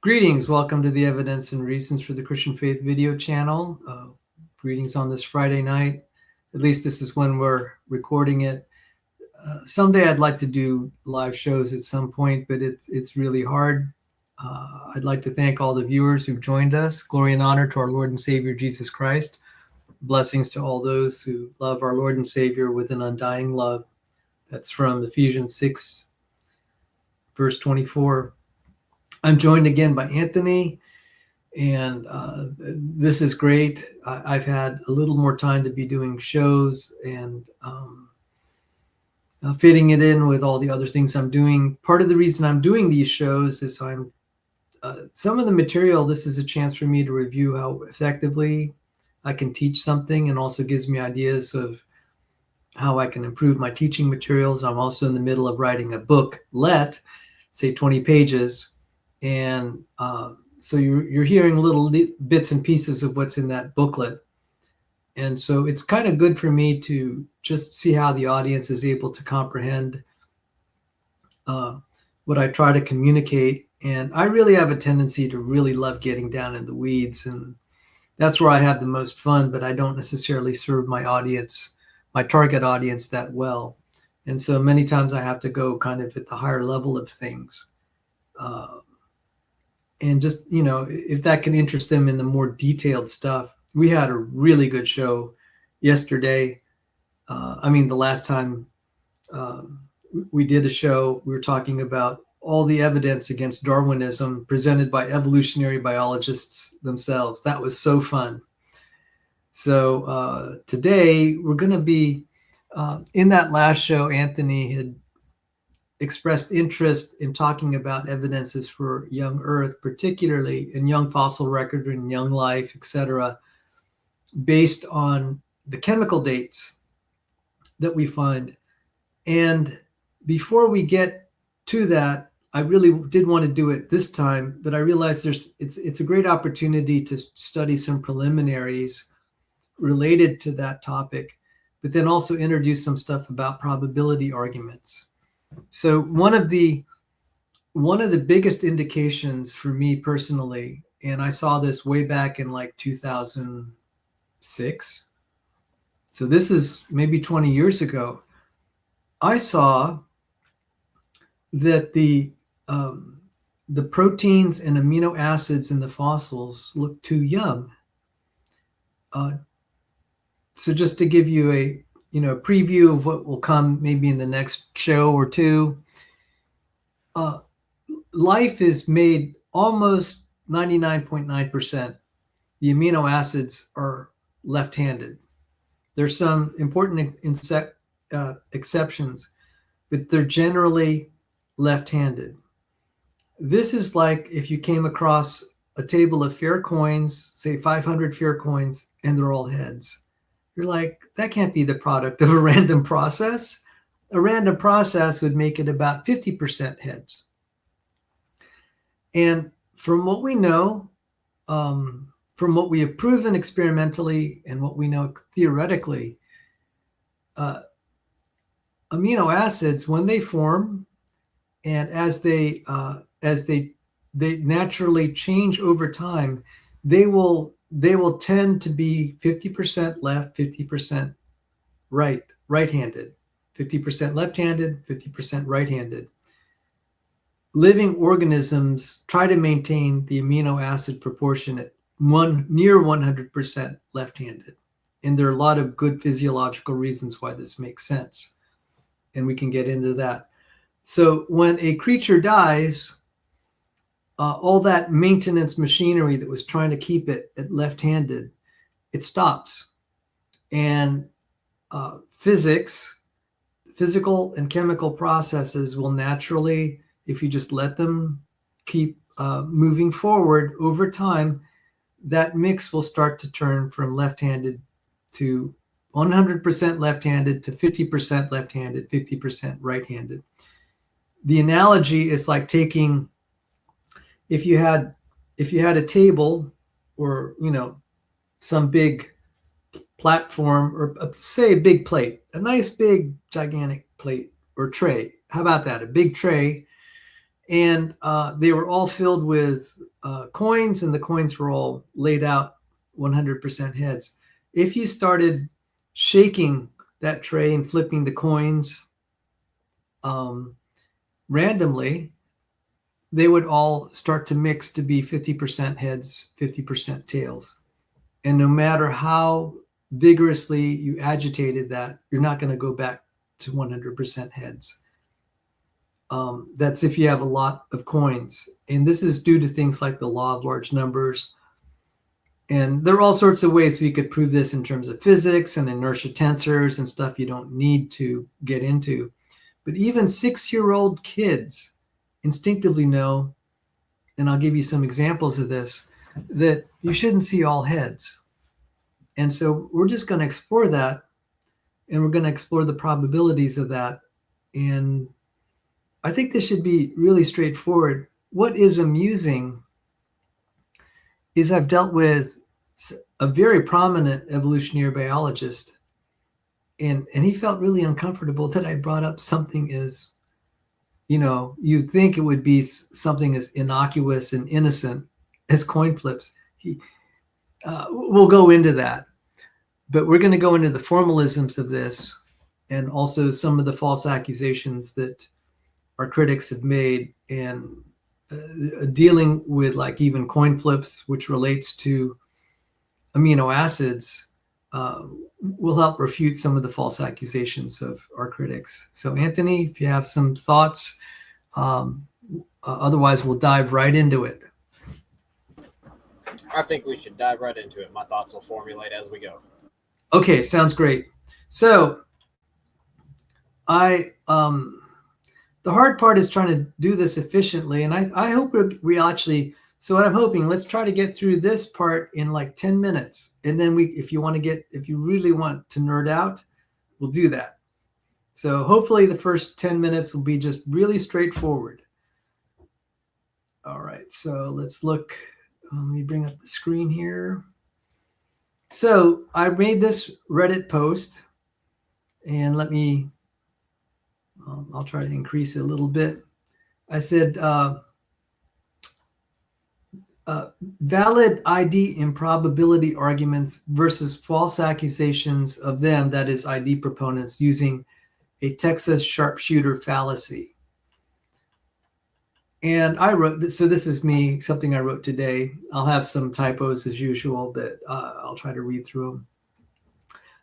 Greetings, welcome to the Evidence and Reasons for the Christian Faith video channel. Greetings on this Friday night. At least this is when we're recording it. Someday I'd like to do live shows at some point, but it's really hard. I'd like to thank all the viewers who've joined us. Glory and honor to our Lord and Savior Jesus Christ. Blessings to all those who love our Lord and Savior with an undying love. That's from Ephesians 6, verse 24. I'm joined again by Anthony, and this is great. I've had a little more time to be doing shows and fitting it in with all the other things I'm doing. Part of the reason I'm doing these shows is some of the material, this is a chance for me to review how effectively I can teach something, and also gives me ideas of how I can improve my teaching materials. I'm also in the middle of writing a booklet, say 20 pages. And so you're hearing little bits and pieces of what's in that booklet. And so it's kind of good for me to just see how the audience is able to comprehend what I try to communicate. And I really have a tendency to really love getting down in the weeds. And that's where I have the most fun, but I don't necessarily serve my audience, my target audience, that well. And so many times I have to go kind of at the higher level of things. And just, if that can interest them in the more detailed stuff. We had a really good show yesterday. The last time we did a show, we were talking about all the evidence against Darwinism presented by evolutionary biologists themselves. That was so fun. So today we're going to be, in that last show, Anthony had expressed interest in talking about evidences for young Earth, particularly in young fossil record and young life, etc., based on the chemical dates that we find. And before we get to that, I really did want to do it this time, but I realized it's a great opportunity to study some preliminaries related to that topic, but then also introduce some stuff about probability arguments. So one of the biggest indications for me personally, and I saw this way back in like 2006. So this is maybe 20 years ago. I saw that the proteins and amino acids in the fossils look too young. So just to give you a preview of what will come maybe in the next show or two. Life is made almost 99.9%. The amino acids are left-handed. There's some important exceptions, but they're generally left-handed. This is like if you came across a table of fair coins, say 500 fair coins, and they're all heads. You're like, that can't be the product of a random process. A random process would make it about 50% heads. And from what we know, from what we have proven experimentally and what we know theoretically, amino acids, when they form and as they naturally change over time, they will tend to be 50% left, 50% right-handed, 50% left-handed, 50% right-handed. Living organisms try to maintain the amino acid proportion at near 100% left-handed. And there are a lot of good physiological reasons why this makes sense. And we can get into that. So when a creature dies, all that maintenance machinery that was trying to keep it at left-handed, it stops. And physical and chemical processes will naturally, if you just let them keep moving forward over time, that mix will start to turn from left-handed to 100% left-handed to 50% left-handed, 50% right-handed. The analogy is like taking, if you had a table or some big platform, or say a big plate, a nice big gigantic plate or tray. How about that? A big tray. And they were all filled with coins, and the coins were all laid out 100% heads. If you started shaking that tray and flipping the coins randomly, they would all start to mix to be 50% heads, 50% tails. And no matter how vigorously you agitated that, you're not going to go back to 100% heads. That's if you have a lot of coins. And this is due to things like the law of large numbers. And there are all sorts of ways we could prove this in terms of physics and inertia tensors and stuff you don't need to get into. But even 6-year-old kids instinctively know, and I'll give you some examples of this, that you shouldn't see all heads. And so we're just going to explore that, and we're going to explore the probabilities of that. And I think this should be really straightforward. What is amusing is I've dealt with a very prominent evolutionary biologist, and he felt really uncomfortable that I brought up something as, you'd think it would be something as innocuous and innocent as coin flips. We'll go into that, but we're going to go into the formalisms of this, and also some of the false accusations that our critics have made, and dealing with like even coin flips, which relates to amino acids, will help refute some of the false accusations of our critics. So Anthony, if you have some thoughts, otherwise we'll dive right into it. I think we should dive right into it. My thoughts will formulate as we go. Okay, sounds great. So the hard part is trying to do this efficiently, and I hope we actually, so what I'm hoping, let's try to get through this part in like 10 minutes. And then if you really want to nerd out, we'll do that. So hopefully the first 10 minutes will be just really straightforward. All right, so let's look. Let me bring up the screen here. So I made this Reddit post, and I'll try to increase it a little bit. I said, valid ID improbability arguments versus false accusations of them, that is ID proponents, using a Texas Sharpshooter fallacy. And I wrote this, so this is me, something I wrote today. I'll have some typos as usual, but I'll try to read through them.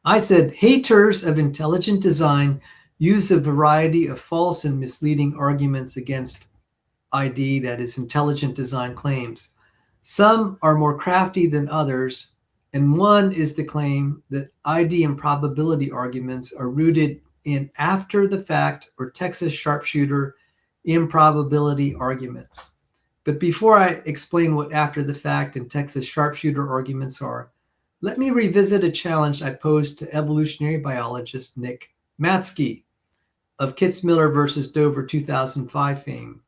I said, haters of intelligent design use a variety of false and misleading arguments against ID, that is intelligent design claims. Some are more crafty than others, and one is the claim that ID improbability arguments are rooted in after the fact or Texas Sharpshooter improbability arguments. But before I explain what after the fact and Texas Sharpshooter arguments are, let me revisit a challenge I posed to evolutionary biologist Nick Matzke of Kitzmiller versus Dover 2005 fame.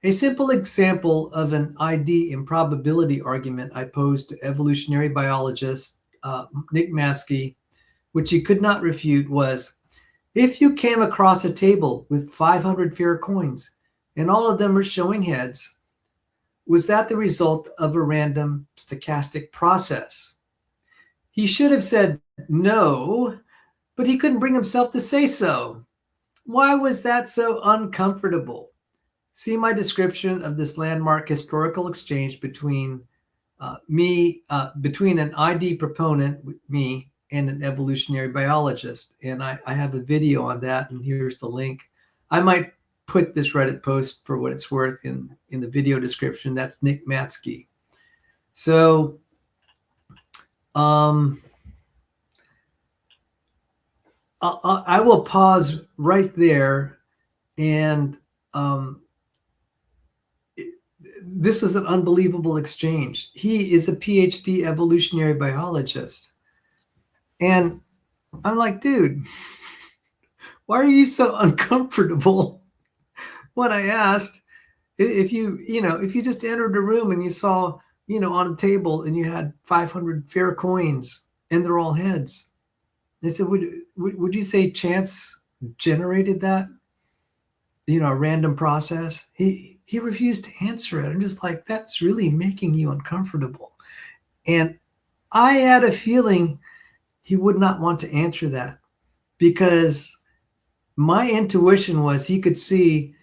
A simple example of an ID improbability argument I posed to evolutionary biologist Nick Matzke, which he could not refute, was, if you came across a table with 500 fair coins and all of them were showing heads, was that the result of a random stochastic process? He should have said no, but he couldn't bring himself to say so. Why was that so uncomfortable? See my description of this landmark historical exchange between between an ID proponent, me, and an evolutionary biologist. And I have a video on that, and here's the link. I might put this Reddit post, for what it's worth, in the video description. That's Nick Matzke. So I will pause right there, and this was an unbelievable exchange. He is a PhD evolutionary biologist. And I'm like, dude, why are you so uncomfortable? When I asked, if you just entered a room and you saw, on a table and you had 500 fair coins and they're all heads, they said, would you say chance generated that? a random process? He refused to answer it. I'm just like, that's really making you uncomfortable. And I had a feeling he would not want to answer that, because my intuition was he could see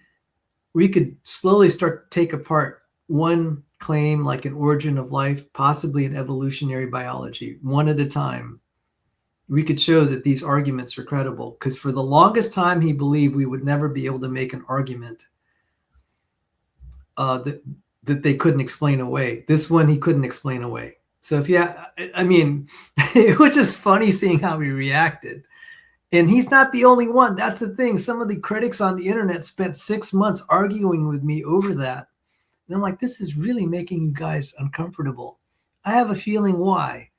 we could slowly start to take apart one claim, like an origin of life, possibly in evolutionary biology, one at a time. We could show that these arguments are credible, because for the longest time he believed we would never be able to make an argument that they couldn't explain away. This one he couldn't explain away. So I mean, it was just funny seeing how he reacted. And he's not the only one. That's the thing. Some of the critics on the internet spent 6 months arguing with me over that. And I'm like, this is really making you guys uncomfortable. I have a feeling why.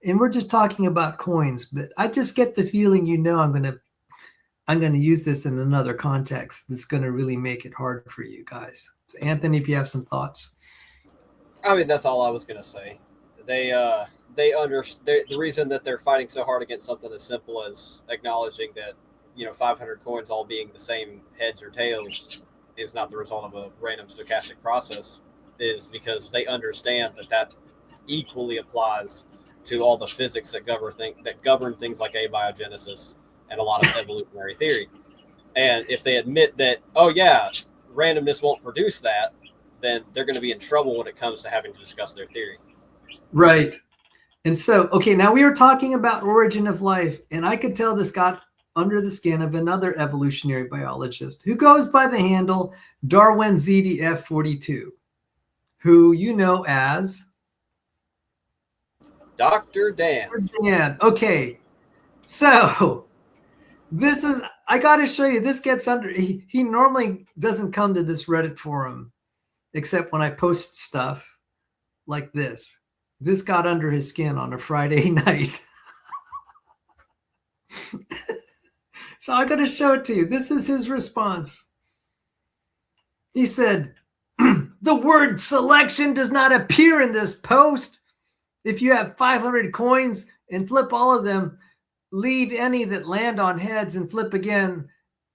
And we're just talking about coins, but I just get the feeling, I'm going to use this in another context that's going to really make it hard for you guys. So Anthony, if you have some thoughts. I mean, that's all I was going to say. The reason that they're fighting so hard against something as simple as acknowledging that 500 coins all being the same heads or tails is not the result of a random stochastic process, is because they understand that equally applies to all the physics that govern things like abiogenesis and a lot of evolutionary theory. And if they admit that, oh yeah, randomness won't produce that, then they're going to be in trouble when it comes to having to discuss their theory. Right. And so, okay, now we were talking about origin of life, and I could tell this got under the skin of another evolutionary biologist who goes by the handle Darwin ZDF42, who you know as Dr. Dan. Okay, so I got to show you, this gets under, he normally doesn't come to this Reddit forum except when I post stuff like this. This got under his skin on a Friday night. So I got to show it to you. This is his response. He said, the word selection does not appear in this post. If you have 500 coins and flip all of them, leave any that land on heads and flip again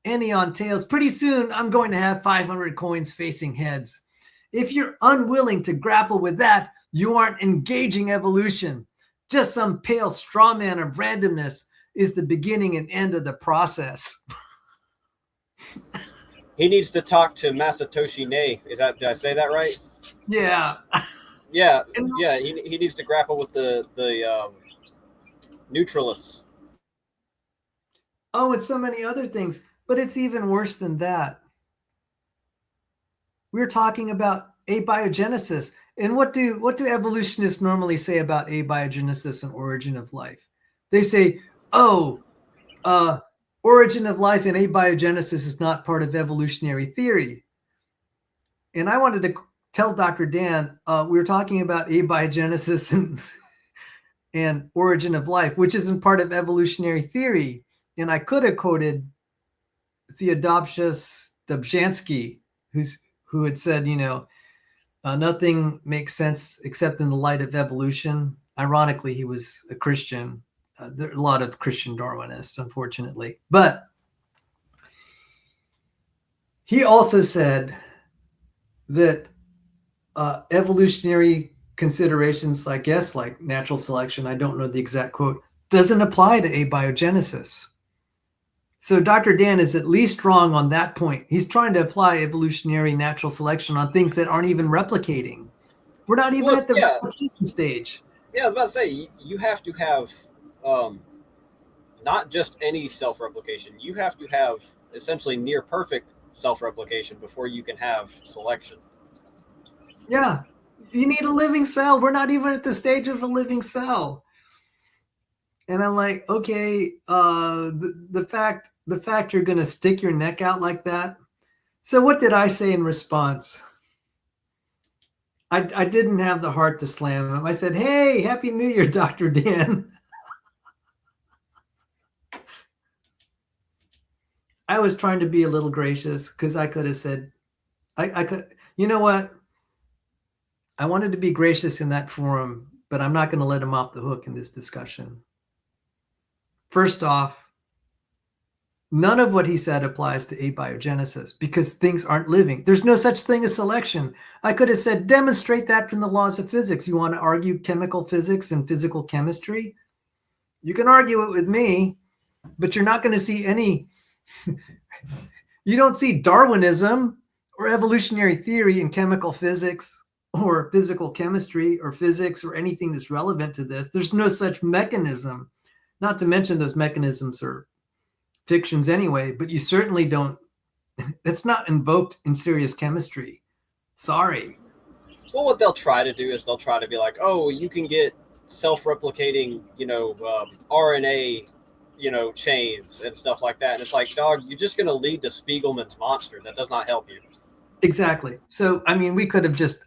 any on tails. Pretty soon, I'm going to have 500 coins facing heads. If you're unwilling to grapple with that, you aren't engaging evolution. Just some pale straw man of randomness is the beginning and end of the process. He needs to talk to Masatoshi Nei. Did I say that right? Yeah. Yeah. He needs to grapple with the neutralists. Oh, and so many other things. But it's even worse than that. We're talking about abiogenesis. And what do evolutionists normally say about abiogenesis and origin of life? They say, origin of life and abiogenesis is not part of evolutionary theory. And I wanted to tell Dr. Dan, we were talking about abiogenesis and origin of life, which isn't part of evolutionary theory. And I could have quoted Theodosius Dobzhansky, who had said, nothing makes sense except in the light of evolution. Ironically, he was a Christian. There are a lot of Christian Darwinists, unfortunately. But he also said that evolutionary considerations, I guess, like natural selection, I don't know the exact quote, doesn't apply to abiogenesis. So Dr. Dan is at least wrong on that point. He's trying to apply evolutionary natural selection on things that aren't even replicating. We're not even at the replication stage. Yeah, I was about to say, you have to have not just any self-replication. You have to have essentially near perfect self-replication before you can have selection. Yeah, you need a living cell. We're not even at the stage of a living cell. And I'm like, okay, the fact you're going to stick your neck out like that. So what did I say in response? I didn't have the heart to slam him. I said, hey, Happy New Year, Dr. Dan. I was trying to be a little gracious because I could have said, I could, you know what? I wanted to be gracious in that forum, but I'm not going to let him off the hook in this discussion. First off, None of what he said applies to abiogenesis because things aren't living. There's no such thing as selection. I could have said, demonstrate that from the laws of physics. You want to argue chemical physics and physical chemistry? You can argue it with me, but you're not going to see any, you don't see Darwinism or evolutionary theory in chemical physics or physical chemistry or physics or anything that's relevant to this. There's no such mechanism, not to mention those mechanisms are fictions anyway, but you certainly don't, it's not invoked in serious chemistry. Sorry. Well, what they'll try to do is they'll try to be like, oh, you can get self-replicating, RNA, chains and stuff like that. And it's like, dog, you're just going to lead to Spiegelman's monster. That does not help you. Exactly. So, I mean, I could have just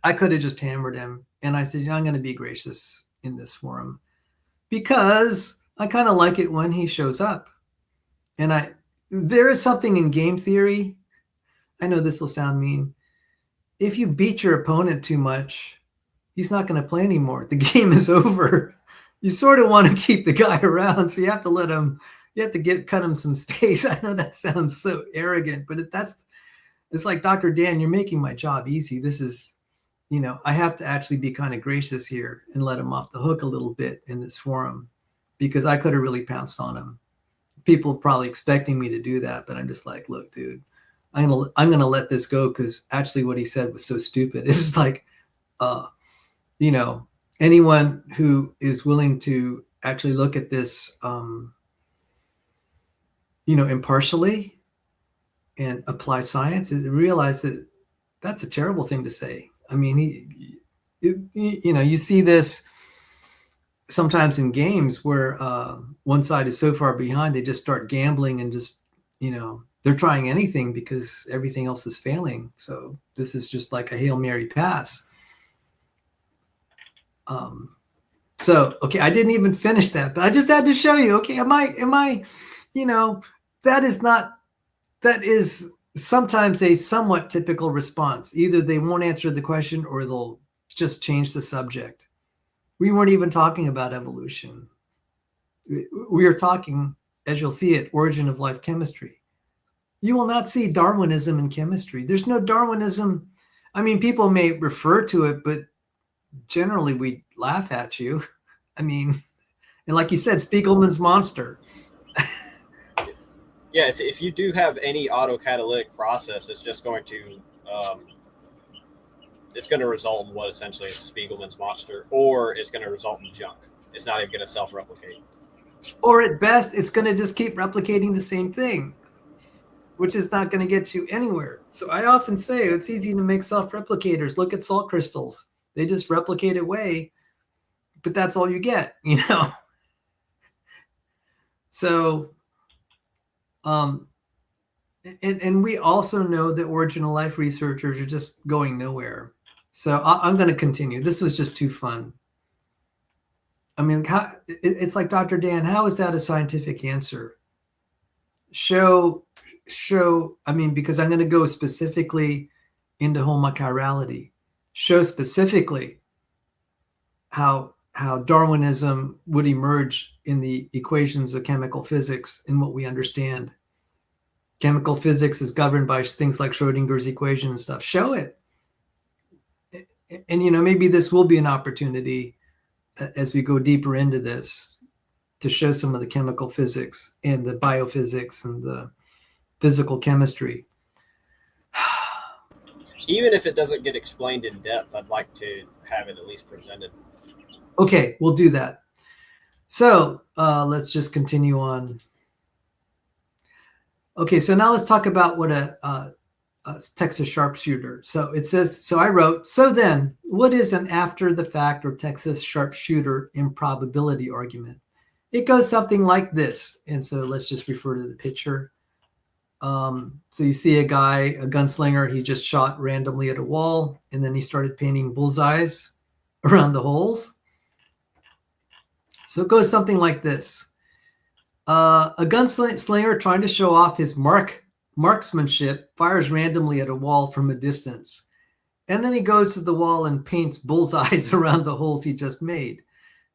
hammered him. And I said, I'm going to be gracious in this forum because I kind of like it when he shows up. And there is something in game theory. I know this will sound mean. If you beat your opponent too much, he's not going to play anymore. The game is over. You sort of want to keep the guy around. So you have to cut him some space. I know that sounds so arrogant, but it's like, Dr. Dan, you're making my job easy. This is, I have to actually be kind of gracious here and let him off the hook a little bit in this forum because I could have really pounced on him. People probably expecting me to do that, but I'm just like, look, dude, I'm gonna let this go because actually what he said was so stupid. It's like, anyone who is willing to actually look at this, impartially and apply science, realize that that's a terrible thing to say. I mean, you see this sometimes in games where one side is so far behind, they just start gambling and just, they're trying anything because everything else is failing. So this is just like a Hail Mary pass. Okay, I didn't even finish that, but I just had to show you, okay, am I, that is sometimes a somewhat typical response. Either they won't answer the question or they'll just change the subject. We weren't even talking about evolution. We are talking, as you'll see it, origin of life chemistry. You will not see Darwinism in chemistry. There's no Darwinism. I mean, people may refer to it, but generally we laugh at you. I mean, and like you said, Spiegelman's monster. Yes, if you do have any autocatalytic process, it's just going to result in what essentially is Spiegelman's monster, or it's going to result in junk. It's not even going to self-replicate. Or at best, it's going to just keep replicating the same thing, which is not going to get you anywhere. So I often say it's easy to make self-replicators. Look at salt crystals. They just replicate away, but that's all you get, So, and we also know that origin of life researchers are just going nowhere. So I'm going to continue. This was just too fun. I mean, it's like, Dr. Dan, how is that a scientific answer? Show, because I'm going to go specifically into homochirality. Show specifically how Darwinism would emerge in the equations of chemical physics in what we understand. Chemical physics is governed by things like Schrodinger's equation and stuff. Show it. And, maybe this will be an opportunity as we go deeper into this to show some of the chemical physics and the biophysics and the physical chemistry. Even if it doesn't get explained in depth, I'd like to have it at least presented. Okay, we'll do that. So let's just continue on. Okay, so now let's talk about what a Texas sharpshooter. So it says, so I wrote, so then, what is an after the fact or Texas sharpshooter improbability argument? It goes something like this. And so let's just refer to the picture. So you see a gunslinger, he just shot randomly at a wall, and then he started painting bullseyes around the holes. So it goes something like this. A gunslinger trying to show off his marksmanship fires randomly at a wall from a distance. And then he goes to the wall and paints bullseyes around the holes he just made.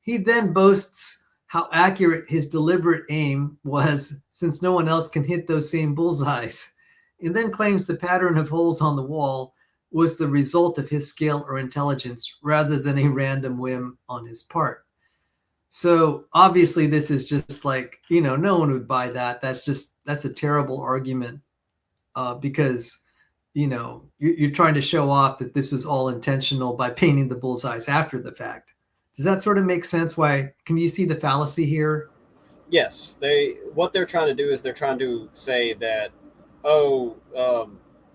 He then boasts how accurate his deliberate aim was, since no one else can hit those same bullseyes, and then claims the pattern of holes on the wall was the result of his skill or intelligence rather than a random whim on his part. So obviously this is just like, no one would buy that. That's a terrible argument, because you're trying to show off that this was all intentional by painting the bullseyes after the fact. Does that sort of make sense? Can you see the fallacy here? Yes, what they're trying to do is they're trying to say that,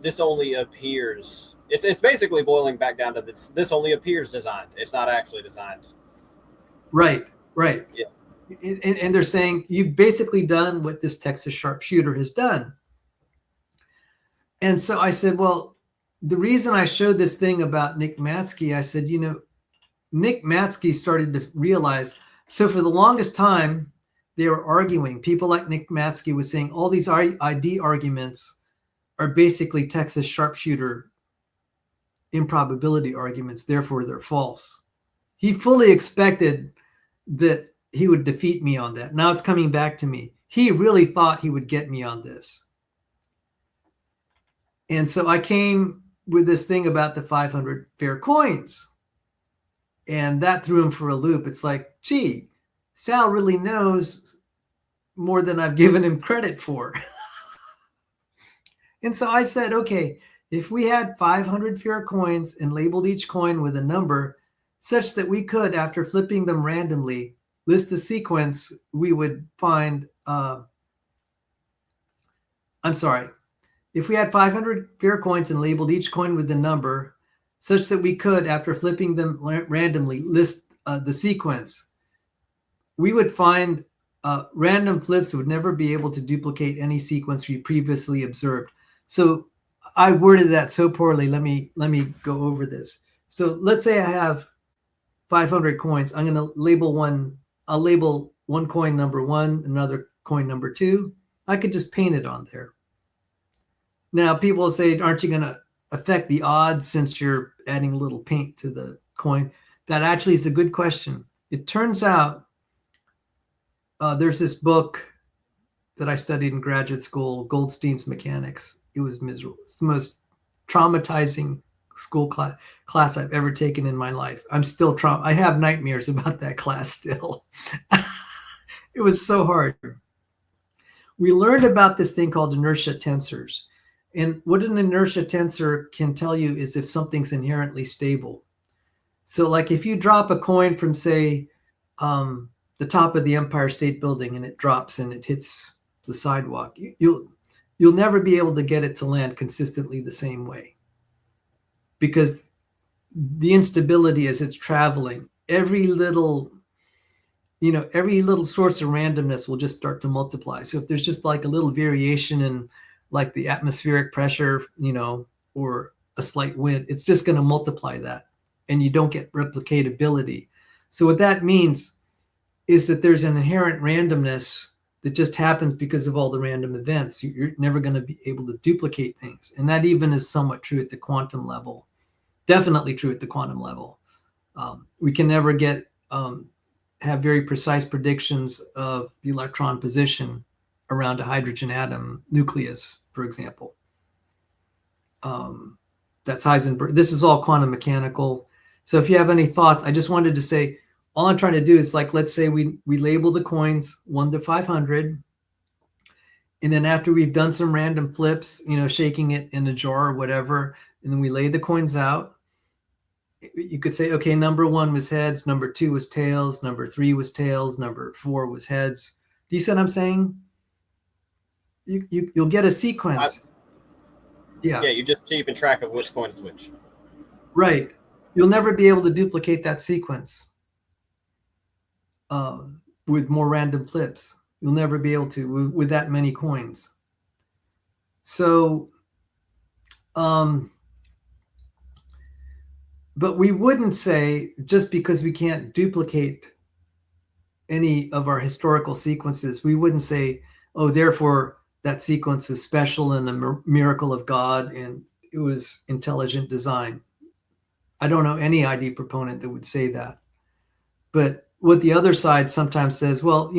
this only appears. It's basically boiling back down to this. This only appears designed. It's not actually designed. Right. Yeah. And they're saying you've basically done what this Texas Sharpshooter has done. And so I said, well, the reason I showed this thing about Nick Matzke, I said, Nick Matzke started to realize, so for the longest time, they were arguing. People like Nick Matzke was saying all these ID arguments are basically Texas Sharpshooter improbability arguments, therefore they're false. He fully expected that he would defeat me on that. Now it's coming back to me. He really thought he would get me on this. And so I came with this thing about the 500 fair coins. And that threw him for a loop. It's like, gee, Sal really knows more than I've given him credit for. And so I said, okay, if we had 500 fair coins and labeled each coin with a number such that we could, after flipping them randomly, list the sequence, we would find, if we had 500 fair coins and labeled each coin with the number such that we could, after flipping them randomly, list the sequence, we would find random flips would never be able to duplicate any sequence we previously observed. So I worded that so poorly. Let me go over this. So let's say I have 500 coins. I'm going to label one. I'll label one coin number 1, another coin number 2. I could just paint it on there. Now people will say, aren't you going to affect the odds since you're adding a little paint to the coin? That actually is a good question. It turns out there's this book that I studied in graduate school, Goldstein's Mechanics. It was miserable. It's the most traumatizing school class I've ever taken in my life. I'm still I have nightmares about that class still. It was so hard. We learned about this thing called inertia tensors. And what an inertia tensor can tell you is if something's inherently stable. So like if you drop a coin from, say, the top of the Empire State Building and it drops and it hits the sidewalk, you'll never be able to get it to land consistently the same way, because the instability as it's traveling, every little source of randomness will just start to multiply. So if there's just like a little variation in like the atmospheric pressure, or a slight wind, it's just going to multiply that, and you don't get replicatability. So what that means is that there's an inherent randomness that just happens because of all the random events. You're never going to be able to duplicate things. And that even is somewhat true at the quantum level. Definitely true at the quantum level. We can never have very precise predictions of the electron position around a hydrogen atom nucleus, for example. That's Heisenberg. This is all quantum mechanical. So if you have any thoughts, I just wanted to say, all I'm trying to do is, like, let's say we label the coins 1 to 500. And then after we've done some random flips, shaking it in a jar or whatever, and then we lay the coins out, you could say, okay, number 1 was heads, number 2 was tails, number 3 was tails, number 4 was heads. Do you see what I'm saying? You'll get a sequence. Yeah, you're just keeping track of which coin is which. Right. You'll never be able to duplicate that sequence with more random flips. You'll never be able to with that many coins. So, but we wouldn't say, just because we can't duplicate any of our historical sequences, we wouldn't say, oh, therefore that sequence is special and a miracle of God and it was intelligent design. I don't know any ID proponent that would say that. But what the other side sometimes says, well,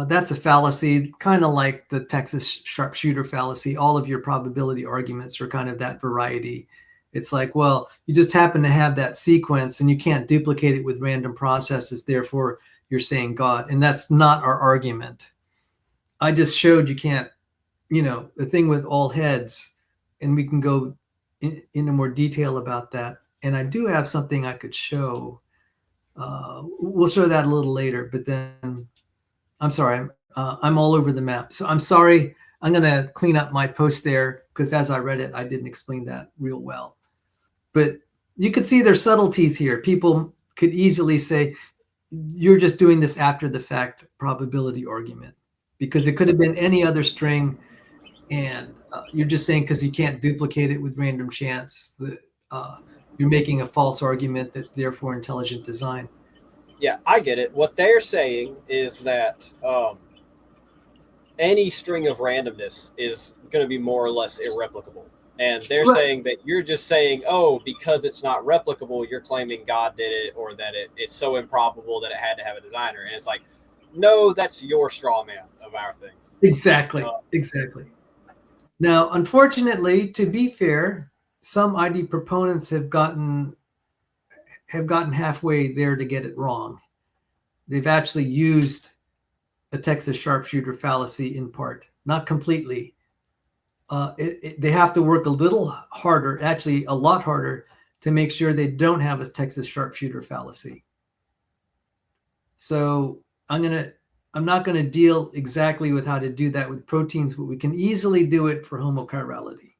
that's a fallacy, kind of like the Texas Sharpshooter Fallacy. All of your probability arguments are kind of that variety. It's like, well, you just happen to have that sequence and you can't duplicate it with random processes. Therefore, you're saying God. And that's not our argument. I just showed you can't, the thing with all heads, and we can go into more detail about that. And I do have something I could show. We'll show that a little later, but then I'm sorry, I'm all over the map. So I'm sorry. I'm going to clean up my post there because as I read it, I didn't explain that real well. But you could see there's subtleties here. People could easily say, you're just doing this after the fact probability argument because it could have been any other string. And you're just saying because you can't duplicate it with random chance that you're making a false argument that therefore intelligent design. Yeah, I get it. What they're saying is that any string of randomness is going to be more or less irreplicable. And they're saying that you're just saying, oh, because it's not replicable, you're claiming God did it or that it's so improbable that it had to have a designer. And it's like, no, that's your straw man of our thing. Exactly. Exactly. Now, unfortunately, to be fair, some ID proponents have gotten halfway there to get it wrong. They've actually used a Texas Sharpshooter fallacy in part, not completely. They have to work a little harder, actually a lot harder, to make sure they don't have a Texas Sharpshooter fallacy. So I'm not going to deal exactly with how to do that with proteins, but we can easily do it for homochirality.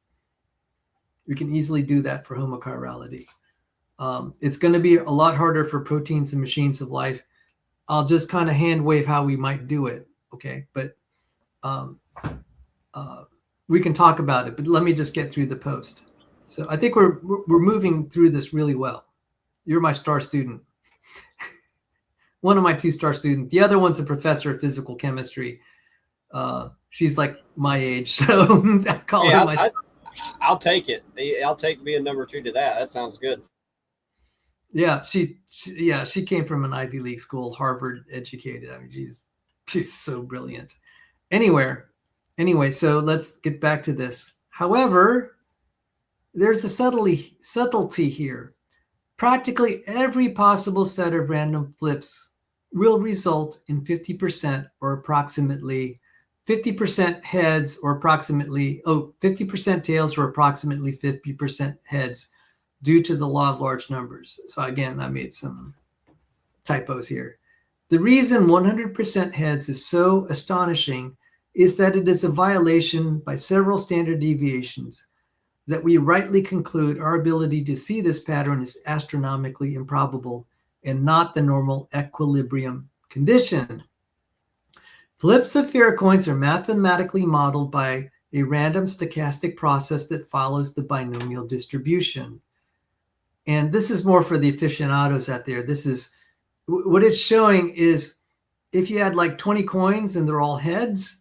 We can easily do that for homochirality. It's going to be a lot harder for proteins and machines of life. I'll just kind of hand wave how we might do it, okay? But we can talk about it, but let me just get through the post. So I think we're moving through this really well. You're my star student. One of my 2-star students. The other one's a professor of physical chemistry. She's like my age, so I call her my. I'll take it. I'll take being number 2 to that. That sounds good. Yeah, she came from an Ivy League school, Harvard educated. I mean, she's so brilliant. Anyway, so let's get back to this. However, there's a subtlety here. Practically every possible set of random flips will result in 50% or approximately 50% heads or approximately 50% tails or approximately 50% heads due to the law of large numbers. So again, I made some typos here. The reason 100% heads is so astonishing is that it is a violation by several standard deviations that we rightly conclude our ability to see this pattern is astronomically improbable and not the normal equilibrium condition. Flips of fair coins are mathematically modeled by a random stochastic process that follows the binomial distribution. And this is more for the aficionados out there. This is what it's showing is if you had like 20 coins and they're all heads,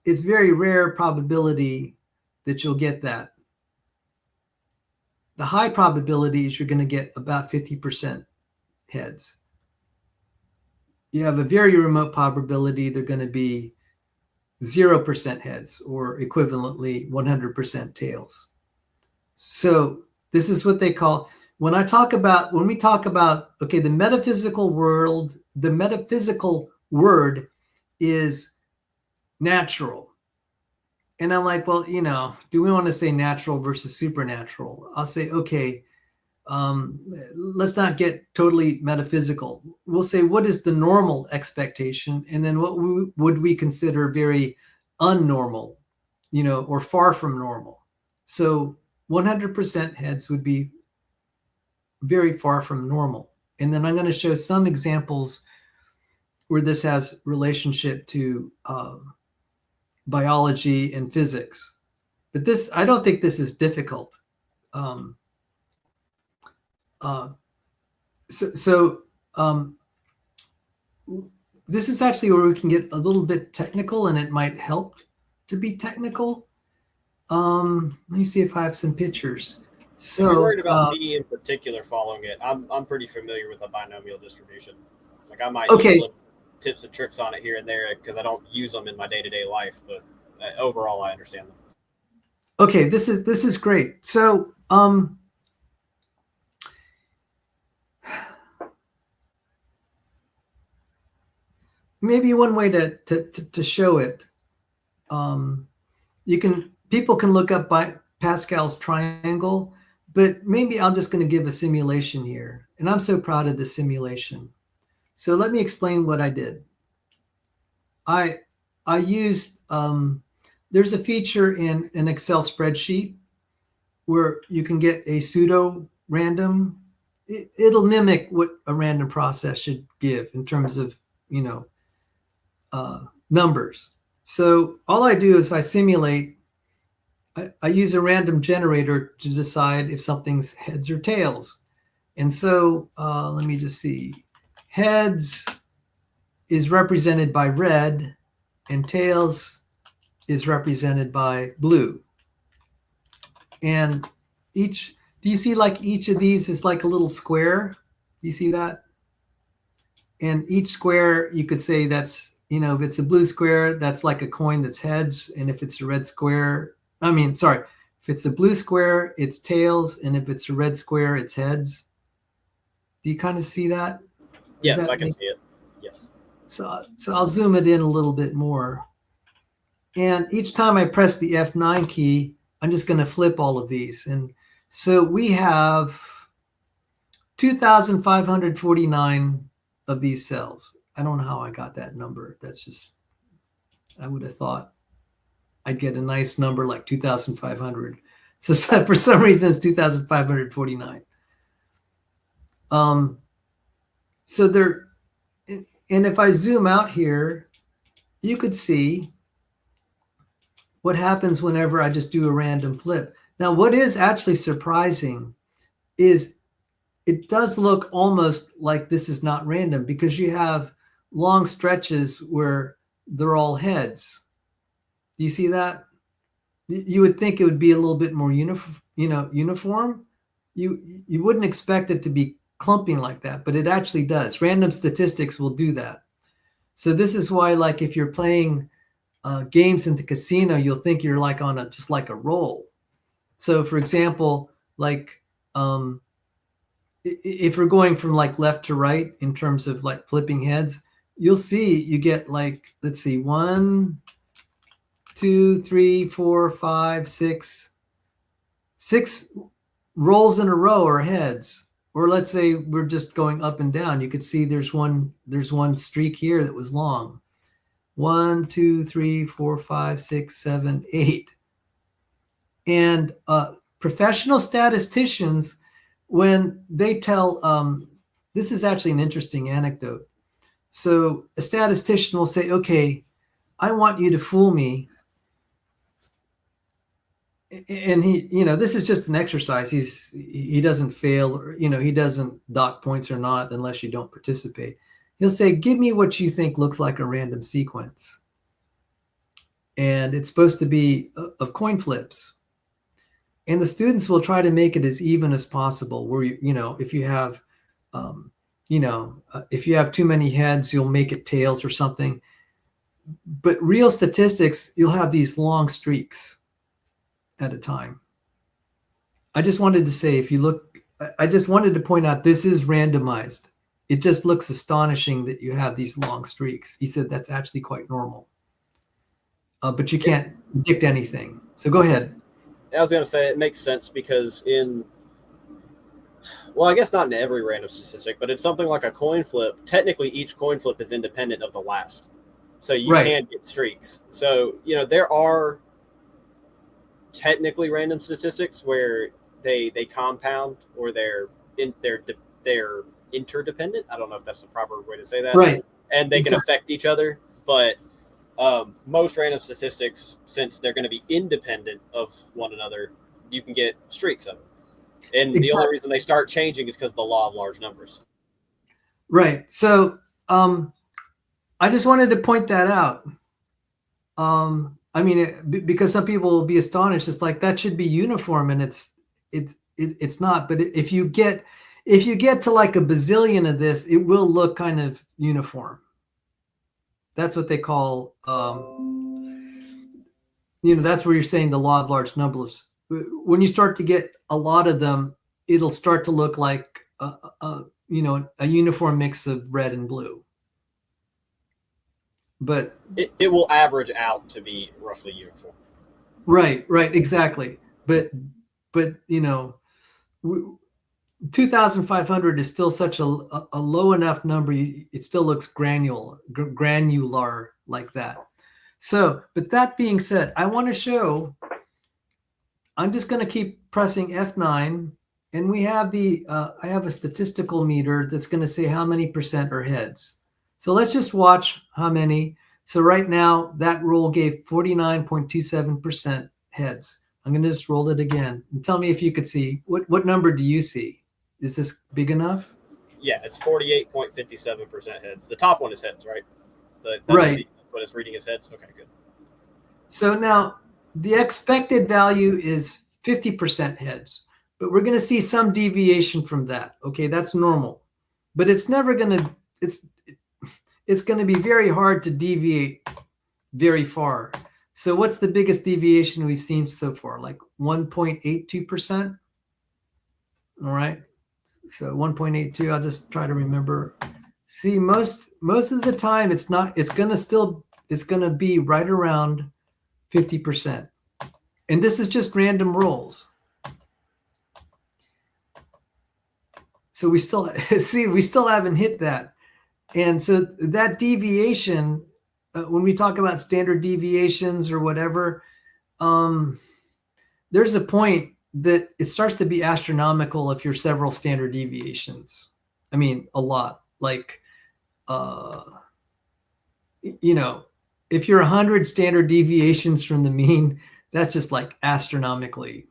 it's very rare probability that you'll get that. The high probability is you're going to get about 50% heads. You have a very remote probability they're going to be 0% heads or equivalently 100% tails. So this is what they call, when we talk about, okay, the metaphysical word is natural. And I'm like, well, do we want to say natural versus supernatural? I'll say, okay, let's not get totally metaphysical. We'll say, what is the normal expectation? And then what would we consider very unnormal, or far from normal? So 100% heads would be very far from normal. And then I'm going to show some examples where this has relationship to biology and physics. But I don't think this is difficult. This is actually where we can get a little bit technical, and it might help to be technical. Let me see if I have some pictures. If you're So worried about me in particular following it, I'm pretty familiar with a binomial distribution. Like I might use okay, little tips and tricks on it here and there because I don't use them in my day-to-day life, but overall I understand them. okay, this is great. So maybe one way to show it, people can look up by Pascal's triangle, but maybe I'm just going to give a simulation here, and I'm so proud of this simulation. So let me explain what I did. I used there's a feature in an Excel spreadsheet where you can get a pseudo random. It'll mimic what a random process should give in terms of numbers. So all I do is I simulate. I use a random generator to decide if something's heads or tails. And so let me just see. Heads is represented by red, and tails is represented by blue. And do you see like each of these is like a little square? Do you see that? And each square, you could say that's, if it's a blue square, that's like a coin that's heads. And if it's a red square, if it's a blue square, it's tails. And if it's a red square, it's heads. Do you kind of see that? Yes, I can see it. Yes. So I'll zoom it in a little bit more. And each time I press the F9 key, I'm just going to flip all of these. And so we have 2,549 of these cells. I don't know how I got that number. That's just, I would have thought I'd get a nice number like 2,500. So for some reason, it's 2,549. So there, and if I zoom out here, you could see what happens whenever I just do a random flip. Now, what is actually surprising is it does look almost like this is not random because you have long stretches where they're all heads. Do you see that? You would think it would be a little bit more uniform. You wouldn't expect it to be clumping like that, but it actually does. Random statistics will do that. So this is why, like, if you're playing games in the casino, you'll think you're like on just like a roll. So, for example, like if we're going from like left to right in terms of like flipping heads, you'll see you get like, let's see, 1, 2, 3, 4, 5, 6 rolls in a row are heads. Or let's say we're just going up and down. You could see there's one streak here that was long. 1, 2, 3, 4, 5, 6, 7, 8. And professional statisticians, when they tell, this is actually an interesting anecdote. So a statistician will say, okay, I want you to fool me. And he, this is just an exercise. He doesn't fail, or, he doesn't dock points or not unless you don't participate. He'll say, give me what you think looks like a random sequence. And it's supposed to be of coin flips. And the students will try to make it as even as possible where, if you have, if you have too many heads, you'll make it tails or something. But real statistics, you'll have these long streaks at a time. I just wanted to say, I just wanted to point out this is randomized. It just looks astonishing that you have these long streaks. He said that's actually quite normal. But you can't predict anything. So go ahead. I was going to say it makes sense because I guess not in every random statistic, but it's something like a coin flip. Technically, each coin flip is independent of the last. So you can get streaks. So, there are technically random statistics where they compound or they're interdependent. I don't know if that's the proper way to say that. Right. And they can affect each other. But most random statistics, since they're going to be independent of one another, you can get streaks of them. And the only reason they start changing is because of the law of large numbers. Right. So I just wanted to point that out. Because some people will be astonished. It's like that should be uniform, and it's it's not. But if you get to like a bazillion of this, it will look kind of uniform. That's what they call, that's where you're saying the law of large numbers. When you start to get a lot of them, it'll start to look like a uniform mix of red and blue. But it will average out to be roughly uniform. Right, exactly. But 2,500 is still such a low enough number. It still looks granular like that. So, but that being said, I want to show, I'm just going to keep pressing F9, and we have I have a statistical meter that's going to say how many percent are heads. So let's just watch how many. So right now, that roll gave 49.27% heads. I'm going to just roll it again. And tell me if you could see. What number do you see? Is this big enough? Yeah, it's 48.57% heads. The top one is heads, right? Right. What it's reading as heads? Okay, good. So now the expected value is 50% heads, but we're going to see some deviation from that. Okay, that's normal. But it's never going to, it's going to be very hard to deviate very far. So what's the biggest deviation we've seen so far? Like 1.82%? All right. So 1.82, I'll just try to remember. See, most of the time it's going to be right around 50%. And this is just random rolls. So we still haven't hit that. And so that deviation, when we talk about standard deviations or whatever, there's a point that it starts to be astronomical if you're several standard deviations. I mean, a lot. Like, if you're 100 standard deviations from the mean, that's just like astronomically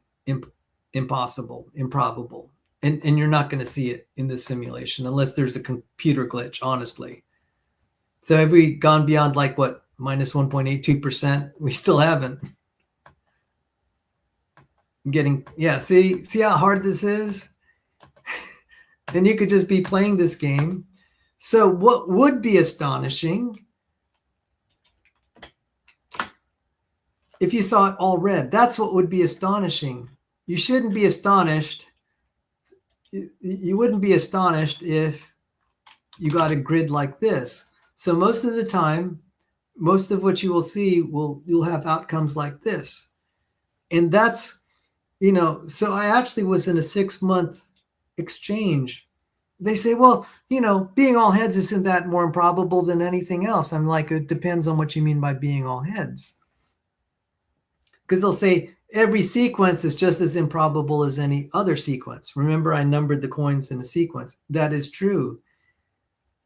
impossible, improbable. And you're not going to see it in this simulation unless there's a computer glitch, honestly. So have we gone beyond like what, minus 1.82%? We still haven't. See how hard this is? And you could just be playing this game. So what would be astonishing if you saw it all red? That's what would be astonishing. You shouldn't be astonished. You wouldn't be astonished if you got a grid like this. So most of the time, most of what you will see you'll have outcomes like this. And that's, so I actually was in a 6-month exchange. They say, well, being all heads isn't that more improbable than anything else. I'm like, it depends on what you mean by being all heads. Because they'll say every sequence is just as improbable as any other sequence. Remember, I numbered the coins in a sequence. That is true.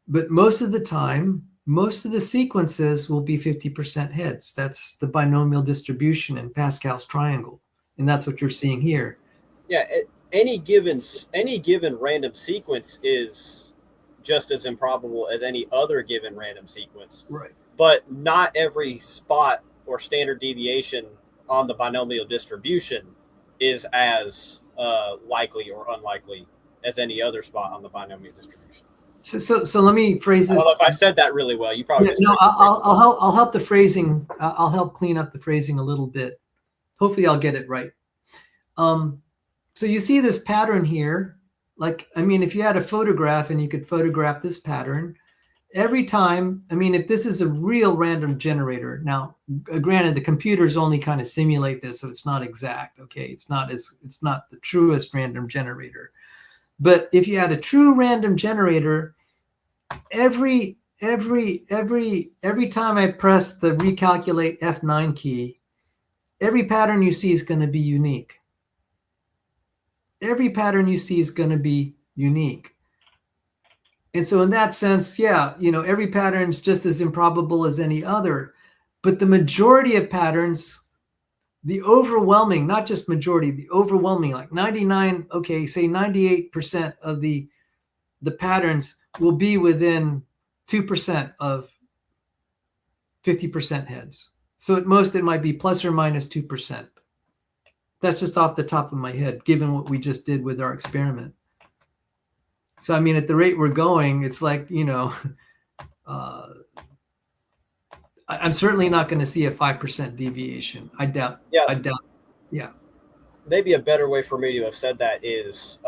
But most of the time, most of the sequences will be 50% heads. That's the binomial distribution in Pascal's triangle. And that's what you're seeing here. Yeah, any given random sequence is just as improbable as any other given random sequence. Right. But not every spot or standard deviation on the binomial distribution is as likely or unlikely as any other spot on the binomial distribution. So let me phrase this. Well, if I said that really well, you probably I'll help the phrasing. I'll help clean up the phrasing a little bit. Hopefully, I'll get it right. So you see this pattern here. Like, I mean, if you had a photograph and you could photograph this pattern, every time, I mean, if this is a real random generator, now, granted, the computers only kind of simulate this, so it's not exact. Okay, it's not the truest random generator. But if you had a true random generator, every time I press the recalculate F9 key, every pattern you see is going to be unique. Every pattern you see is going to be unique. And so in that sense, yeah, every pattern is just as improbable as any other. But the majority of patterns, the overwhelming, not just majority, the overwhelming, like 99, okay, say 98% of the patterns will be within 2% of 50% heads. So at most, it might be plus or minus 2%. That's just off the top of my head, given what we just did with our experiment. So, I mean, at the rate we're going, it's like, I'm certainly not going to see a 5% deviation. I doubt. Yeah. Maybe a better way for me to have said that is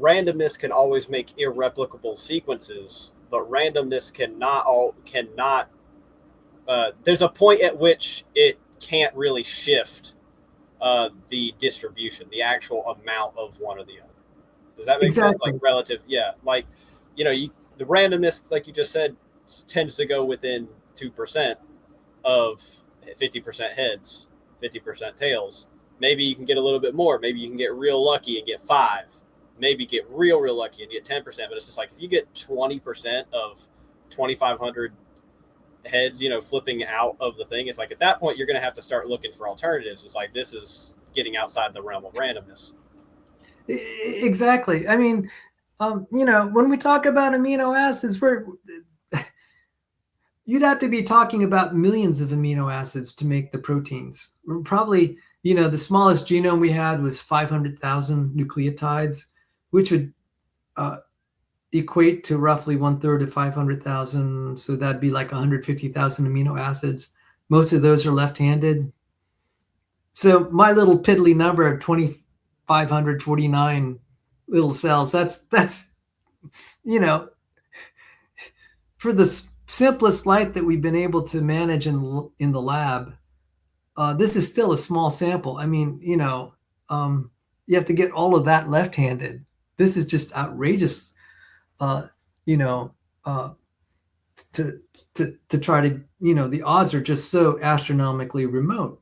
randomness can always make irreplicable sequences, but randomness cannot. There's a point at which it can't really shift the distribution, the actual amount of one or the other. Does that make sense? Like relative, yeah. Like, the randomness, like you just said, tends to go within 2% of 50% heads, 50% tails. Maybe you can get a little bit more. Maybe you can get real lucky and get 5. Maybe get real lucky and get 10%. But it's just like if you get 20% of 2,500 heads, flipping out of the thing, it's like at that point you're going to have to start looking for alternatives. It's like this is getting outside the realm of randomness. Exactly. I mean, when we talk about amino acids, you'd have to be talking about millions of amino acids to make the proteins. Probably, the smallest genome we had was 500,000 nucleotides, which would equate to roughly 1/3 of 500,000. So that'd be like 150,000 amino acids. Most of those are left-handed. So my little piddly number of 2,549 little cells, that's for the simplest light that we've been able to manage in the lab, this is still a small sample. I mean, you have to get all of that left-handed. This is just outrageous, to try to, the odds are just so astronomically remote.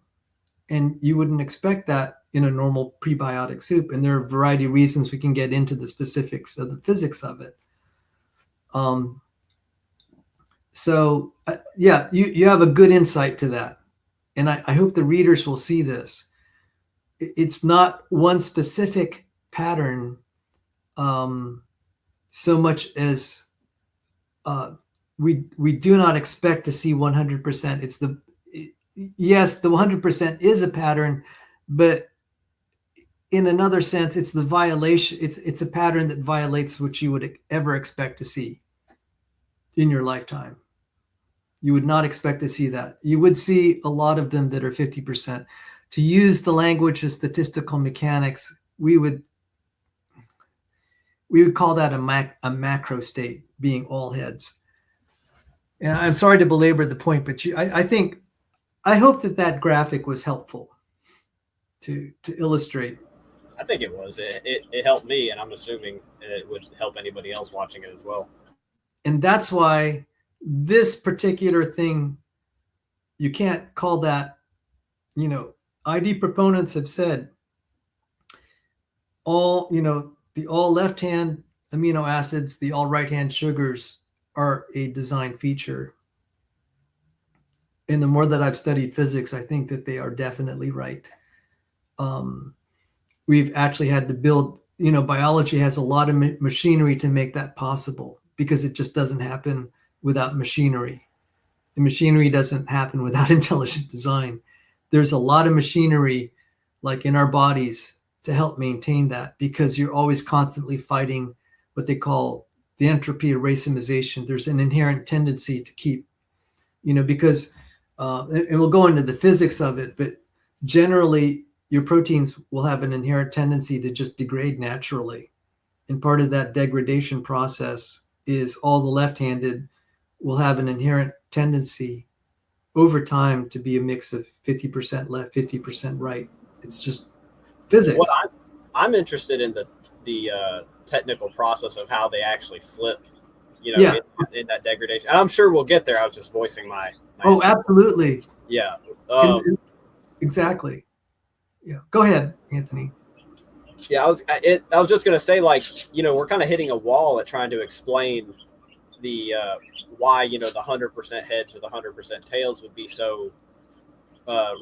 And you wouldn't expect that in a normal prebiotic soup. And there are a variety of reasons we can get into the specifics of the physics of it. So, you have a good insight to that. And I hope the readers will see this. It's not one specific pattern so much as we do not expect to see 100%. Yes, the 100% is a pattern, but in another sense, it's the violation. It's a pattern that violates what you would ever expect to see in your lifetime. You would not expect to see that. You would see a lot of them that are 50%. To use the language of statistical mechanics, we would call that a macro state, being all heads. And I'm sorry to belabor the point, but I hope that graphic was helpful to illustrate. I think it was. It helped me, and I'm assuming it would help anybody else watching it as well. And that's why this particular thing, you can't call that, ID proponents have said the all left-hand amino acids, the all right-hand sugars are a design feature. And the more that I've studied physics, I think that they are definitely right. We've actually had to build, biology has a lot of machinery to make that possible because it just doesn't happen without machinery. And machinery doesn't happen without intelligent design. There's a lot of machinery, like in our bodies, to help maintain that because you're always constantly fighting what they call the entropy of racemization. There's an inherent tendency to keep, because, and we'll go into the physics of it, but generally your proteins will have an inherent tendency to just degrade naturally. And part of that degradation process is all the left-handed will have an inherent tendency over time to be a mix of 50% left, 50% right. It's just physics. What I'm interested in the technical process of how they actually flip, in that degradation. And I'm sure we'll get there. I was just voicing my oh, absolutely. Yeah. Exactly. Yeah. Go ahead, Anthony. Yeah, I was just gonna say, like, we're kind of hitting a wall at trying to explain the why the 100% heads or the 100% tails would be so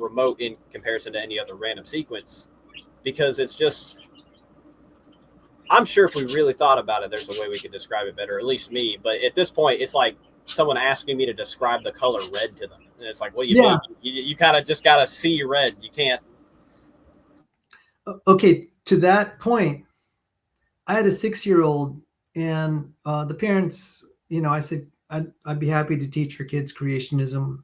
remote in comparison to any other random sequence, because it's just, I'm sure if we really thought about it, there's a way we could describe it better, at least me. But at this point, it's like someone asking me to describe the color red to them, and it's like, well, you kind of just gotta see red. You can't. Okay, to that point, I had a 6-year-old, and the parents, I said, I'd be happy to teach your kids creationism.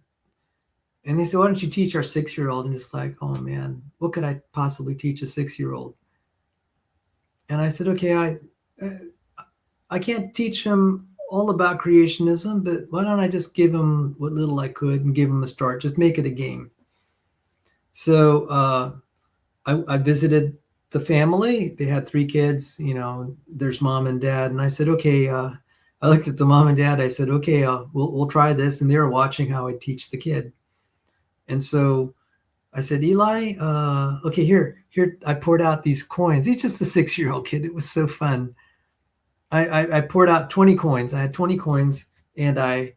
And they said, why don't you teach our 6-year-old? And it's like, oh man, what could I possibly teach a 6-year-old? And I said, okay, I can't teach him all about creationism, but why don't I just give him what little I could and give him a start? Just make it a game. So I visited the family. They had 3 kids. There's mom and dad, and I said, okay. I looked at the mom and dad. I said, okay, we'll try this, and they were watching how I teach the kid. And so I said, Eli, okay, here, I poured out these coins. He's just a 6-year-old kid. It was so fun. I poured out 20 coins. I had 20 coins, and I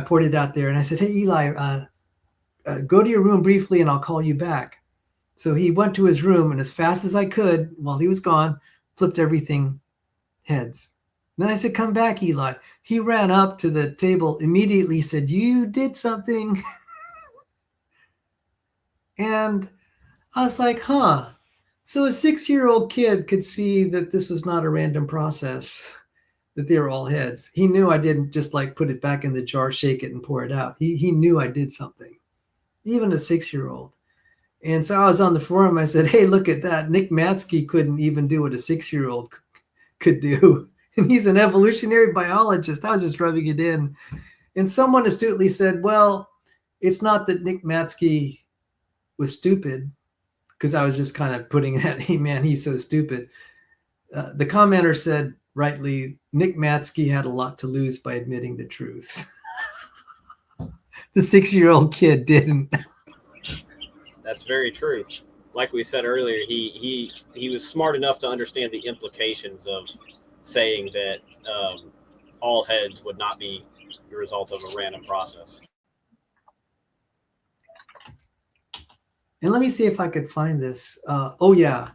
poured it out there, and I said, hey, Eli, go to your room briefly, and I'll call you back. So he went to his room, and as fast as I could, while he was gone, flipped everything heads. Then I said, come back, Eli. He ran up to the table, immediately said, you did something. And I was like, huh. So a 6-year-old kid could see that this was not a random process, that they were all heads. He knew I didn't just like put it back in the jar, shake it, and pour it out. He knew I did something, even a 6-year-old. And so I was on the forum. I said, hey, look at that. Nick Matzke couldn't even do what a 6-year-old could do. And he's an evolutionary biologist. I was just rubbing it in. And someone astutely said, well, it's not that Nick Matzke was stupid, because I was just kind of putting that, hey, man, he's so stupid. The commenter said, rightly, Nick Matzke had a lot to lose by admitting the truth. The 6-year-old kid didn't. That's very true. Like we said earlier, he was smart enough to understand the implications of saying that all heads would not be the result of a random process. And let me see if I could find this. Oh, yeah.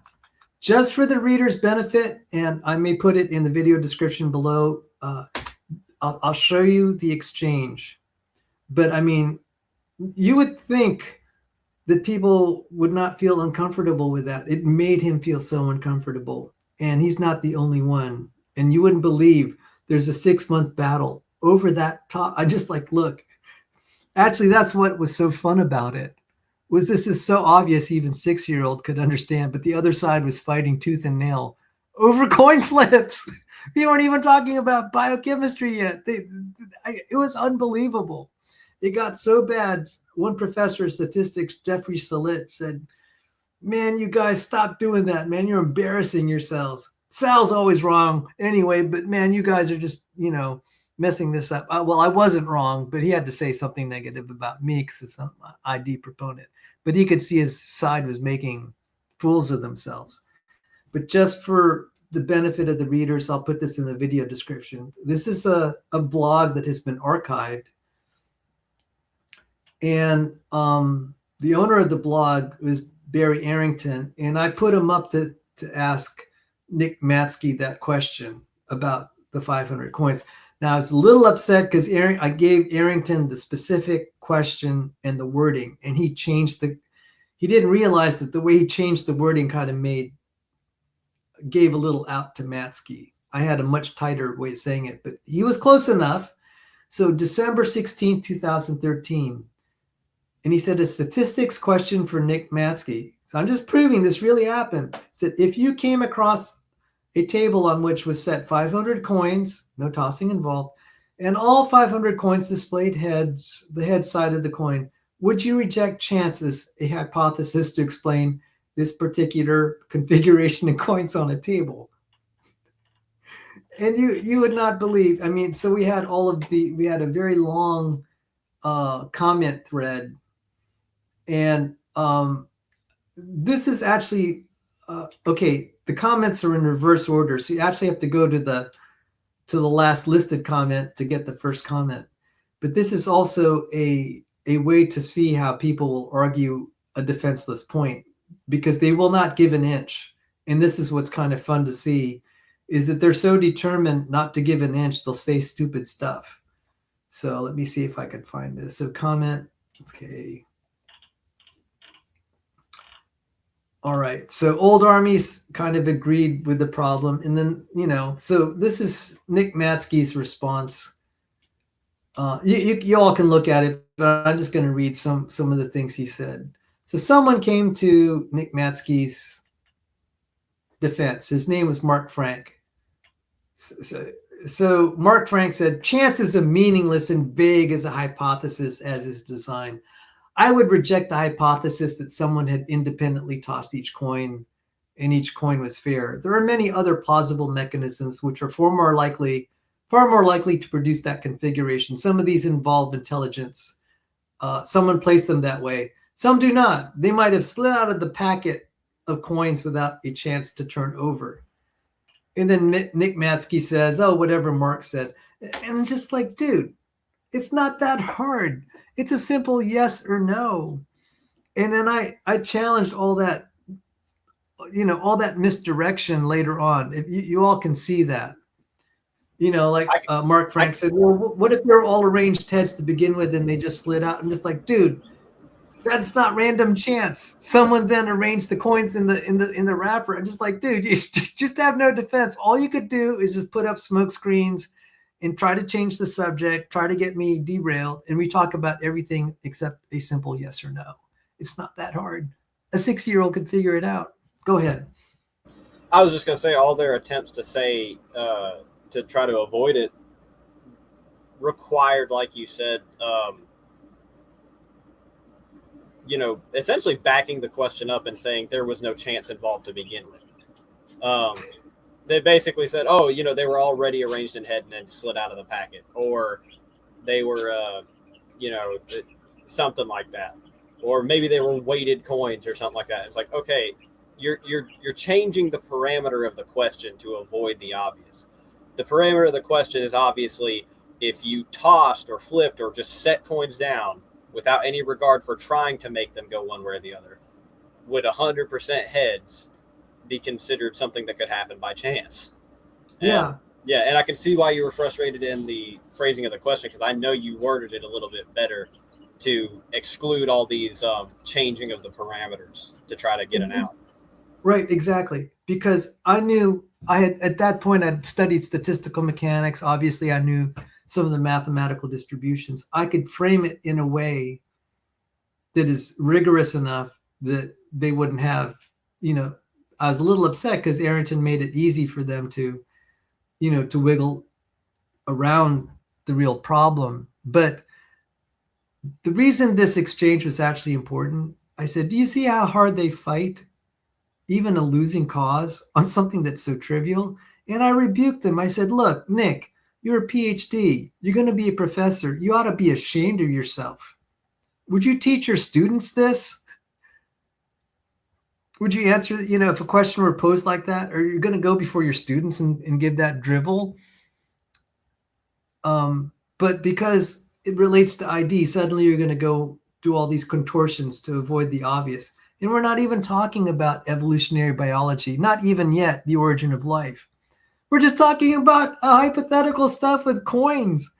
Just for the reader's benefit, and I may put it in the video description below, I'll show you the exchange. But I mean, you would think that people would not feel uncomfortable with that. It made him feel so uncomfortable. And he's not the only one. And you wouldn't believe there's a 6-month battle over that top. I just like, look, actually, that's what was so fun about it. Was this is so obvious even 6-year-old could understand, but the other side was fighting tooth and nail over coin flips. We weren't even talking about biochemistry yet. It was unbelievable. It got so bad. One professor of statistics, Jeffrey Salit, said, man, you guys stop doing that, man. You're embarrassing yourselves. Sal's always wrong anyway, but man, you guys are just, messing this up. Well, I wasn't wrong, but he had to say something negative about me because it's an ID proponent. But he could see his side was making fools of themselves. But just for the benefit of the readers, I'll put this in the video description. This is a blog that has been archived. And the owner of the blog was Barry Arrington. And I put him up to ask Nick Matzke that question about the 500 coins. Now, I was a little upset because I gave Arrington the specific question and the wording, and he didn't realize that the way he changed the wording kind of gave a little out to Matzke. I had a much tighter way of saying it, but he was close enough. So December 16, 2013, and he said, a statistics question for Nick Matzke. So I'm just proving this really happened. He said, if you came across a table on which was set 500 coins, no tossing involved, and all 500 coins displayed heads, the head side of the coin, would you reject chance as a hypothesis to explain this particular configuration of coins on a table? And you would not believe. I mean, so we had a very long comment thread, and this is actually okay. The comments are in reverse order, so you actually have to go to the last listed comment to get the first comment. But this is also a way to see how people will argue a defenseless point, because they will not give an inch. And this is what's kind of fun to see, is that they're so determined not to give an inch, they'll say stupid stuff. So let me see if I can find this. So comment, okay. All right. So old armies kind of agreed with the problem. And then, so this is Nick Matzke's response. You all can look at it, but I'm just going to read some of the things he said. So someone came to Nick Matzke's defense. His name was Mark Frank. So Mark Frank said, chance is as meaningless and vague as a hypothesis as is design. I would reject the hypothesis that someone had independently tossed each coin and each coin was fair. There are many other plausible mechanisms which are far more likely to produce that configuration. Some of these involve intelligence. Someone placed them that way. Some do not. They might have slid out of the packet of coins without a chance to turn over. And then Nick Matzke says, oh, whatever Mark said. And it's just like, dude, it's not that hard. It's a simple yes or no. And then I challenged all that, all that misdirection later on. If you all can see that, Mark Frank said, well, what if they're all arranged heads to begin with and they just slid out? I'm just like, dude, that's not random chance. Someone then arranged the coins in the wrapper. I'm just like, dude, you just have no defense. All you could do is just put up smoke screens and try to change the subject, try to get me derailed. And we talk about everything except a simple yes or no. It's not that hard. A 6-year-old could figure it out. Go ahead. I was just going to say all their attempts to say, to try to avoid it required, like you said, essentially backing the question up and saying there was no chance involved to begin with. They basically said, oh, they were already arranged in head and then slid out of the packet, or they were, something like that, or maybe they were weighted coins or something like that. It's like, okay, you're changing the parameter of the question to avoid the obvious. The parameter of the question is obviously if you tossed or flipped or just set coins down without any regard for trying to make them go one way or the other, would 100% heads be considered something that could happen by chance? And I can see why you were frustrated in the phrasing of the question, because I know you worded it a little bit better to exclude all these changing of the parameters to try to get an out. Right, exactly. Because I knew at that point I'd studied statistical mechanics. Obviously, I knew some of the mathematical distributions. I could frame it in a way that is rigorous enough that they wouldn't have, I was a little upset because Arrington made it easy for them to, to wiggle around the real problem. But the reason this exchange was actually important, I said, do you see how hard they fight, even a losing cause, on something that's so trivial? And I rebuked them. I said, look, Nick, you're a PhD. You're going to be a professor. You ought to be ashamed of yourself. Would you teach your students this? Would you answer, if a question were posed like that? Are you going to go before your students and give that drivel? But because it relates to ID, suddenly you're going to go do all these contortions to avoid the obvious. And we're not even talking about evolutionary biology, not even yet the origin of life. We're just talking about hypothetical stuff with coins.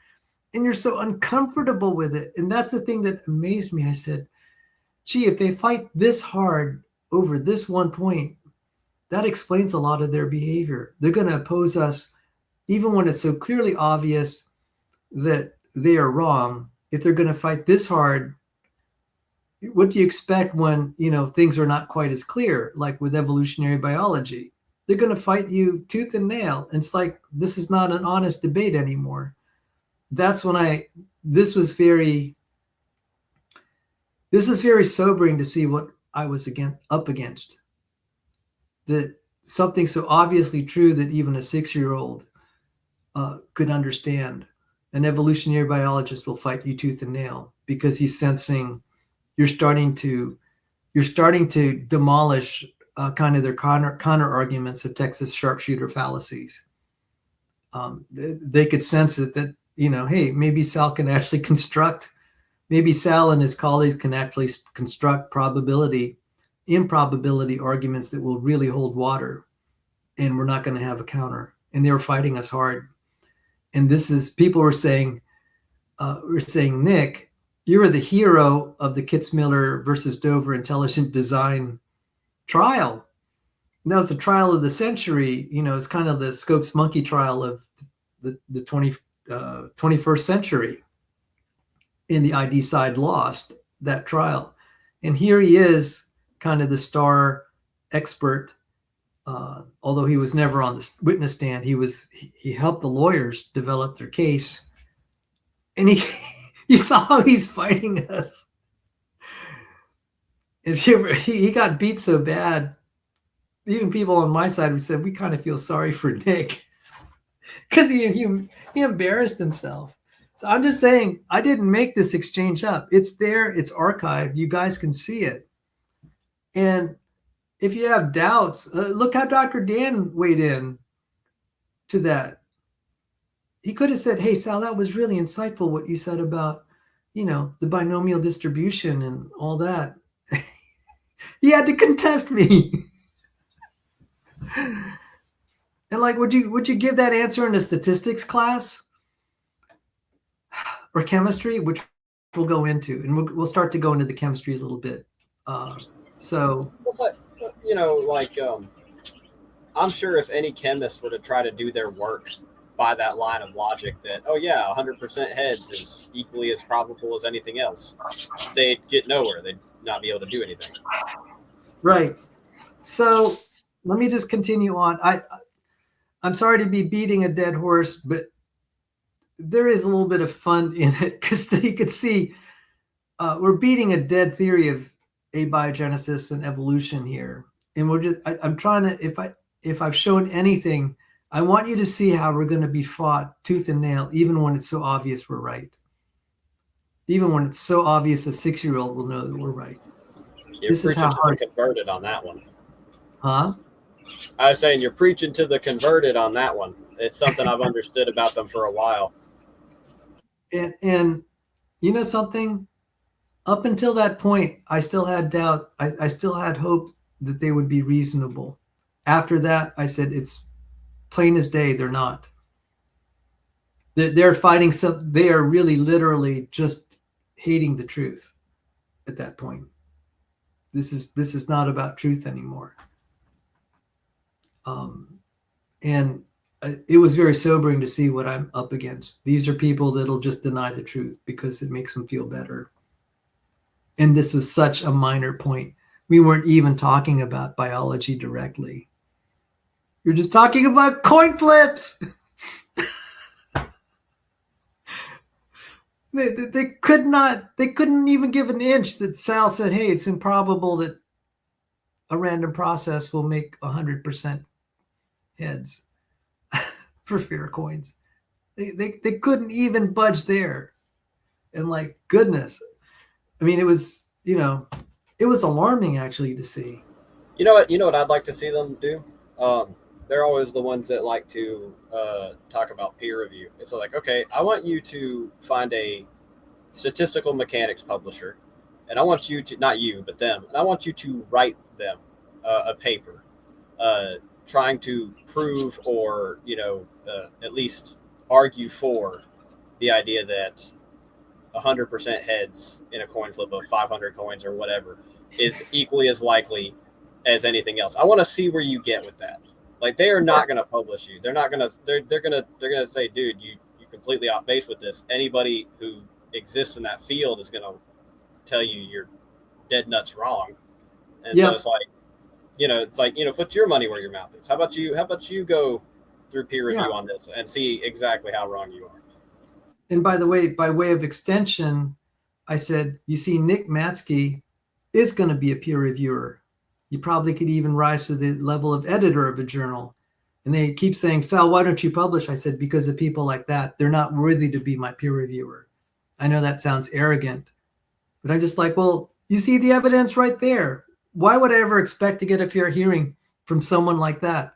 And you're so uncomfortable with it. And that's the thing that amazed me. I said, gee, if they fight this hard over this one point, that explains a lot of their behavior. They're going to oppose us even when it's so clearly obvious that they are wrong. If they're going to fight this hard, what do you expect when, things are not quite as clear, like with evolutionary biology? They're going to fight you tooth and nail. And it's like, this is not an honest debate anymore. That's when this is very sobering to see what I was up against. That something so obviously true that even a 6-year-old could understand. An evolutionary biologist will fight you tooth and nail because he's sensing you're starting to demolish kind of their counter arguments of Texas Sharpshooter fallacies. They could sense it that, hey, maybe Sal can actually maybe Sal and his colleagues can actually construct improbability arguments that will really hold water, and we're not going to have a counter. And they were fighting us hard. And people were saying, Nick, you were the hero of the Kitzmiller versus Dover intelligent design trial. And that was the trial of the century. It's kind of the Scopes monkey trial of the 21st century. And the ID side lost that trial. And here he is, kind of the star expert. Although he was never on the witness stand, he helped the lawyers develop their case. And you saw how he's fighting us. He got beat so bad, even people on my side, we said, we kind of feel sorry for Nick because he embarrassed himself. So I'm just saying, I didn't make this exchange up. It's there. It's archived. You guys can see it. And if you have doubts, look how Dr. Dan weighed in to that. He could have said, hey, Sal, that was really insightful what you said about, the binomial distribution and all that. He had to contest me. And like, would you give that answer in a statistics class or chemistry, which we'll go into, and we'll start to go into the chemistry a little bit. So it's like, I'm sure if any chemist were to try to do their work by that line of logic that, 100% heads is equally as probable as anything else, they'd get nowhere. They'd not be able to do anything. Right. So let me just continue on. I'm sorry to be beating a dead horse, but there is a little bit of fun in it because you could see we're beating a dead theory of abiogenesis and evolution here. And I'm trying to, if I've shown anything, I want you to see how we're going to be fought tooth and nail, even when it's so obvious we're right. Even when it's so obvious a 6-year-old will know that we're right. You're preaching to the converted on that one. Huh? I was saying you're preaching to the converted on that one. It's something I've understood about them for a while. And you know something? Up until that point, I still had doubt. I still had hope that they would be reasonable. After that, I said, it's plain as day, they're not. They're fighting they are really literally just hating the truth at that point. This is not about truth anymore. And it was very sobering to see what I'm up against. These are people that'll just deny the truth because it makes them feel better. And this was such a minor point. We weren't even talking about biology directly. You're just talking about coin flips. They couldn't even give an inch that Sal said, hey, it's improbable that a random process will make 100% heads for fair coins. They couldn't even budge there. And like, goodness. I mean, it was alarming actually to see. You know what I'd like to see them do? They're always the ones that like to talk about peer review. It's like, okay, I want you to find a statistical mechanics publisher, and I want you to, not you, but them, and I want you to write them a paper trying to prove or, at least argue for the idea that 100% heads in a coin flip of 500 coins or whatever is equally as likely as anything else. I want to see where you get with that. Like, they are not going to publish you. They're not going to. They're going to say, dude, you're completely off base with this. Anybody who exists in that field is going to tell you you're dead nuts wrong. And so it's like, put your money where your mouth is. How about you go through peer review on this and see exactly how wrong you are. And by the way, by way of extension, I said, you see, Nick Matzke is going to be a peer reviewer. You probably could even rise to the level of editor of a journal. And they keep saying, Sal, why don't you publish? I said, because of people like that. They're not worthy to be my peer reviewer. I know that sounds arrogant, but I'm just like, well, you see the evidence right there. Why would I ever expect to get a fair hearing from someone like that?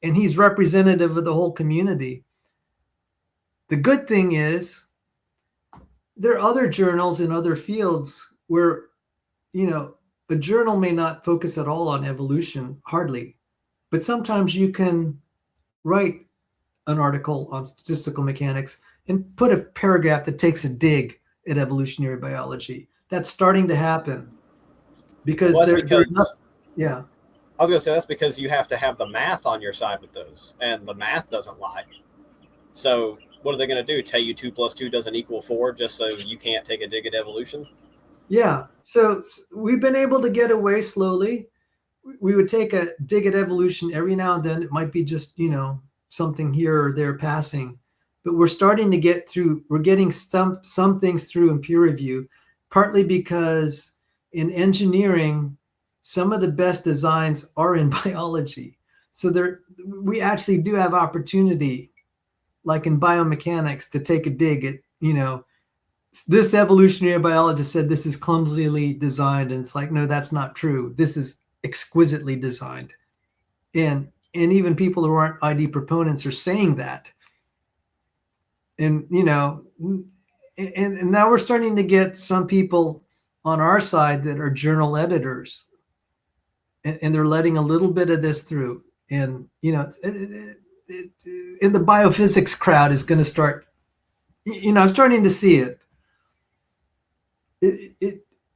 And he's representative of the whole community. The good thing is there are other journals in other fields where, a journal may not focus at all on evolution, hardly, but sometimes you can write an article on statistical mechanics and put a paragraph that takes a dig at evolutionary biology. That's starting to happen because, yeah. I was going to say that's because you have to have the math on your side with those, and the math doesn't lie. So what are they going to do? Tell you 2 + 2 doesn't equal 4 just so you can't take a dig at evolution? Yeah. So we've been able to get away slowly. We would take a dig at evolution every now and then. It might be just, something here or there passing, but we're starting to get through. We're getting some things through in peer review, partly because in engineering, some of the best designs are in biology. So we actually do have opportunity, like in biomechanics, to take a dig at, this evolutionary biologist said this is clumsily designed, and it's like, no, that's not true. This is exquisitely designed. And even people who aren't ID proponents are saying that. And and now we're starting to get some people on our side that are journal editors, and they're letting a little bit of this through. And and the biophysics crowd is going to start. I'm starting to see it.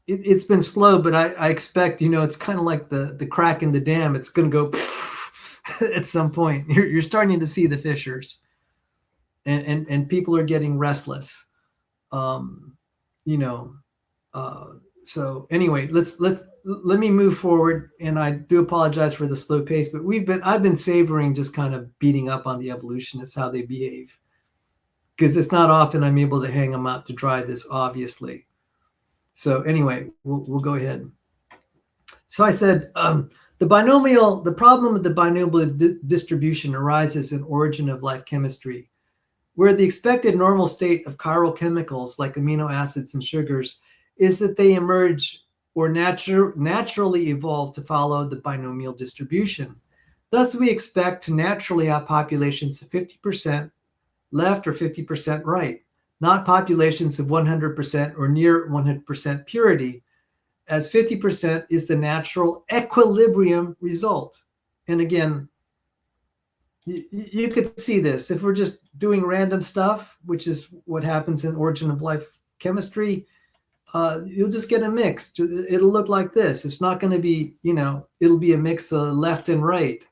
It's been slow, but I expect, it's kind of like the crack in the dam. It's going to go at some point. You're starting to see the fissures, and people are getting restless. So anyway, let me move forward. And I do apologize for the slow pace, but I've been savoring just kind of beating up on the evolutionists, how they behave, because it's not often I'm able to hang them out to dry this obviously. So anyway, we'll go ahead. So I said, the problem of the binomial distribution arises in origin of life chemistry, where the expected normal state of chiral chemicals like amino acids and sugars is that they emerge or naturally evolve to follow the binomial distribution. Thus, we expect to naturally have populations of 50% left or 50% right, not populations of 100% or near 100% purity, as 50% is the natural equilibrium result. And again, you could see this. If we're just doing random stuff, which is what happens in origin of life chemistry, you'll just get a mix. It'll look like this. It's not going to be, it'll be a mix of left and right.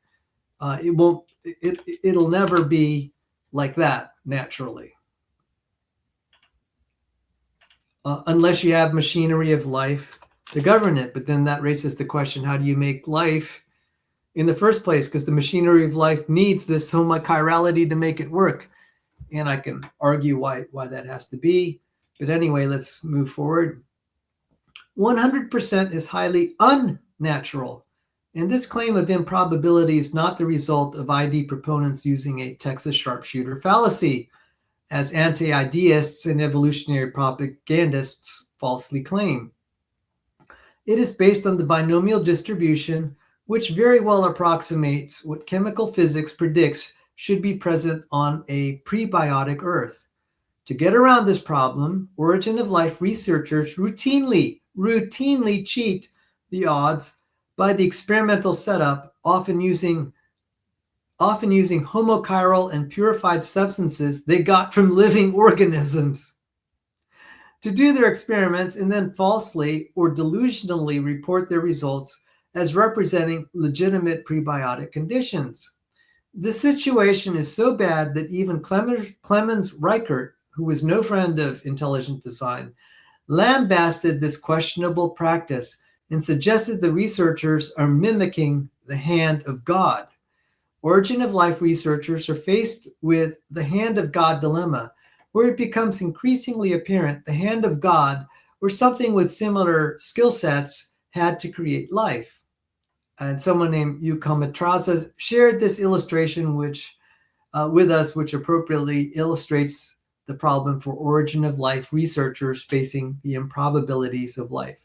It'll never be like that naturally. Unless you have machinery of life to govern it. But then that raises the question, how do you make life in the first place? Because the machinery of life needs this homochirality to make it work. And I can argue why that has to be. But anyway, let's move forward. 100% is highly unnatural. And this claim of improbability is not the result of ID proponents using a Texas Sharpshooter fallacy, as anti-ideists and evolutionary propagandists falsely claim. It is based on the binomial distribution, which very well approximates what chemical physics predicts should be present on a prebiotic Earth. To get around this problem, origin of life researchers routinely cheat the odds by the experimental setup, often using homochiral and purified substances they got from living organisms to do their experiments, and then falsely or delusionally report their results as representing legitimate prebiotic conditions. The situation is so bad that even Clemens Reichert, who was no friend of intelligent design, lambasted this questionable practice and suggested the researchers are mimicking the hand of God. Origin of life researchers are faced with the hand of God dilemma, where it becomes increasingly apparent the hand of God or something with similar skill sets had to create life. And someone named Yukamateraza shared this illustration with us, which appropriately illustrates the problem for origin of life researchers facing the improbabilities of life.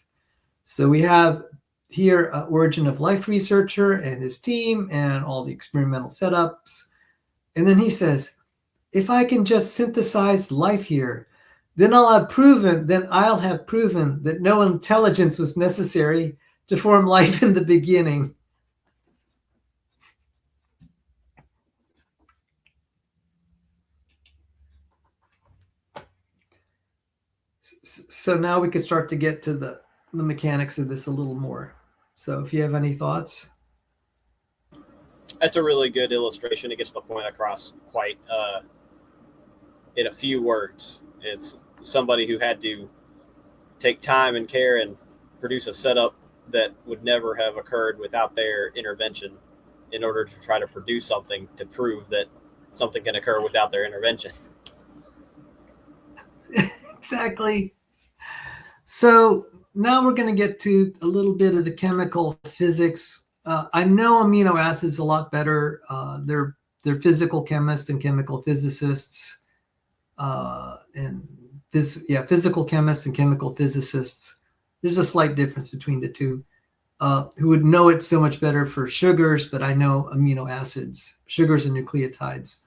So we have here origin of life researcher and his team and all the experimental setups. And then he says, if I can just synthesize life here, then I'll have proven that no intelligence was necessary to form life in the beginning. So now we can start to get to the mechanics of this a little more. So if you have any thoughts. that's a really good illustration. It gets the point across quite in a few words. It's somebody who had to take time and care and produce a setup that would never have occurred without their intervention in order to try to produce something to prove that something can occur without their intervention. Exactly. So now we're going to get to a little bit of the chemical physics. I know amino acids a lot better. They're physical chemists and chemical physicists, physical chemists and chemical physicists. There's a slight difference between the two. Who would know it so much better for sugars, but I know amino acids, sugars and nucleotides.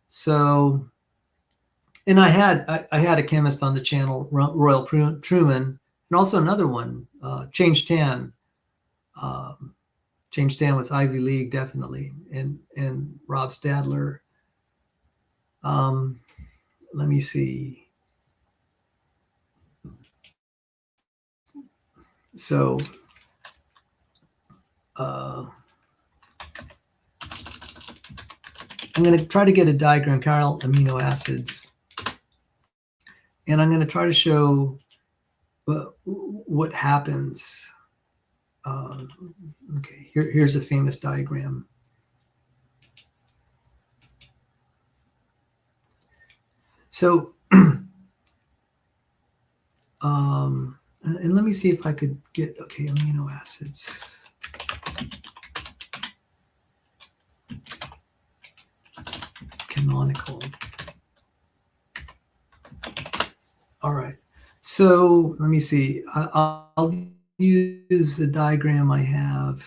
So, and I had a chemist on the channel, Royal Truman, and also another one, Change Tan. Change Tan was Ivy League, definitely, and Rob Stadler. Let me see. So, I'm going to try to get a diagram, chiral amino acids. And I'm going to try to show what happens. Okay, here's a famous diagram. So, and let me see if I could get, okay, amino acids. Canonical. All right. So let me see. I'll use the diagram I have.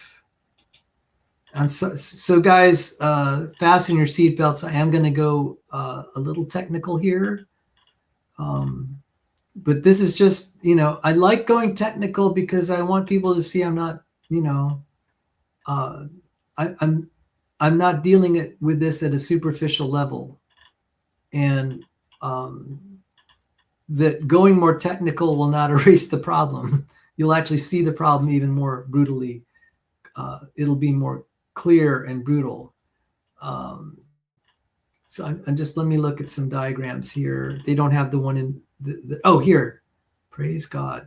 So guys, fasten your seatbelts. I am going to go a little technical here. But this is just, I like going technical because I want people to see I'm not, I'm not dealing with this at a superficial level. And that going more technical will not erase the problem. You'll actually see the problem even more brutally. It'll be more clear and brutal. So I'm just, let me look at some diagrams here. They don't have the one in oh, here. Praise God.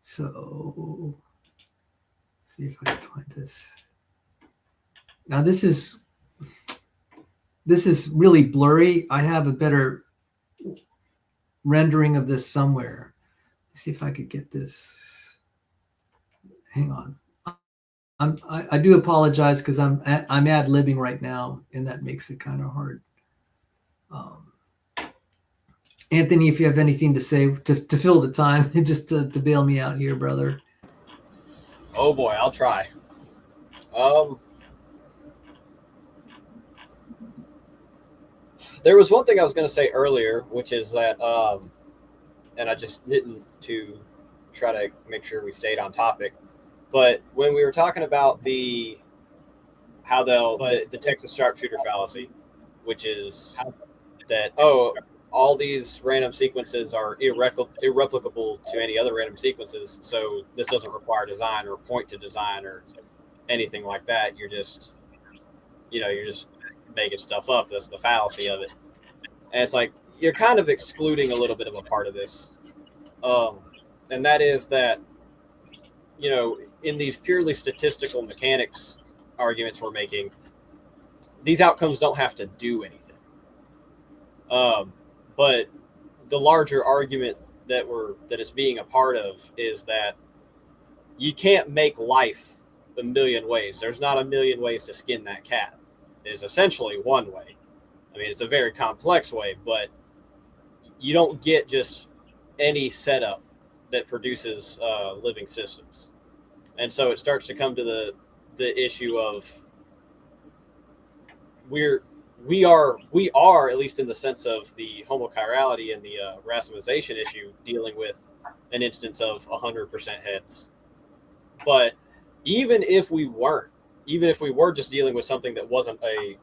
So see if I can find this. Now this is really blurry. I have a better rendering of this somewhere. Let's see if I could get this. Hang on. I do apologize because I'm ad-libbing right now, and that makes it kind of hard. Anthony, if you have anything to say to fill the time, just to bail me out here, brother. Oh boy, I'll try. There was one thing I was going to say earlier, which is that, and I just didn't, to try to make sure we stayed on topic. But when we were talking about the Texas Sharpshooter Fallacy, which is that, all these random sequences are irreplicable to any other random sequences, so this doesn't require design or point to design or anything like that. You're just making stuff up. That's the fallacy of it. And it's like you're kind of excluding a little bit of a part of this. And that is that, in these purely statistical mechanics arguments we're making, these outcomes don't have to do anything. But the larger argument that it's being a part of is that you can't make life a million ways. There's not a million ways to skin that cat. There's essentially one way. I mean, it's a very complex way, but you don't get just any setup that produces living systems. And so it starts to come to the issue of we are, at least in the sense of the homochirality and the racemization issue, dealing with an instance of 100% heads. But even if we were just dealing with something that wasn't a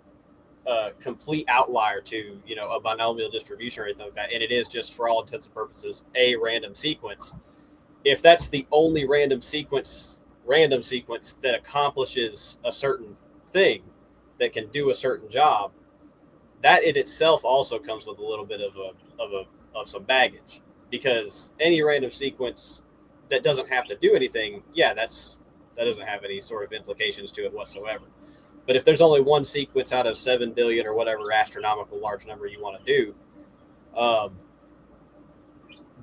complete outlier to, a binomial distribution or anything like that, and it is just, for all intents and purposes, a random sequence, if that's the only random sequence that accomplishes a certain thing, that can do a certain job, that in itself also comes with a little bit of some baggage, because any random sequence that doesn't have to do anything, that doesn't have any sort of implications to it whatsoever. But if there's only one sequence out of 7 billion or whatever astronomical large number you want to do,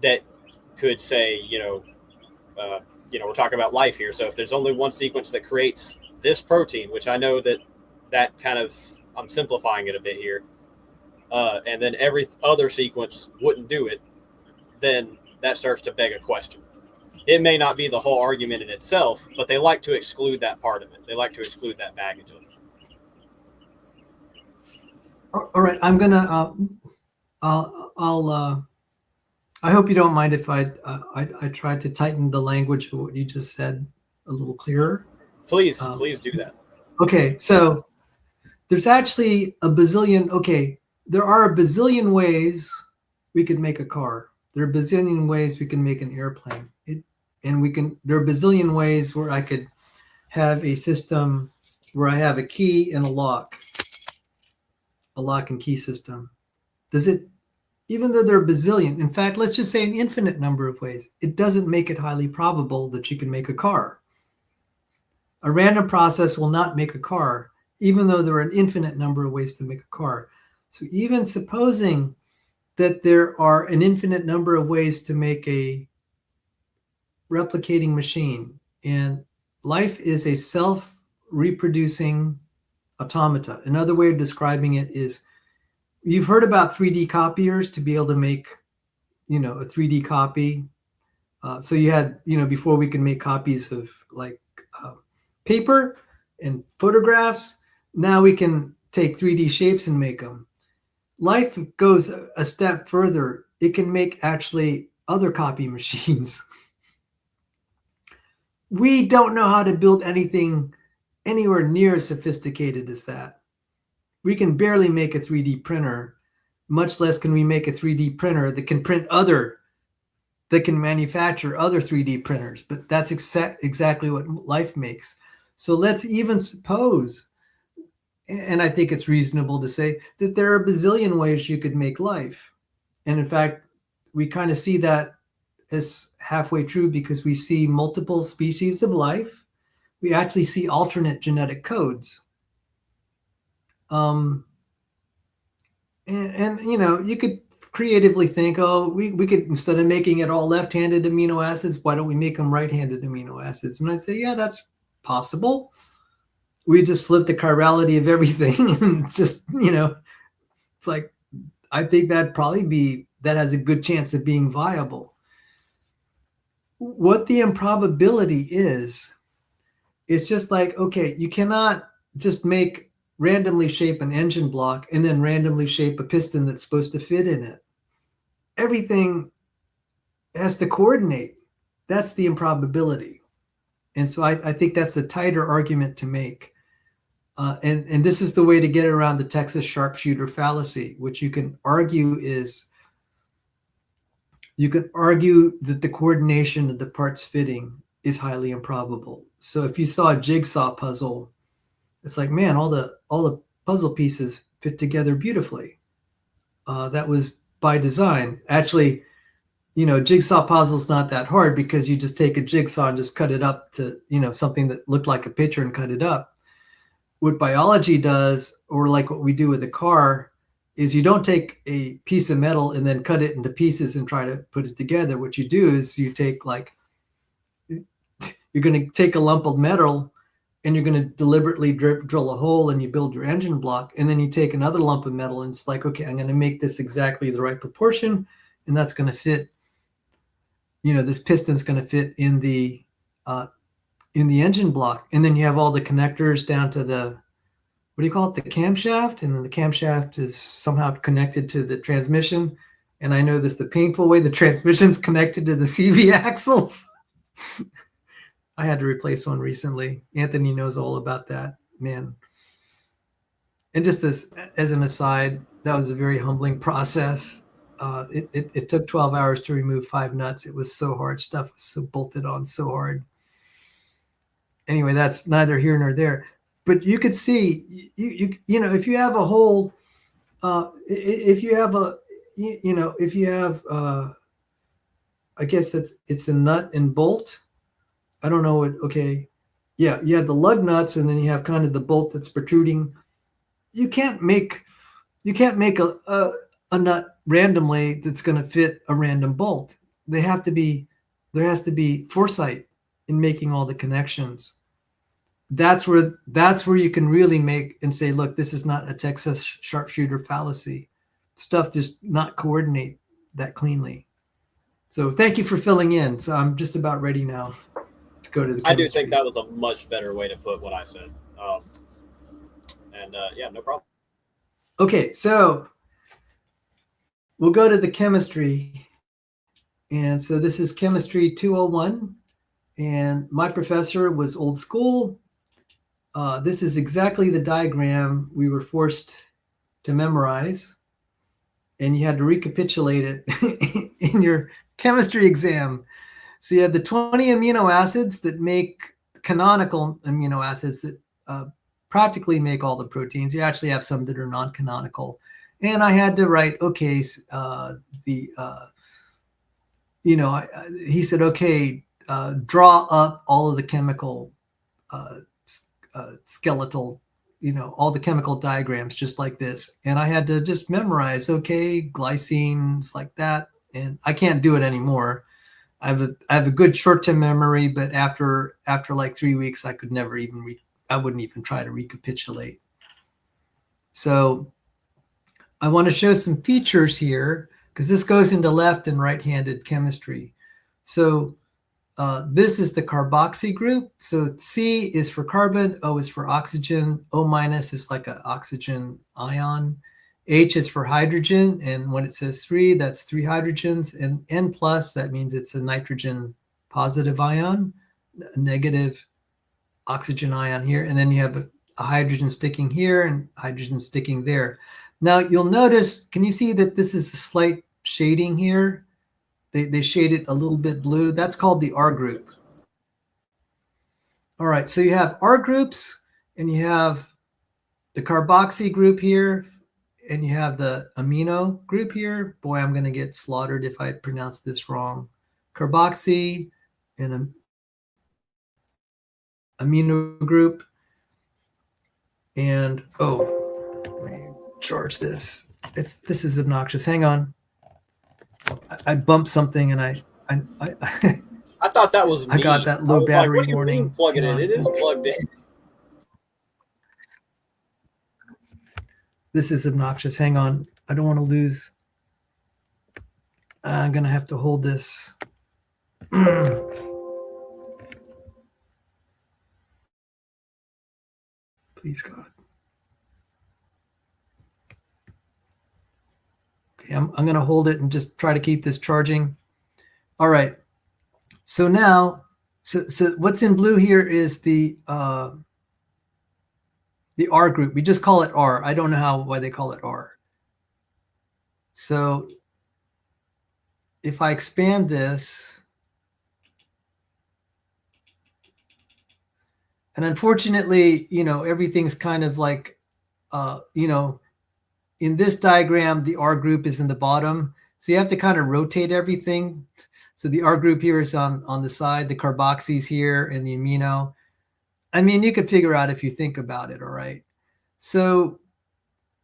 that could say, we're talking about life here. So if there's only one sequence that creates this protein, which I know that kind of, I'm simplifying it a bit here, and then every other sequence wouldn't do it, then that starts to beg a question. It may not be the whole argument in itself, but they like to exclude that part of it. They like to exclude that baggage of it. All right, I'm gonna. I hope you don't mind if I try to tighten the language of what you just said a little clearer. Please do that. Okay, so there's actually a bazillion. Okay, there are a bazillion ways we could make a car. There are a bazillion ways we can make an airplane. There are a bazillion ways where I could have a system where I have a key and a lock and key system. Does it, even though there are a bazillion, in fact, let's just say an infinite number of ways, it doesn't make it highly probable that you can make a car. A random process will not make a car, even though there are an infinite number of ways to make a car. So even supposing that there are an infinite number of ways to make a replicating machine, and life is a self-reproducing automata. Another way of describing it is, you've heard about 3D copiers to be able to make, a 3D copy. So you had, before we could make copies of like paper and photographs, now we can take 3D shapes and make them. Life goes a step further. It can make actually other copy machines. We don't know how to build anything anywhere near as sophisticated as that. We can barely make a 3D printer, much less can we make a 3D printer that can that can manufacture other 3D printers. But that's exactly what life makes. So let's even suppose, and I think it's reasonable to say, that there are a bazillion ways you could make life. And in fact, we kind of see that as halfway true, because we see multiple species of life. We actually see alternate genetic codes. And you could creatively think, we could, instead of making it all left-handed amino acids, why don't we make them right-handed amino acids? And I'd say, yeah, that's possible. We just flip the chirality of everything and just, it's like, I think that has a good chance of being viable. What the improbability is, it's just like, okay, you cannot just randomly shape an engine block and then randomly shape a piston that's supposed to fit in it. Everything has to coordinate. That's the improbability. And so I think that's a tighter argument to make. And this is the way to get around the Texas Sharpshooter Fallacy, which you can argue that the coordination of the parts fitting is highly improbable. So if you saw a jigsaw puzzle, it's like, man, all the puzzle pieces fit together beautifully. That was by design. Actually, jigsaw puzzle's not that hard, because you just take a jigsaw and just cut it up to, something that looked like a picture and cut it up. What biology does, or like what we do with a car, is you don't take a piece of metal and then cut it into pieces and try to put it together. What you do is you're going to take a lump of metal and you're going to deliberately drill a hole and you build your engine block. And then you take another lump of metal and it's like, okay, I'm going to make this exactly the right proportion. And that's going to fit, this piston's going to fit in the engine block. And then you have all the connectors down to the, what do you call it? The camshaft. And then the camshaft is somehow connected to the transmission. And I know this the painful way, the transmission's connected to the CV axles. I had to replace one recently. Anthony knows all about that, man. And just this, as an aside, that was a very humbling process. It took 12 hours to remove 5 nuts. It was so hard. Stuff was so bolted on so hard. Anyway, that's neither here nor there. but you could see, you know, if you have a whole, if you have a, if you have, I guess it's a nut and bolt. I don't know what. Okay, yeah, you have the lug nuts, and then you have kind of the bolt that's protruding. You can't make a nut randomly that's going to fit a random bolt. They have to be There has to be foresight in making all the connections. That's where you can really make and say, look, this is not a Texas sharpshooter fallacy. Stuff just not coordinate that cleanly. So thank you for filling in. So I'm just about ready now to go to the chemistry. I do think that was a much better way to put what I said. Yeah, no problem. Okay, so we'll go to the chemistry. And so this is chemistry 201. And my professor was old school. This is exactly the diagram we were forced to memorize. And you had to recapitulate it in your chemistry exam. So you have the 20 amino acids that make canonical amino acids that practically make all the proteins. You actually have some that are non-canonical. And I had to write, okay, he said, okay, draw up all of the chemical skeletal, all the chemical diagrams just like this. And I had to just memorize, okay, glycines like that. And I can't do it anymore. I have a good short-term memory, but after like 3 weeks, I could never even I wouldn't even try to recapitulate. So I want to show some features here because this goes into left and right-handed chemistry. So this is the carboxy group. So C is for carbon, O is for oxygen, O minus is like an oxygen ion, H is for hydrogen, and when it says 3, that's 3 hydrogens, and N plus, that means it's a nitrogen positive ion, a negative oxygen ion here, and then you have a hydrogen sticking here and hydrogen sticking there. Now you'll notice, can you see that this is a slight shading here? They shade it a little bit blue. That's called the R group. All right, so you have R groups, and you have the carboxy group here, and you have the amino group here. Boy, I'm going to get slaughtered if I pronounce this wrong. Carboxy and amino group. And, let me charge this. This is obnoxious. Hang on. I bumped something and I thought that was me. I got that low battery warning. Plug it in. It is plugged in. This is obnoxious. Hang on. I don't want to lose. I'm going to have to hold this. Please, God. Okay, I'm going to hold it and just try to keep this charging. All right. So now, so what's in blue here is the R group. We just call it R. I don't know why they call it R. So if I expand this, and unfortunately, everything's kind of like, in this diagram, the R group is in the bottom. So you have to kind of rotate everything. So the R group here is on the side, the carboxy's here, and the amino. I mean, you could figure out if you think about it, all right? So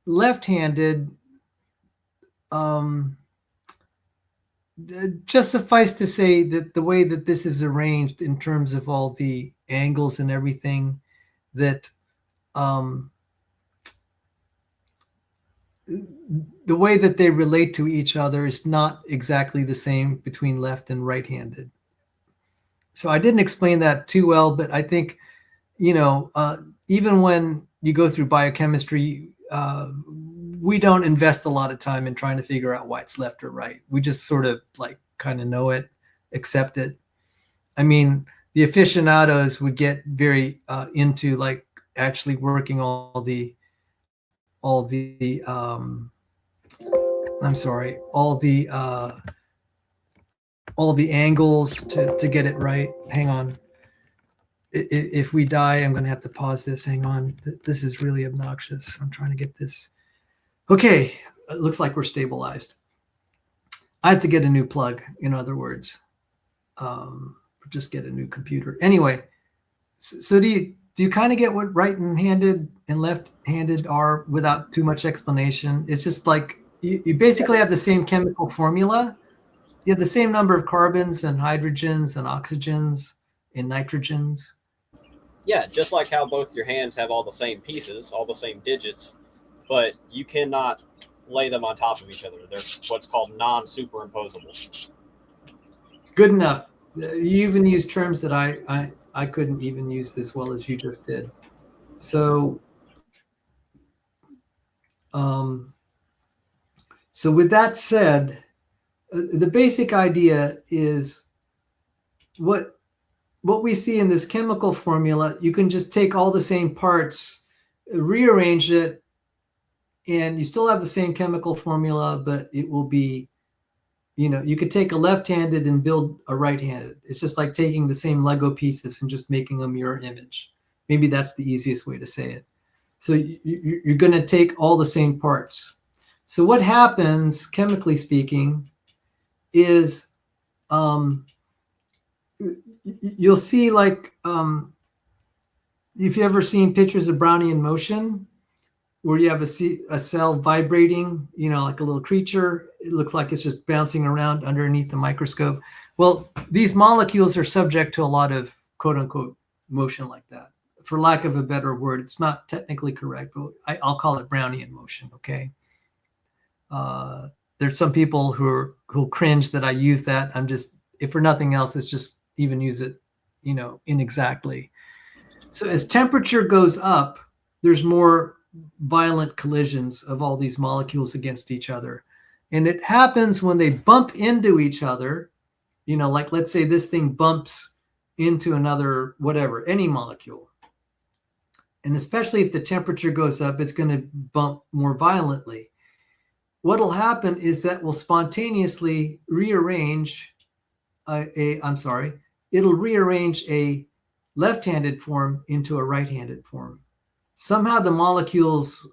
left-handed, just suffice to say that the way that this is arranged in terms of all the angles and everything, that the way that they relate to each other is not exactly the same between left and right-handed. So I didn't explain that too well, but I think, even when you go through biochemistry, we don't invest a lot of time in trying to figure out why it's left or right. We just sort of like kind of know it, accept it. I mean, the aficionados would get very into like actually working all the angles to get it right. Hang on. if we die, I'm going to have to pause this. Hang on. This is really obnoxious. I'm trying to get this. Okay. It looks like we're stabilized. I have to get a new plug, in other words. Just get a new computer. Anyway, so do you kind of get what right-handed and left-handed are without too much explanation? It's just like you basically have the same chemical formula. You have the same number of carbons and hydrogens and oxygens and nitrogens. Yeah, just like how both your hands have all the same pieces, all the same digits, but you cannot lay them on top of each other. They're what's called non-superimposable. Good enough. You even use terms that I couldn't even use as well as you just did. So, so with that said, the basic idea is what we see in this chemical formula. You can just take all the same parts, rearrange it, and you still have the same chemical formula, but it will be, you could take a left-handed and build a right-handed. It's just like taking the same Lego pieces and just making them your image. Maybe that's the easiest way to say it. So you're going to take all the same parts. So what happens, chemically speaking, is you'll see, like, if you ever seen pictures of Brownian motion, where you have a cell vibrating, like a little creature. It looks like it's just bouncing around underneath the microscope. Well, these molecules are subject to a lot of quote unquote motion like that. For lack of a better word, it's not technically correct, but I'll call it Brownian motion. Okay. There's some people who'll cringe that I use that. If for nothing else, it's just even use it, inexactly. So as temperature goes up, there's more violent collisions of all these molecules against each other. And it happens when they bump into each other, like let's say this thing bumps into another, whatever, any molecule. And especially if the temperature goes up, it's going to bump more violently. What'll happen is that will spontaneously rearrange it'll rearrange a left-handed form into a right-handed form. Somehow the molecules,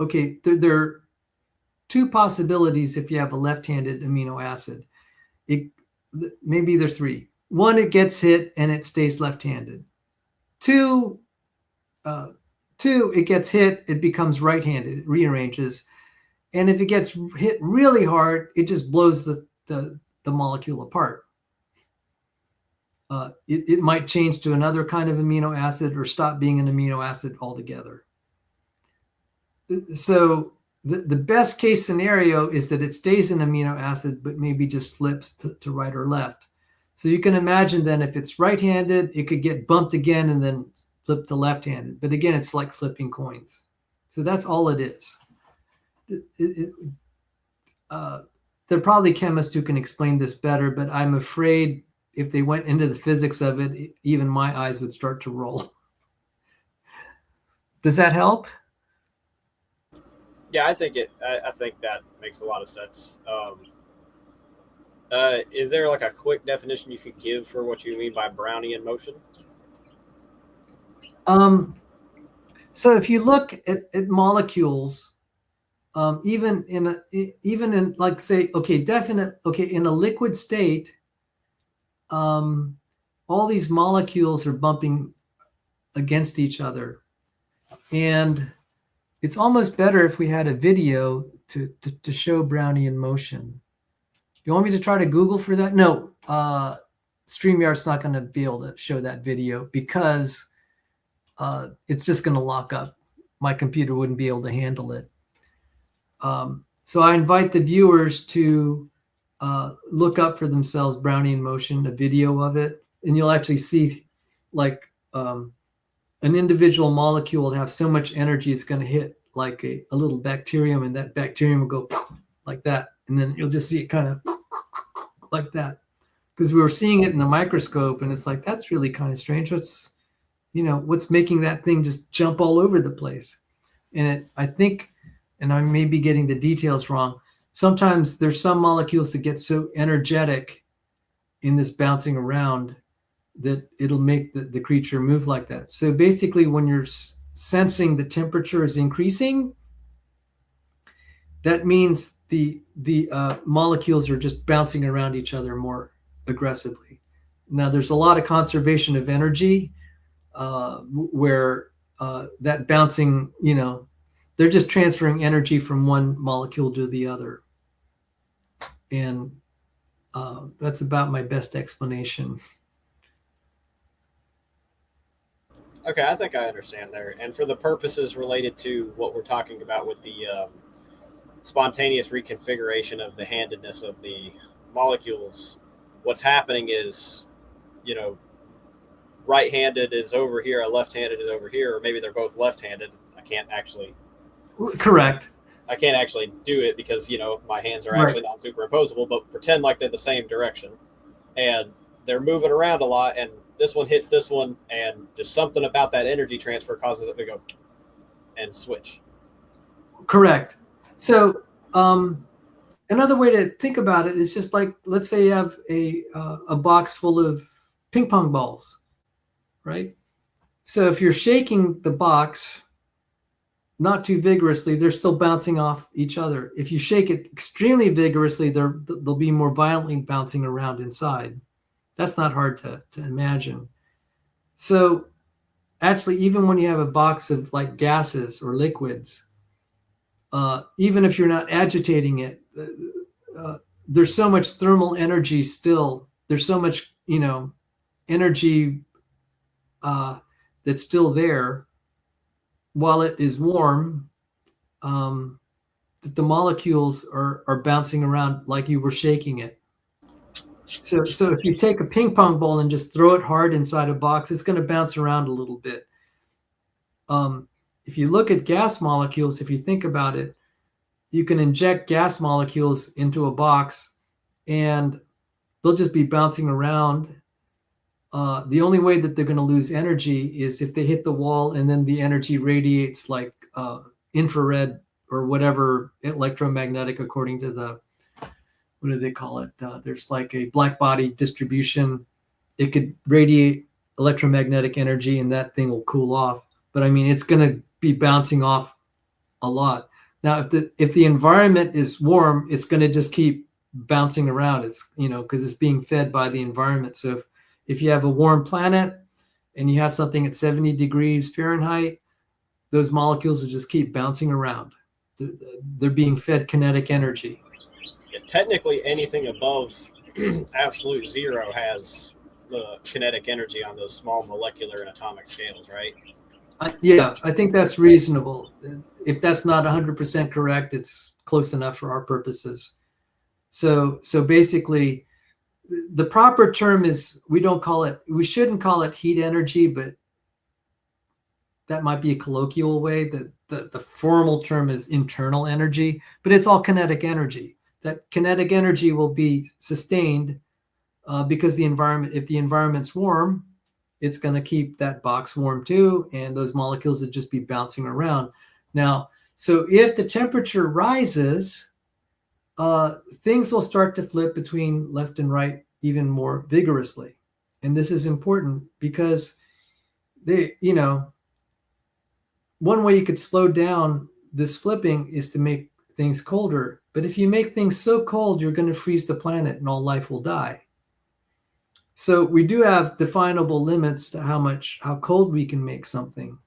okay, there are two possibilities if you have a left-handed amino acid. Maybe there's three. One, it gets hit and it stays left-handed. Two, it gets hit, it becomes right-handed, it rearranges. And if it gets hit really hard, it just blows the molecule apart. It might change to another kind of amino acid or stop being an amino acid altogether. So the best case scenario is that it stays an amino acid, but maybe just flips to right or left. So you can imagine then if it's right-handed, it could get bumped again and then flip to left-handed. But again, it's like flipping coins. So that's all it is. There are probably chemists who can explain this better, but I'm afraid if they went into the physics of it, even my eyes would start to roll. Does that help? Yeah, I think that makes a lot of sense. Is there like a quick definition you could give for what you mean by Brownian motion? So if you look at molecules, even in like say, in a liquid state, all these molecules are bumping against each other. And it's almost better if we had a video to show Brownian motion. You want me to try to Google for that? No, StreamYard's not going to be able to show that video because it's just going to lock up. My computer wouldn't be able to handle it. So I invite the viewers to look up for themselves Brownian motion, a video of it, and you'll actually see like an individual molecule will have so much energy it's going to hit like a little bacterium, and that bacterium will go like that, and then you'll just see it kind of like that, because we were seeing it in the microscope, and it's like, that's really kind of strange. What's making that thing just jump all over the place? And I think, and I may be getting the details wrong, sometimes there's some molecules that get so energetic in this bouncing around that it'll make the creature move like that. So basically, when you're sensing the temperature is increasing, that means the molecules are just bouncing around each other more aggressively. Now, there's a lot of conservation of energy where that bouncing, they're just transferring energy from one molecule to the other. And that's about my best explanation. Okay, I think I understand there. And for the purposes related to what we're talking about with the spontaneous reconfiguration of the handedness of the molecules, what's happening is, right-handed is over here, a left-handed is over here, or maybe they're both left-handed. Correct. I can't actually do it because, my hands are Right. actually not superimposable, but pretend like they're the same direction. And they're moving around a lot, and this one hits this one, and just something about that energy transfer causes it to go and switch. Correct. So another way to think about it is just like, let's say you have a box full of ping pong balls, right? So if you're shaking the box not too vigorously, they're still bouncing off each other. If you shake it extremely vigorously, they'll be more violently bouncing around inside. That's not hard to imagine. So actually, even when you have a box of like gases or liquids, even if you're not agitating it, there's so much thermal energy still. There's so much, energy that's still there while it is warm, that the molecules are bouncing around like you were shaking it. So if you take a ping pong ball and just throw it hard inside a box, it's going to bounce around a little bit. If you look at gas molecules, if you think about it, you can inject gas molecules into a box and they'll just be bouncing around. The only way that they're going to lose energy is if they hit the wall and then the energy radiates like infrared or whatever electromagnetic, according to the, what do they call it? There's like a black body distribution. It could radiate electromagnetic energy and that thing will cool off. But I mean, it's going to be bouncing off a lot. Now, if the environment is warm, it's going to just keep bouncing around. It's, because it's being fed by the environment. So if you have a warm planet and you have something at 70 degrees Fahrenheit, those molecules will just keep bouncing around. They're being fed kinetic energy. Yeah, technically, anything above absolute zero has the kinetic energy on those small molecular and atomic scales, right? Yeah, I think that's reasonable. If that's not 100% correct, it's close enough for our purposes. So basically, the proper term is, we shouldn't call it heat energy, but that might be a colloquial way. The formal term is internal energy, but it's all kinetic energy. That kinetic energy will be sustained because if the environment's warm, it's going to keep that box warm too, and those molecules would just be bouncing around. Now, so if the temperature rises, things will start to flip between left and right even more vigorously. And this is important because one way you could slow down this flipping is to make things colder. But if you make things so cold, you're going to freeze the planet and all life will die. So we do have definable limits to how cold we can make something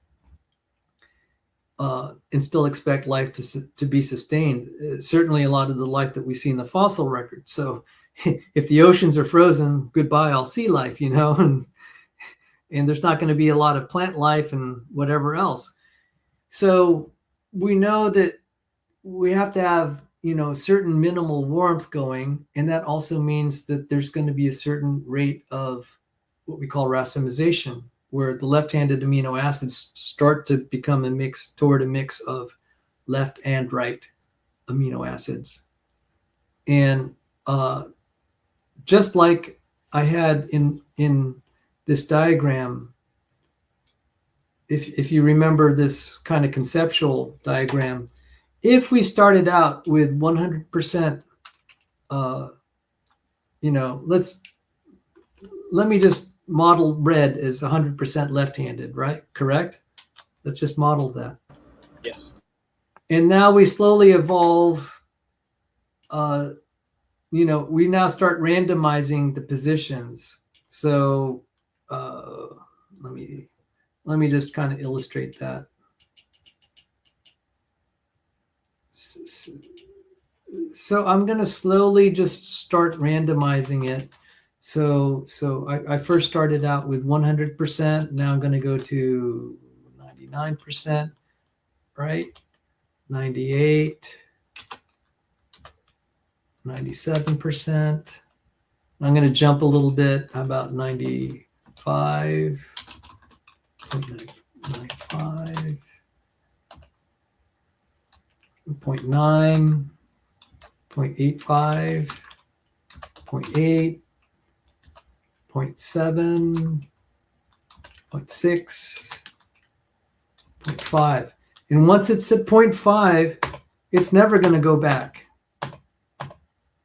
and still expect life to be sustained. Certainly a lot of the life that we see in the fossil record. So if the oceans are frozen, goodbye, all sea life, and there's not going to be a lot of plant life and whatever else. So we know that we have to have, certain minimal warmth going. And that also means that there's going to be a certain rate of what we call racemization, where the left-handed amino acids start to become a mix of left and right amino acids. And just like I had in this diagram, if you remember this kind of conceptual diagram, if we started out with 100%, let me just model red as 100% left-handed, right? Correct? Let's just model that. Yes. And now we slowly evolve. We now start randomizing the positions. So let me just kind of illustrate that. So I'm going to slowly just start randomizing it. So I first started out with 100%. Now I'm going to go to 99%, right? 98, 97%. I'm going to jump a little bit. How about 95, 0.95, 0.9, 0.85, 0.8, 0.7, 0.6, 0.5. And once it's at 0.5, it's never going to go back.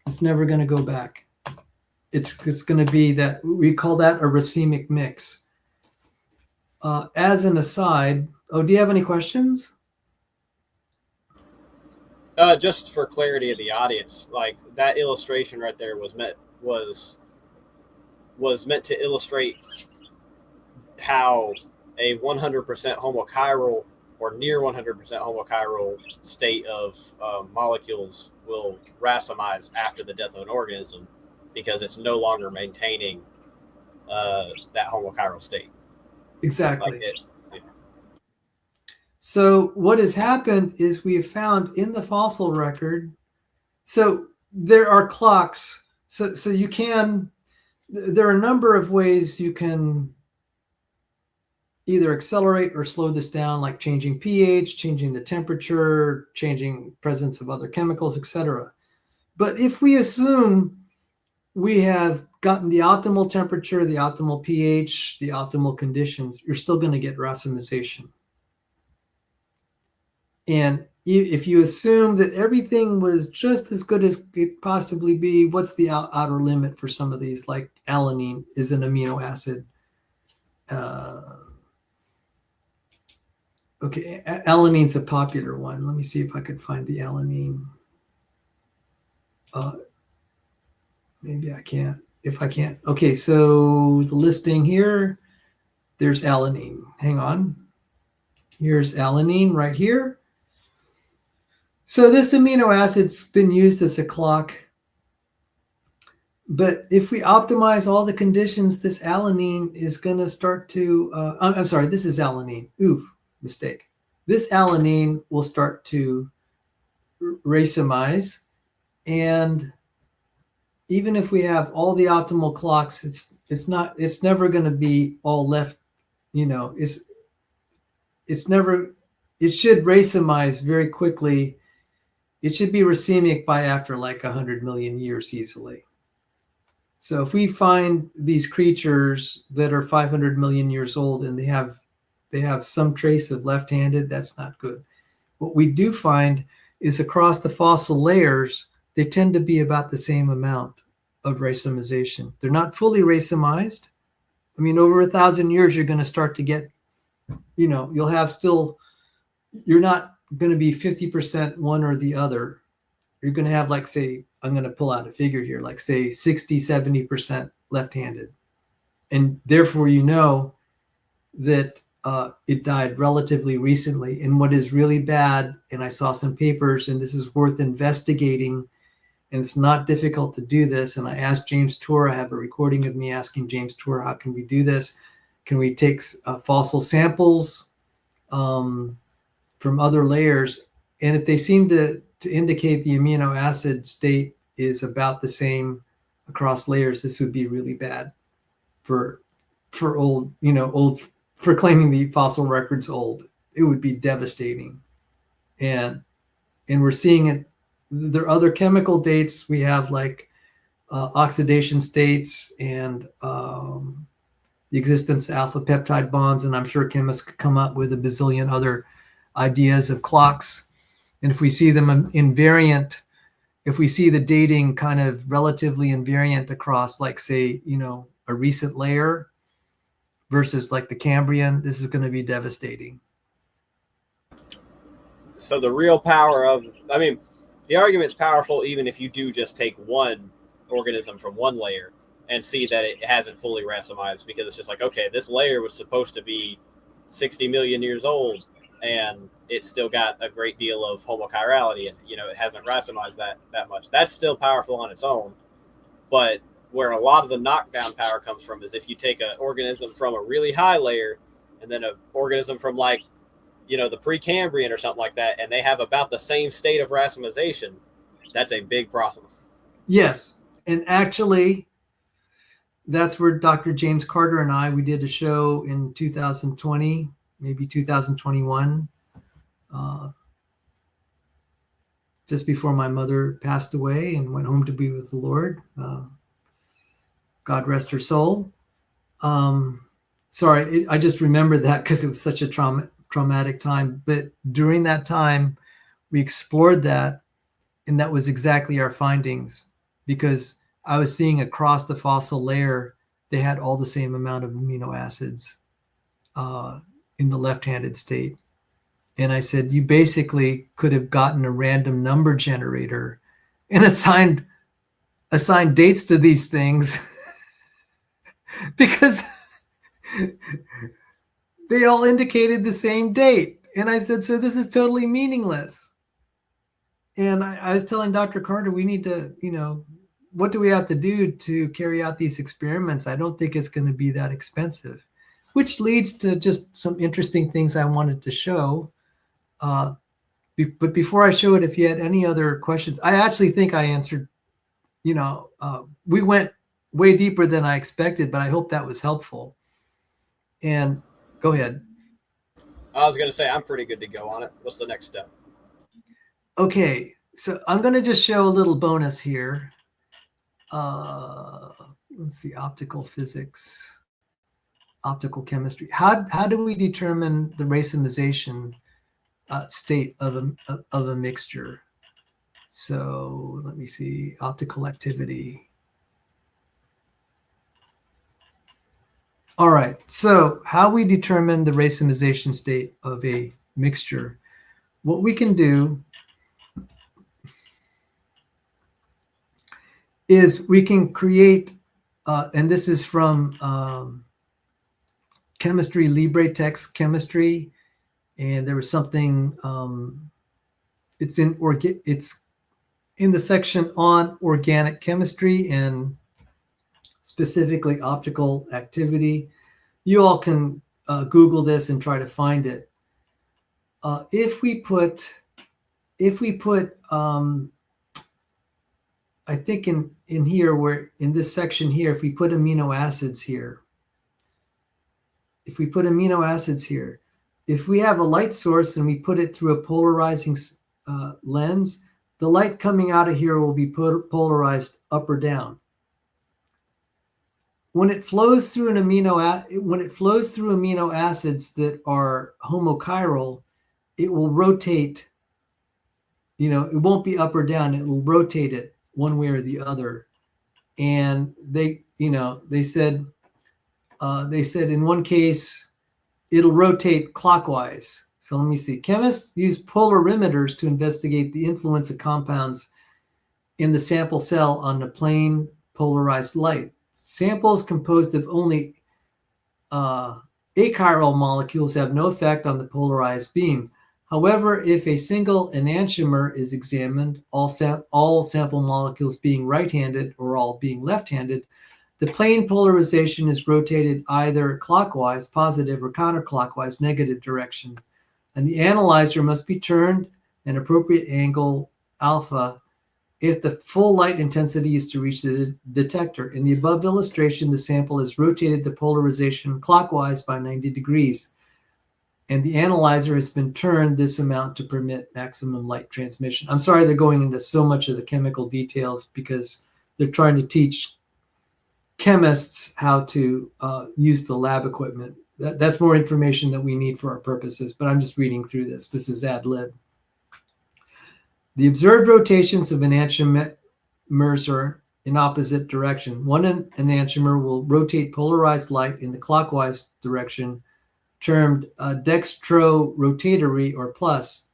It's never going to go back. It's going to be that, we call that a racemic mix. As an aside, do you have any questions? Just for clarity of the audience, like that illustration right there was meant to illustrate how a 100% homochiral or near 100% homochiral state of molecules will racemize after the death of an organism, because it's no longer maintaining that homochiral state. Exactly. So what has happened is we have found in the fossil record, so there are clocks. So you can, there are a number of ways you can either accelerate or slow this down, like changing pH, changing the temperature, changing presence of other chemicals, etc. But if we assume we have gotten the optimal temperature, the optimal pH, the optimal conditions, you're still going to get racemization. And if you assume that everything was just as good as it could possibly be, what's the outer limit for some of these? Like alanine is an amino acid. Okay, alanine's a popular one. Let me see if I could find the alanine. Maybe I can't. If I can't. Okay, so the listing here, there's alanine. Hang on. Here's alanine right here. So this amino acid's been used as a clock. But if we optimize all the conditions, this alanine is going to start to, I'm sorry, this is alanine. Ooh, mistake. This alanine will start to racemize. And even if we have all the optimal clocks, it's never going to be all left, it should racemize very quickly. It should be racemic by after like 100 million years easily. So if we find these creatures that are 500 million years old and they have some trace of left-handed, that's not good. What we do find is across the fossil layers, they tend to be about the same amount of racemization. They're not fully racemized. I mean, over 1,000 years, you're going to start to get, you'll have still, you're not going to be 50% one or the other. You're going to have, like, say, I'm going to pull out a figure here, like say 60, 70% left-handed. And therefore, that it died relatively recently. And what is really bad, and I saw some papers, and this is worth investigating, and it's not difficult to do this. And I asked James Tour, I have a recording of me asking James Tour, how can we do this? Can we take fossil samples from other layers? And if they seem to indicate the amino acid state is about the same across layers, this would be really bad for for claiming the fossil record's old. It would be devastating. And we're seeing it. There are other chemical dates. We have like oxidation states and the existence of alpha peptide bonds. And I'm sure chemists could come up with a bazillion other ideas of clocks. And if we see them invariant, if we see the dating kind of relatively invariant across, like, say, a recent layer, versus like the Cambrian, this is going to be devastating. So the real power of, I mean, the argument's powerful even if you do just take one organism from one layer and see that it hasn't fully racemized, because it's just like, okay, this layer was supposed to be 60 million years old and it's still got a great deal of homochirality, and it hasn't racemized that much. That's still powerful on its own. But where a lot of the knockdown power comes from is if you take an organism from a really high layer and then an organism from like, the Precambrian or something like that, and they have about the same state of racemization, that's a big problem. Yes. And actually, that's where Dr. James Carter and we did a show in 2020, maybe 2021, just before my mother passed away and went home to be with the Lord. God rest her soul. Sorry, I just remember that because it was such a traumatic time. But during that time, we explored that, and that was exactly our findings, because I was seeing across the fossil layer, they had all the same amount of amino acids in the left-handed state. And I said, you basically could have gotten a random number generator and assigned dates to these things because they all indicated the same date. And I said, so this is totally meaningless. And I was telling Dr. Carter, we need to, what do we have to do to carry out these experiments? I don't think it's going to be that expensive, which leads to just some interesting things I wanted to show. But before I show it, if you had any other questions, I actually think I answered, we went way deeper than I expected, but I hope that was helpful. And go ahead. I was going to say, I'm pretty good to go on it. What's the next step? Okay, so I'm going to just show a little bonus here. Let's see, optical physics, optical chemistry. How do we determine the racemization state of a mixture? So let me see, optical activity. All right, so how we determine the racemization state of a mixture. What we can do is we can create, and this is from Chemistry Libre Text Chemistry, and there was something, it's in the section on organic chemistry and specifically optical activity. You all can Google this and try to find it. If we put I think in here, where in this section here, if we put amino acids here, if we have a light source and we put it through a polarizing lens, the light coming out of here will be polarized up or down. When it flows through amino acids that are homochiral, it will rotate. It won't be up or down. It will rotate it one way or the other. And they said in one case it'll rotate clockwise. So let me see. Chemists use polarimeters to investigate the influence of compounds in the sample cell on the plane polarized light. Samples composed of only achiral molecules have no effect on the polarized beam. However, if a single enantiomer is examined, all sample molecules being right-handed or all being left-handed, the plane polarization is rotated either clockwise, positive, or counterclockwise, negative direction. And the analyzer must be turned an appropriate angle alpha if the full light intensity is to reach the detector. In the above illustration, the sample has rotated the polarization clockwise by 90 degrees, and the analyzer has been turned this amount to permit maximum light transmission. I'm sorry they're going into so much of the chemical details because they're trying to teach chemists how to use the lab equipment. That's more information that we need for our purposes, but I'm just reading through this. This is ad lib. The observed rotations of enantiomers in opposite direction. One enantiomer will rotate polarized light in the clockwise direction, termed dextro-rotatory or plus,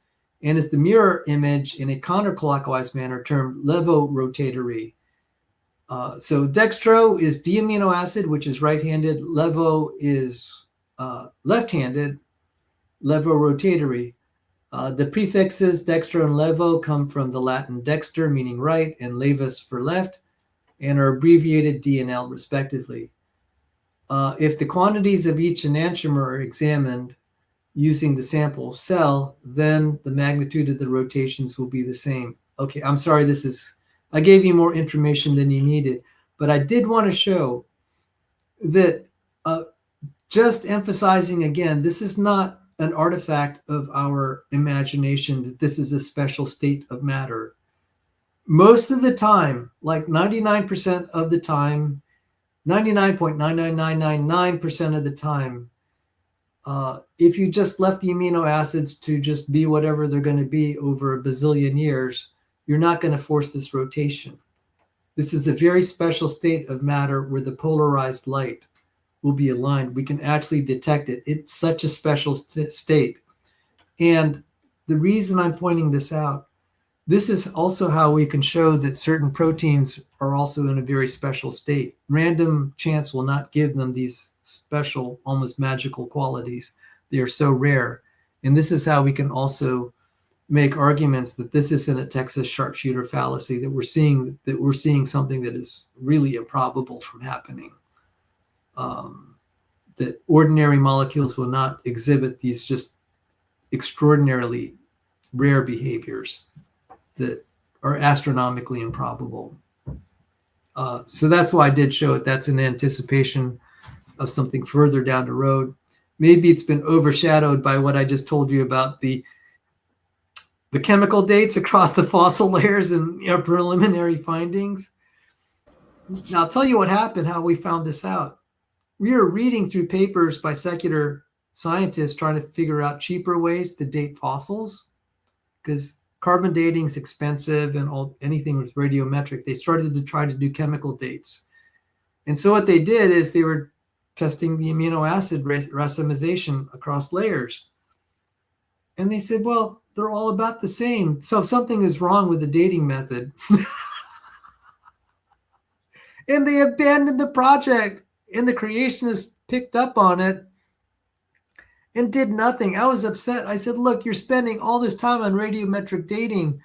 and is the mirror image in a counterclockwise manner termed levo-rotatory. So dextro is D-amino acid, which is right-handed. Levo is left-handed, levo-rotatory. The prefixes dextro and levo come from the Latin dexter, meaning right, and levus for left, and are abbreviated D and L respectively. If the quantities of each enantiomer are examined using the sample cell, then the magnitude of the rotations will be the same. Okay, I'm sorry, I gave you more information than you needed, but I did want to show that just emphasizing again, this is not an artifact of our imagination, that this is a special state of matter. Most of the time, like 99% of the time, 99.99999% of the time, if you just left the amino acids to just be whatever they're going to be over a bazillion years, you're not going to force this rotation. This is a very special state of matter where the polarized light will be aligned. We can actually detect it. It's such a special state. And the reason I'm pointing this out, this is also how we can show that certain proteins are also in a very special state. Random chance will not give them these special, almost magical qualities. They are so rare. And this is how we can also make arguments that this isn't a Texas Sharpshooter fallacy, that we're seeing something that is really improbable from happening. That ordinary molecules will not exhibit these just extraordinarily rare behaviors that are astronomically improbable. So that's why I did show it. That's in anticipation of something further down the road. Maybe it's been overshadowed by what I just told you about the chemical dates across the fossil layers and preliminary findings. Now I'll tell you what happened, how we found this out. We were reading through papers by secular scientists trying to figure out cheaper ways to date fossils, because carbon dating is expensive and anything with radiometric. They started to try to do chemical dates. And so what they did is they were testing the amino acid racemization across layers. And they said, well, they're all about the same. So something is wrong with the dating method. And they abandoned the project. And the creationists picked up on it and did nothing. I was upset. I said, look, you're spending all this time on radiometric dating.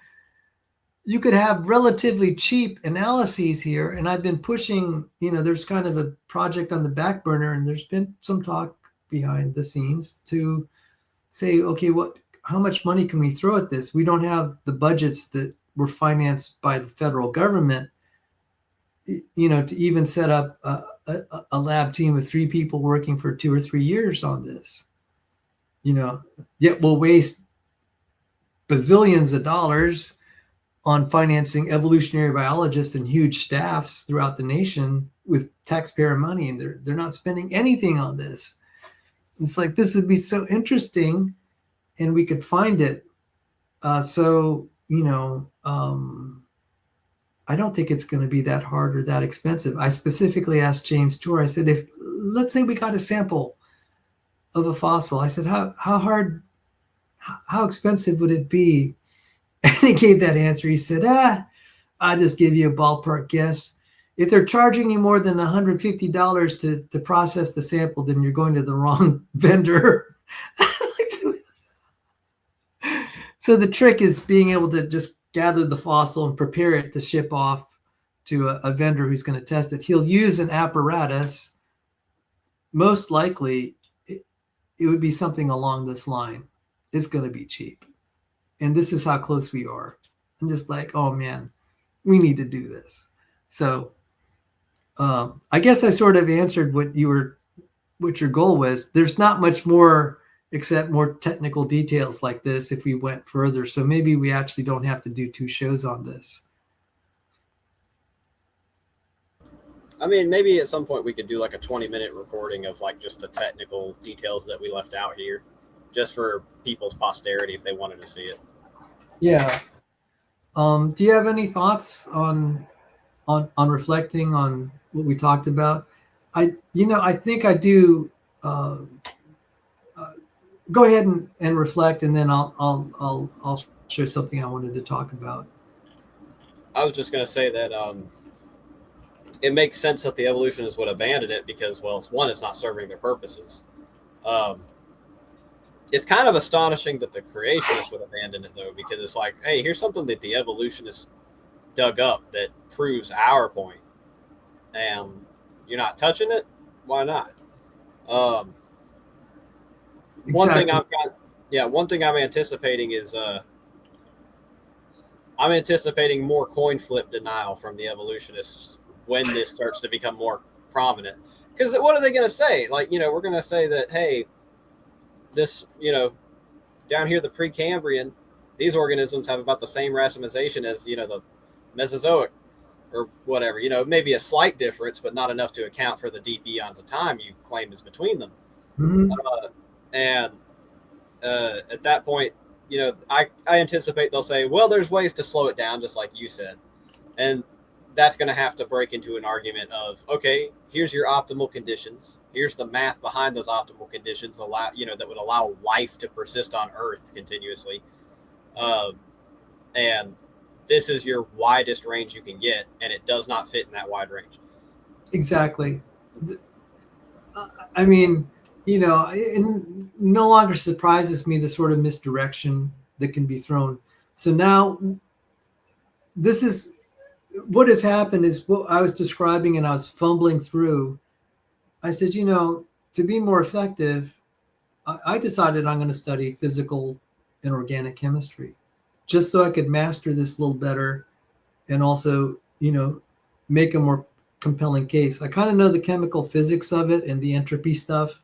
You could have relatively cheap analyses here. And I've been pushing, there's kind of a project on the back burner, and there's been some talk behind the scenes to say, okay, how much money can we throw at this? We don't have the budgets that were financed by the federal government, to even set up a lab team of 3 people working for 2 or 3 years on this. Yet we'll waste bazillions of dollars on financing evolutionary biologists and huge staffs throughout the nation with taxpayer money, and they're not spending anything on this. It's like, this would be so interesting, and we could find it. I don't think it's going to be that hard or that expensive. I specifically asked James Tour, I said, let's say we got a sample of a fossil. I said, how expensive would it be? And he gave that answer. He said, I'll just give you a ballpark guess. If they're charging you more than $150 to process the sample, then you're going to the wrong vendor. So the trick is being able to just gather the fossil and prepare it to ship off to a vendor who's going to test it. He'll use an apparatus. Most likely, it would be something along this line. It's going to be cheap. And this is how close we are. I'm just like, oh man, we need to do this. So I guess I sort of answered what your goal was. There's not much more except more technical details like this if we went further. So maybe we actually don't have to do 2 shows on this. I mean, maybe at some point we could do like a 20-minute recording of like just the technical details that we left out here, just for people's posterity if they wanted to see it. Yeah. Do you have any thoughts on on reflecting on what we talked about, I think I do. Go ahead and reflect, and then I'll share something I wanted to talk about. I was just going to say that it makes sense that the evolutionists would abandon it because, well, one, it's not serving their purposes. It's kind of astonishing that the creationists would abandon it, though, because it's like, hey, here's something that the evolutionists dug up that proves our point, and you're not touching it. Why not? One thing I'm anticipating is I'm anticipating more coin flip denial from the evolutionists when this starts to become more prominent. Because what are they going to say? Like, we're going to say that, hey, this, down here, the Precambrian, these organisms have about the same racemization as, the Mesozoic or whatever, maybe a slight difference, but not enough to account for the deep eons of time you claim is between them. Mm-hmm. And at that point, I anticipate they'll say, well, there's ways to slow it down, just like you said. And that's going to have to break into an argument of, okay, here's your optimal conditions. Here's the math behind those optimal conditions that would allow life to persist on Earth continuously. And this is your widest range you can get, and it does not fit in that wide range. Exactly. I mean, it no longer surprises me the sort of misdirection that can be thrown. So now this is what has happened is what I was describing, and I was fumbling through. I said, to be more effective, I decided I'm going to study physical and organic chemistry just so I could master this a little better and also, make a more compelling case. I kind of know the chemical physics of it and the entropy stuff.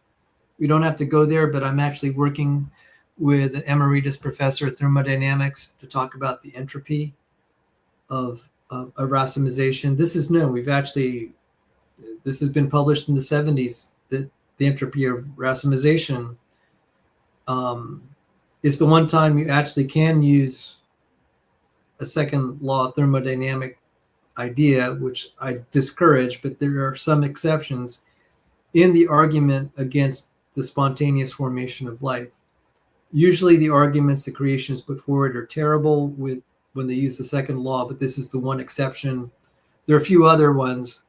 We don't have to go there, but I'm actually working with an emeritus professor of thermodynamics to talk about the entropy of racemization. This is known. This has been published in the 70s, that the entropy of racemization is the one time you actually can use a second law of thermodynamic idea, which I discourage, but there are some exceptions in the argument against the spontaneous formation of life. Usually the arguments the creationists put forward are terrible when they use the second law, but this is the one exception. There are a few other ones.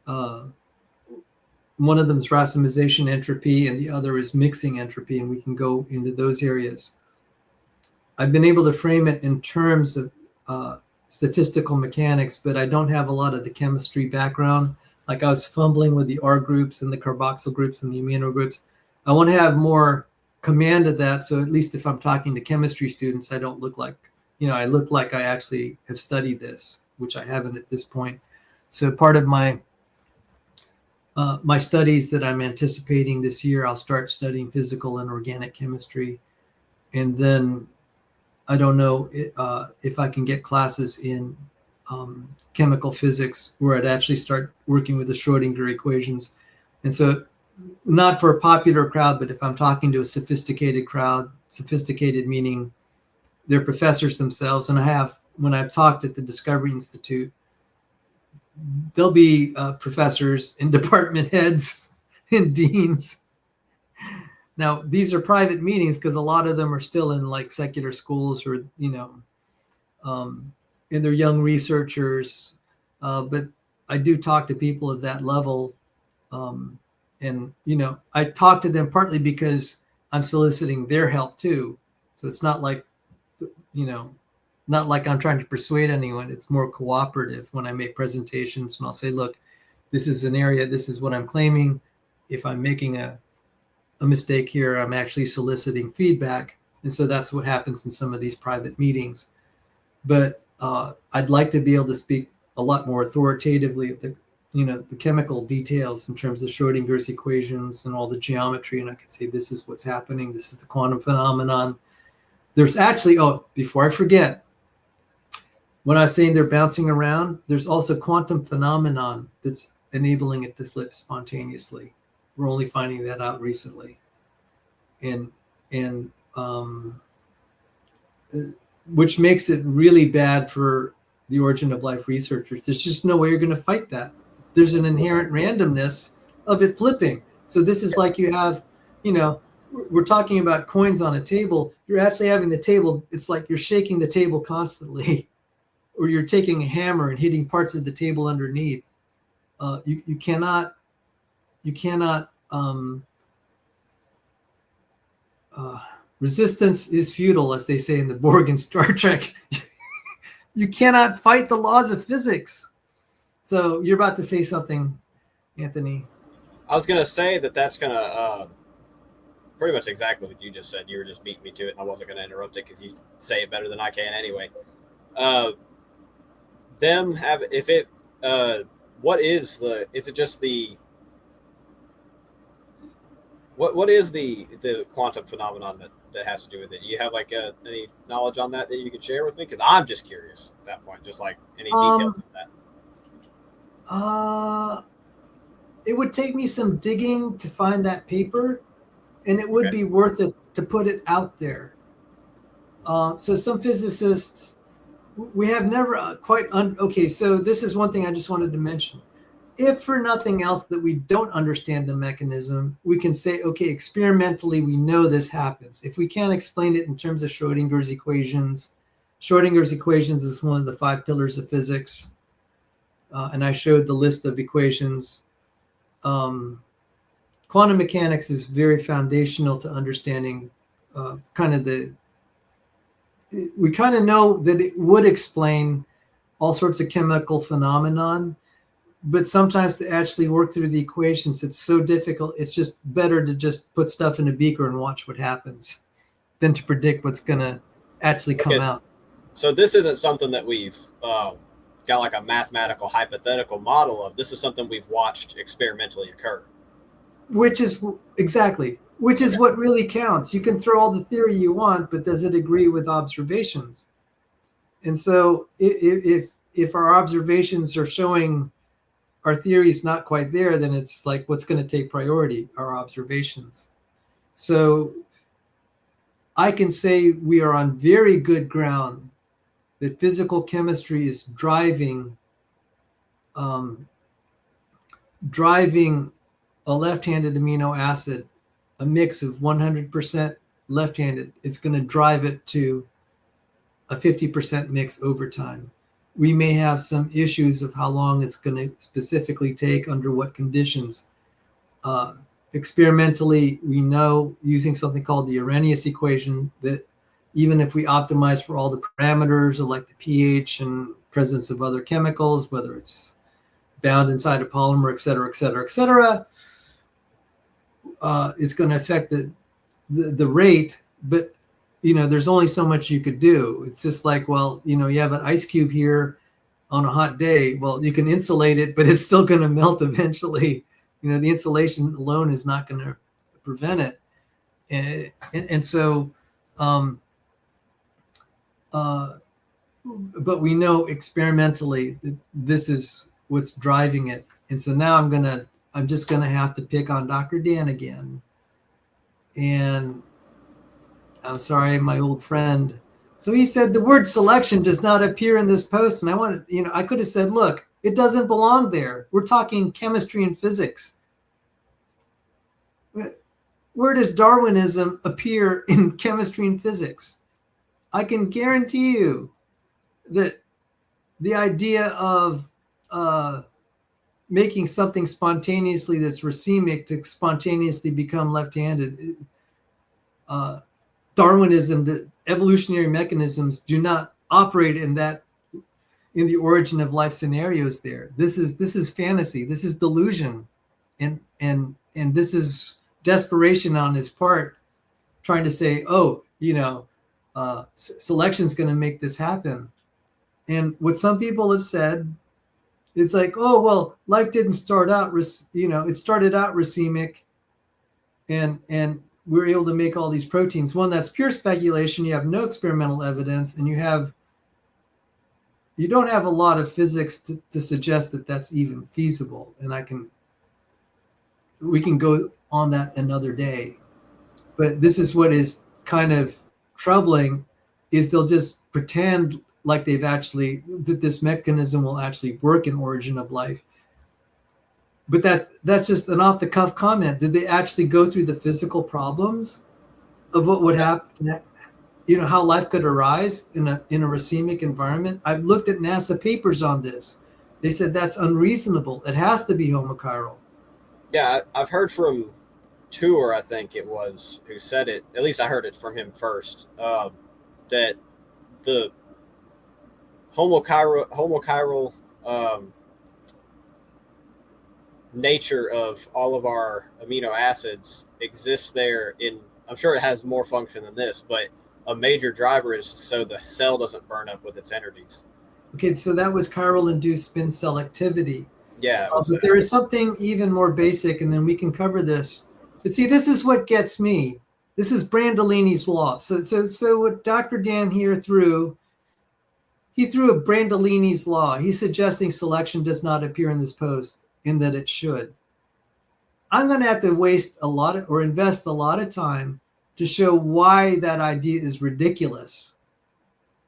One of them is racemization entropy, and the other is mixing entropy, and we can go into those areas. I've been able to frame it in terms of statistical mechanics, but I don't have a lot of the chemistry background. Like I was fumbling with the R groups and the carboxyl groups and the amino groups. I want to have more command of that, so at least if I'm talking to chemistry students, I don't look like, I look like I actually have studied this, which I haven't at this point. So part of my studies that I'm anticipating this year, I'll start studying physical and organic chemistry. And then I don't know if I can get classes in chemical physics where I'd actually start working with the Schrodinger equations. And so not for a popular crowd, but if I'm talking to a sophisticated crowd, sophisticated meaning they're professors themselves. And when I've talked at the Discovery Institute, there'll be professors and department heads and deans. Now, these are private meetings because a lot of them are still in like secular schools or, and they're young researchers. But I do talk to people of that level. And, I talk to them partly because I'm soliciting their help too. So it's not like, not like I'm trying to persuade anyone. It's more cooperative when I make presentations, and I'll say, look, this is an area, this is what I'm claiming. If I'm making a mistake here, I'm actually soliciting feedback. And so that's what happens in some of these private meetings. But I'd like to be able to speak a lot more authoritatively of the chemical details in terms of Schrodinger's equations and all the geometry. And I could say, this is what's happening. This is the quantum phenomenon. There's actually, before I forget, when I was saying they're bouncing around, there's also quantum phenomenon that's enabling it to flip spontaneously. We're only finding that out recently. And which makes it really bad for the origin of life researchers. There's just no way you're going to fight that. There's an inherent randomness of it flipping. So this is like you have, we're talking about coins on a table. You're actually having the table. It's like you're shaking the table constantly, or you're taking a hammer and hitting parts of the table underneath. You cannot. Resistance is futile, as they say in the Borg in Star Trek. You cannot fight the laws of physics. So you're about to say something, Anthony. I was going to say that's going to pretty much exactly what you just said. You were just beating me to it, and I wasn't going to interrupt it because you say it better than I can anyway. What is the quantum phenomenon that has to do with it? Do you have like any knowledge on that you could share with me? Because I'm just curious at that point, just like any details of that. It would take me some digging to find that paper, and it would be worth it to put it out there. So some physicists, we have never okay, so this is one thing I just wanted to mention. If for nothing else that we don't understand the mechanism, we can say, okay, experimentally, we know this happens. If we can't explain it in terms of Schrodinger's equations is one of the 5 pillars of physics. And I showed the list of equations. Quantum mechanics is very foundational to understanding we kind of know that it would explain all sorts of chemical phenomenon, but sometimes to actually work through the equations, it's so difficult. It's just better to just put stuff in a beaker and watch what happens than to predict what's going to actually come out. So this isn't something that we've got like a mathematical hypothetical model of. This is something we've watched experimentally occur. Which is what really counts. You can throw all the theory you want, but does it agree with observations? And so if our observations are showing our theory is not quite there, then it's like, what's going to take priority? Our observations. So I can say we are on very good ground that physical chemistry is driving a left-handed amino acid, a mix of 100% left-handed. It's going to drive it to a 50% mix over time. We may have some issues of how long it's going to specifically take, under what conditions. Experimentally, we know using something called the Arrhenius equation that even if we optimize for all the parameters of like the pH and presence of other chemicals, whether it's bound inside a polymer, et cetera, it's going to affect the rate, but there's only so much you could do. It's just like, well, you have an ice cube here on a hot day. Well, you can insulate it, but it's still going to melt eventually. The insulation alone is not going to prevent it. And so, but we know experimentally that this is what's driving it. And so now I'm just going to have to pick on Dr. Dan again. And I'm sorry, my old friend. So he said the word selection does not appear in this post. And I could have said, look, it doesn't belong there. We're talking chemistry and physics. Where does Darwinism appear in chemistry and physics? I can guarantee you that the idea of making something spontaneously that's racemic to spontaneously become left-handed, Darwinism, the evolutionary mechanisms do not operate in the origin of life scenarios there. This is fantasy. This is delusion. And this is desperation on his part, trying to say, selection is going to make this happen. And what some people have said is like, oh, well, life didn't start out, it started out racemic, and we were able to make all these proteins. One, that's pure speculation. You have no experimental evidence, and you don't have a lot of physics to suggest that that's even feasible. And we can go on that another day. But this is what is kind of troubling, is they'll just pretend like that this mechanism will actually work in Origin of Life. But that's just an off the cuff comment. Did they actually go through the physical problems of what would happen? How life could arise in a racemic environment? I've looked at NASA papers on this. They said that's unreasonable. It has to be homochiral. Yeah, I've heard from Tour, I think it was, who said it. At least I heard it from him first. That the homochiral nature of all of our amino acids exists there. I'm sure it has more function than this, but a major driver is so the cell doesn't burn up with its energies. Okay, so that was chiral-induced spin selectivity. Yeah. But there is something even more basic, and then we can cover this. But see, this is what gets me. This is Brandolini's law. So what Dr. Dan here he threw a Brandolini's law. He's suggesting selection does not appear in this post, in that it should. I'm going to have to invest a lot of time to show why that idea is ridiculous.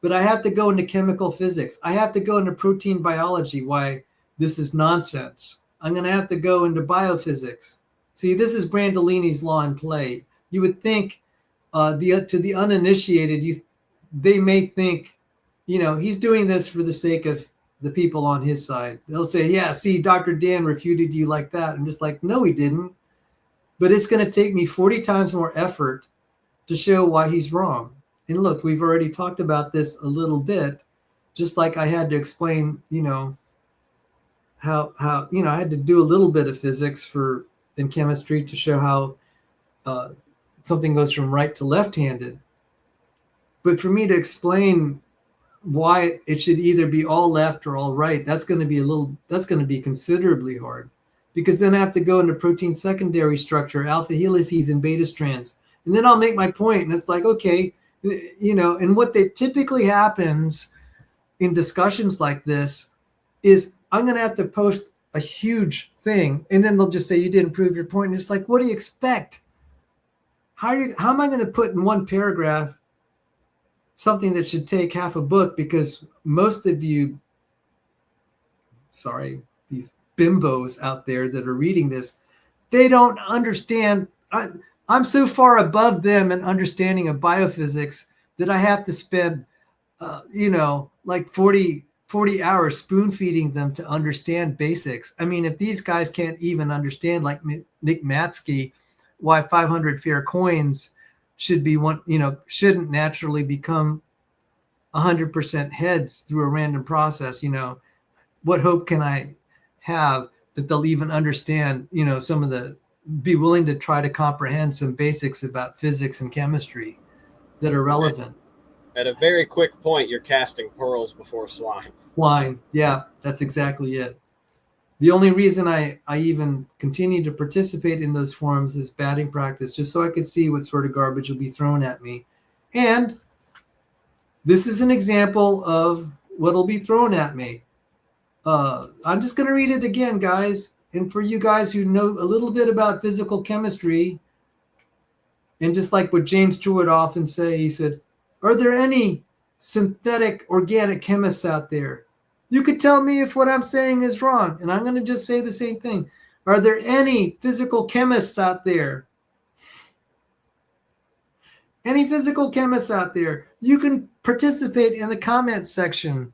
But I have to go into chemical physics. I have to go into protein biology, why this is nonsense. I'm going to have to go into biophysics. See, this is Brandolini's law in play. You would think to the uninitiated, they may think, he's doing this for the sake of the people on his side. They'll say, yeah, see, Dr. Dan refuted you like that. I'm just like, no, he didn't. But it's going to take me 40 times more effort to show why he's wrong. And look, we've already talked about this a little bit, just like I had to explain, how I had to do a little bit of physics in chemistry to show how something goes from right to left-handed. But for me to explain why it should either be all left or all right, that's going to be considerably hard, because then I have to go into protein secondary structure, alpha helices and beta strands, and then I'll make my point. And it's like, okay, and what typically happens in discussions like this is I'm going to have to post a huge thing, and then they'll just say you didn't prove your point. And it's like, what do you expect? How am I going to put in one paragraph something that should take half a book? Because most of you, these bimbos out there that are reading this, they don't understand. I'm so far above them in understanding of biophysics that I have to spend, like 40 hours spoon feeding them to understand basics. I mean, if these guys can't even understand, like Nick Matzke, why 500 fair coins shouldn't naturally become 100% heads through a random process, what hope can I have that they'll even understand, be willing to try to comprehend some basics about physics and chemistry that are relevant. At a very quick point, you're casting pearls before swine. Swine, yeah, that's exactly it. The only reason I even continue to participate in those forums is batting practice, just so I could see what sort of garbage will be thrown at me. And this is an example of what will be thrown at me. I'm just going to read it again, guys. And for you guys who know a little bit about physical chemistry, and just like what James Stewart often say, he said, are there any synthetic organic chemists out there? You could tell me if what I'm saying is wrong, and I'm going to just say the same thing. Are there any physical chemists out there? Any physical chemists out there? You can participate in the comment section.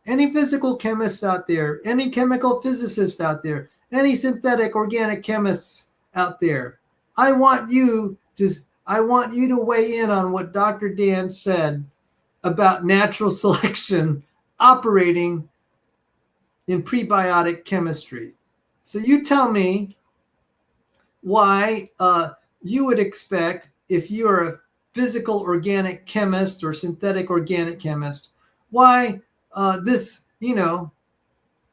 Any physical chemists out there? Any chemical physicists out there? Any synthetic organic chemists out there? I want you to weigh in on what Dr. Dan said about natural selection operating in prebiotic chemistry. So you tell me why you would expect, if you're a physical organic chemist or synthetic organic chemist, why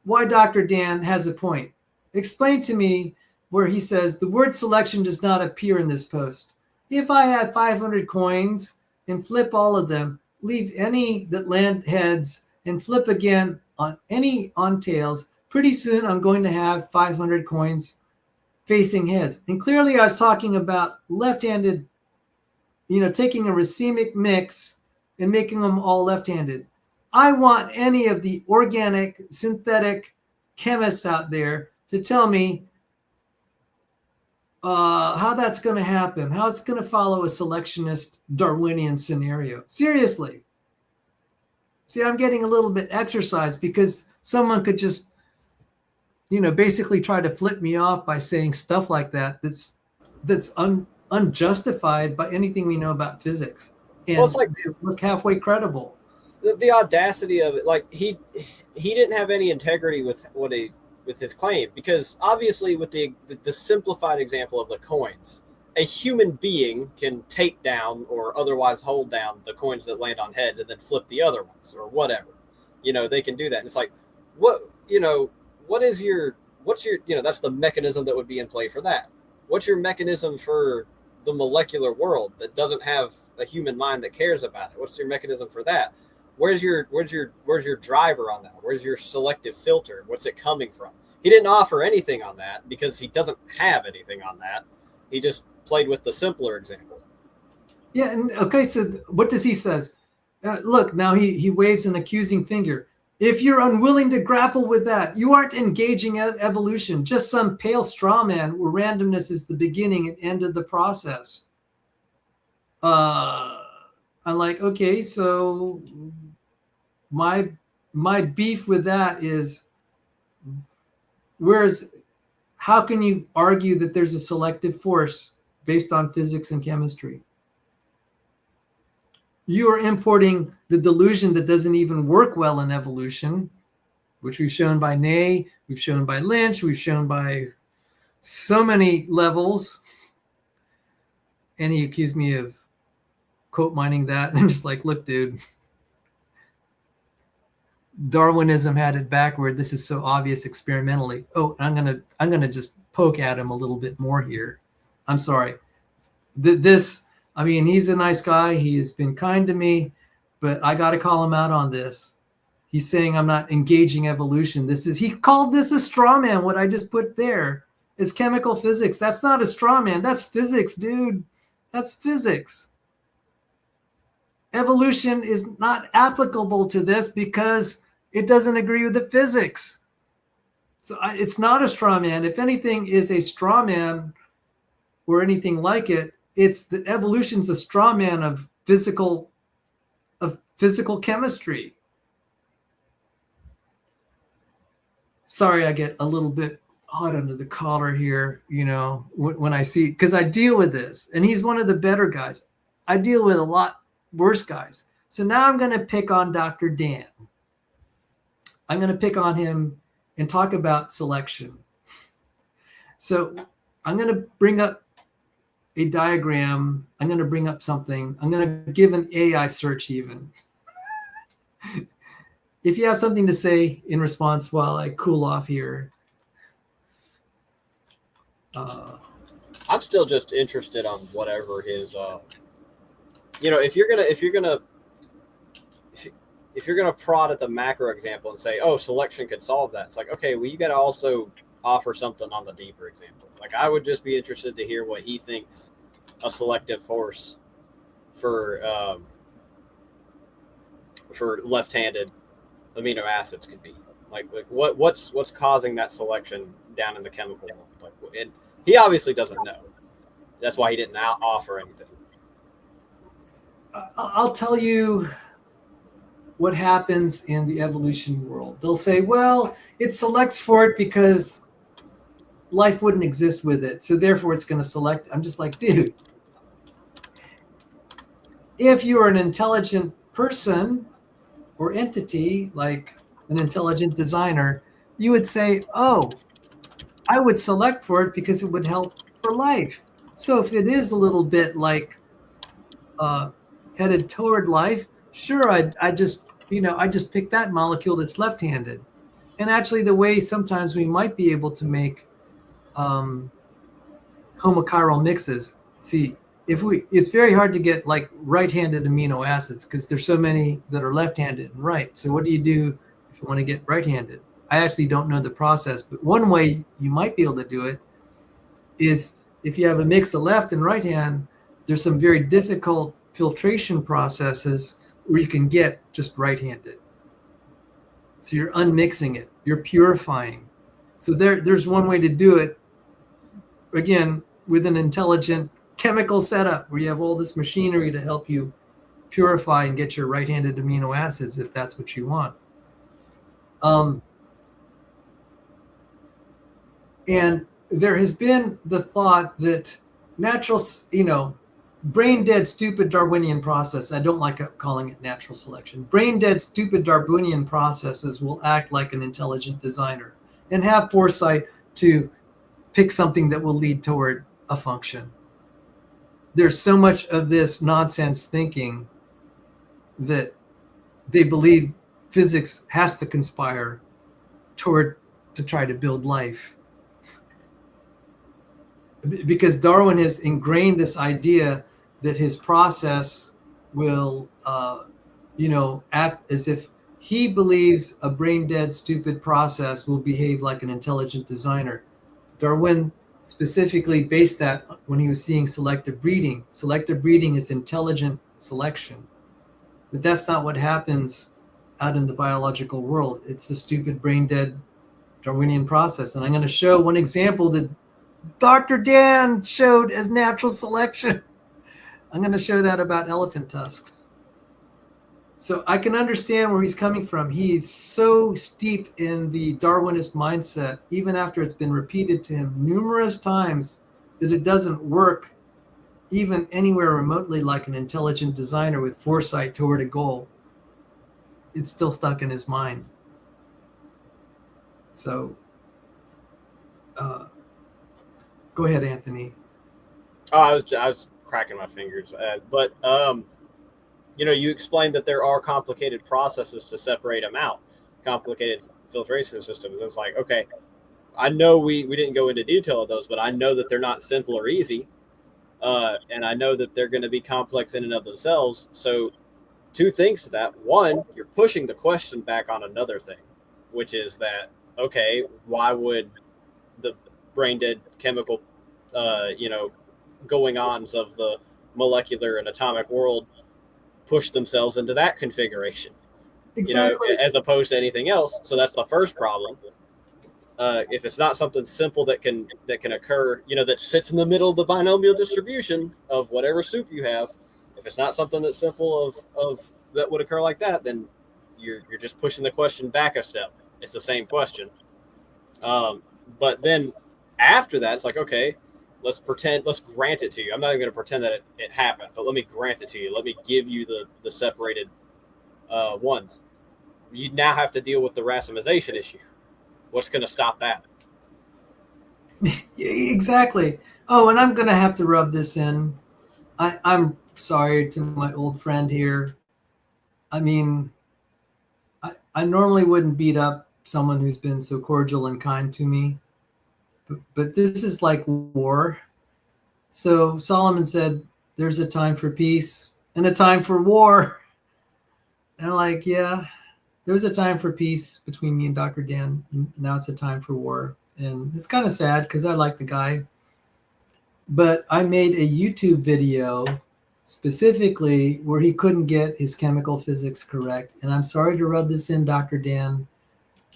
why Dr. Dan has a point. Explain to me where he says the word selection does not appear in this post. If I have 500 coins and flip all of them, leave any that land heads and flip again on any on tails, pretty soon I'm going to have 500 coins facing heads. And clearly I was talking about left-handed, taking a racemic mix and making them all left-handed. I want any of the organic, synthetic chemists out there to tell me how that's going to happen, how it's going to follow a selectionist Darwinian scenario. Seriously. See, I'm getting a little bit exercise because someone could just, basically try to flip me off by saying stuff like that that's unjustified by anything we know about physics. And Well, it's like look halfway credible. the audacity of it. Like he didn't have any integrity with with his claim, because obviously with the simplified example of the coins, a human being can take down or otherwise hold down the coins that land on heads and then flip the other ones or whatever. They can do that. And it's like, what's your, that's the mechanism that would be in play for that. What's your mechanism for the molecular world that doesn't have a human mind that cares about it? What's your mechanism for that? Where's your driver on that? Where's your selective filter? What's it coming from? He didn't offer anything on that because he doesn't have anything on that. He just played with the simpler example. Yeah, and okay, so what does he says? Look, now he waves an accusing finger. If you're unwilling to grapple with that, you aren't engaging evolution, just some pale straw man where randomness is the beginning and end of the process. I'm like, okay, so my beef with that is, how can you argue that there's a selective force based on physics and chemistry? You are importing the delusion that doesn't even work well in evolution, which we've shown by Ney, we've shown by Lynch, we've shown by so many levels. And he accused me of quote mining that. And I'm just like, look, dude, Darwinism had it backward. This is so obvious experimentally. Oh, I'm gonna just poke at him a little bit more here. I'm sorry. He's a nice guy. He has been kind to me, but I got to call him out on this. He's saying I'm not engaging evolution. He called this a straw man. What I just put there is chemical physics. That's not a straw man. That's physics, dude. That's physics. Evolution is not applicable to this because it doesn't agree with the physics. So it's not a straw man. If anything is a straw man or anything like it, it's that evolution's a straw man of physical chemistry. Sorry, I get a little bit hot under the collar here, when I see, because I deal with this, and he's one of the better guys. I deal with a lot worse guys. So now I'm going to pick on Dr. Dan. I'm going to pick on him and talk about selection. So I'm going to bring up a diagram. I'm going to bring up something. I'm going to give an AI search even. If you have something to say in response while I cool off here. I'm still just interested on whatever his, if you're gonna prod at the macro example and say, oh, selection could solve that, it's like, okay, well, you got to also offer something on the deeper example. Like, I would just be interested to hear what he thinks a selective force for left-handed amino acids could be. Like what's causing that selection down in the chemical world? Like, he obviously doesn't know. That's why he didn't offer anything. I'll tell you what happens in the evolution world. They'll say, well, it selects for it because life wouldn't exist with it, so therefore it's going to select. I'm just like, dude, if you are an intelligent person or entity, like an intelligent designer, you would say, oh, I would select for it because it would help for life. So if it is a little bit like headed toward life, sure, I just pick that molecule that's left-handed. And actually, the way sometimes we might be able to make homochiral mixes. See, it's very hard to get like right-handed amino acids because there's so many that are left-handed and right. So what do you do if you want to get right-handed? I actually don't know the process, but one way you might be able to do it is if you have a mix of left and right hand, there's some very difficult filtration processes where you can get just right-handed. So you're unmixing it, you're purifying. So there's one way to do it, again, with an intelligent chemical setup where you have all this machinery to help you purify and get your right-handed amino acids if that's what you want. And there has been the thought that natural, brain dead, stupid Darwinian process. I don't like calling it natural selection. Brain dead, stupid Darwinian processes will act like an intelligent designer and have foresight to pick something that will lead toward a function. There's so much of this nonsense thinking that they believe physics has to conspire to try to build life. Because Darwin has ingrained this idea that his process will, act as if he believes a brain-dead, stupid process will behave like an intelligent designer. Darwin specifically based that when he was seeing selective breeding. Selective breeding is intelligent selection. But that's not what happens out in the biological world. It's a stupid, brain-dead Darwinian process. And I'm going to show one example that Dr. Dan showed as natural selection. I'm going to show that about elephant tusks. So I can understand where he's coming from. He's so steeped in the Darwinist mindset, even after it's been repeated to him numerous times, that it doesn't work even anywhere remotely like an intelligent designer with foresight toward a goal. It's still stuck in his mind. So, go ahead, Anthony. Oh, I was cracking my fingers, but you explained that there are complicated processes to separate them out, complicated filtration systems. It's like, okay, I know we didn't go into detail of those, but I know that they're not simple or easy, and I know that they're going to be complex in and of themselves. So, two things to that: one, you're pushing the question back on another thing, which is that, okay, why would the brain dead chemical going-ons of the molecular and atomic world push themselves into that configuration, Exactly. as opposed to anything else? So that's the first problem. If it's not something simple that can occur, that sits in the middle of the binomial distribution of whatever soup you have, if it's not something that's simple of that would occur like that, then you're just pushing the question back a step. It's the same question. But then after that, it's like, okay, let's grant it to you. I'm not even going to pretend that it happened, but let me grant it to you. Let me give you the separated ones. You now have to deal with the racemization issue. What's going to stop that? Exactly. Oh, and I'm going to have to rub this in. I'm sorry to my old friend here. I mean, I normally wouldn't beat up someone who's been so cordial and kind to me, but this is like war. So Solomon said, there's a time for peace and a time for war. And I'm like, yeah, there was a time for peace between me and Dr. Dan. Now it's a time for war. And it's kind of sad because I like the guy. But I made a YouTube video specifically where he couldn't get his chemical physics correct. And I'm sorry to rub this in, Dr. Dan,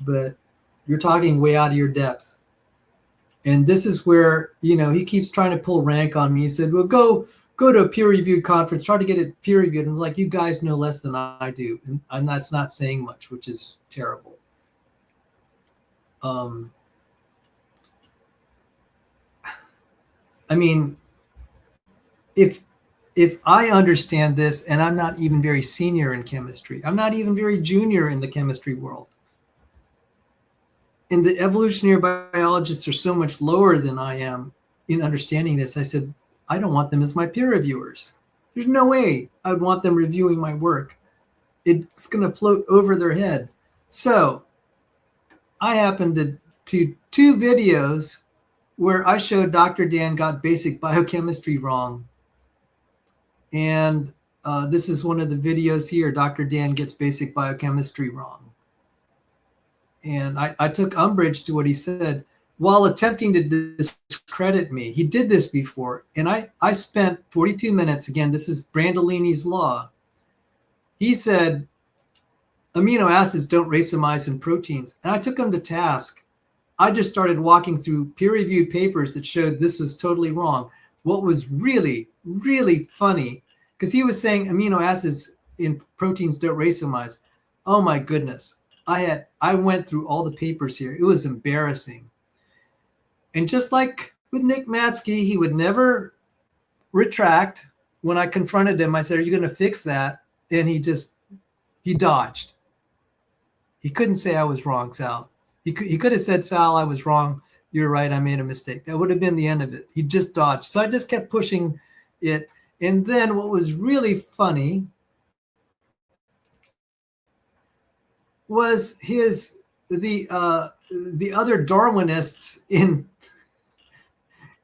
but you're talking way out of your depth. And this is where, he keeps trying to pull rank on me. He said, well, go to a peer-reviewed conference, try to get it peer-reviewed. And I was like, you guys know less than I do. And that's not saying much, which is terrible. I mean, if I understand this, and I'm not even very senior in chemistry, I'm not even very junior in the chemistry world, and the evolutionary biologists are so much lower than I am in understanding this, I said, I don't want them as my peer reviewers. There's no way I would want them reviewing my work. It's going to float over their head. So I happened to two videos where I showed Dr. Dan got basic biochemistry wrong. And this is one of the videos here. Dr. Dan gets basic biochemistry wrong. And I took umbrage to what he said while attempting to discredit me. He did this before. And I spent 42 minutes. Again, this is Brandolini's law. He said, amino acids don't racemize in proteins. And I took him to task. I just started walking through peer-reviewed papers that showed this was totally wrong. What was really, really funny, because he was saying amino acids in proteins don't racemize. Oh my goodness. I went through all the papers here. It was embarrassing. And just like with Nick Matzke, he would never retract. When I confronted him, I said, "Are you going to fix that?" And he dodged. He couldn't say I was wrong, Sal. He could have said, "Sal, I was wrong. You're right. I made a mistake." That would have been the end of it. He just dodged. So I just kept pushing it. And then what was really funny was the other Darwinists in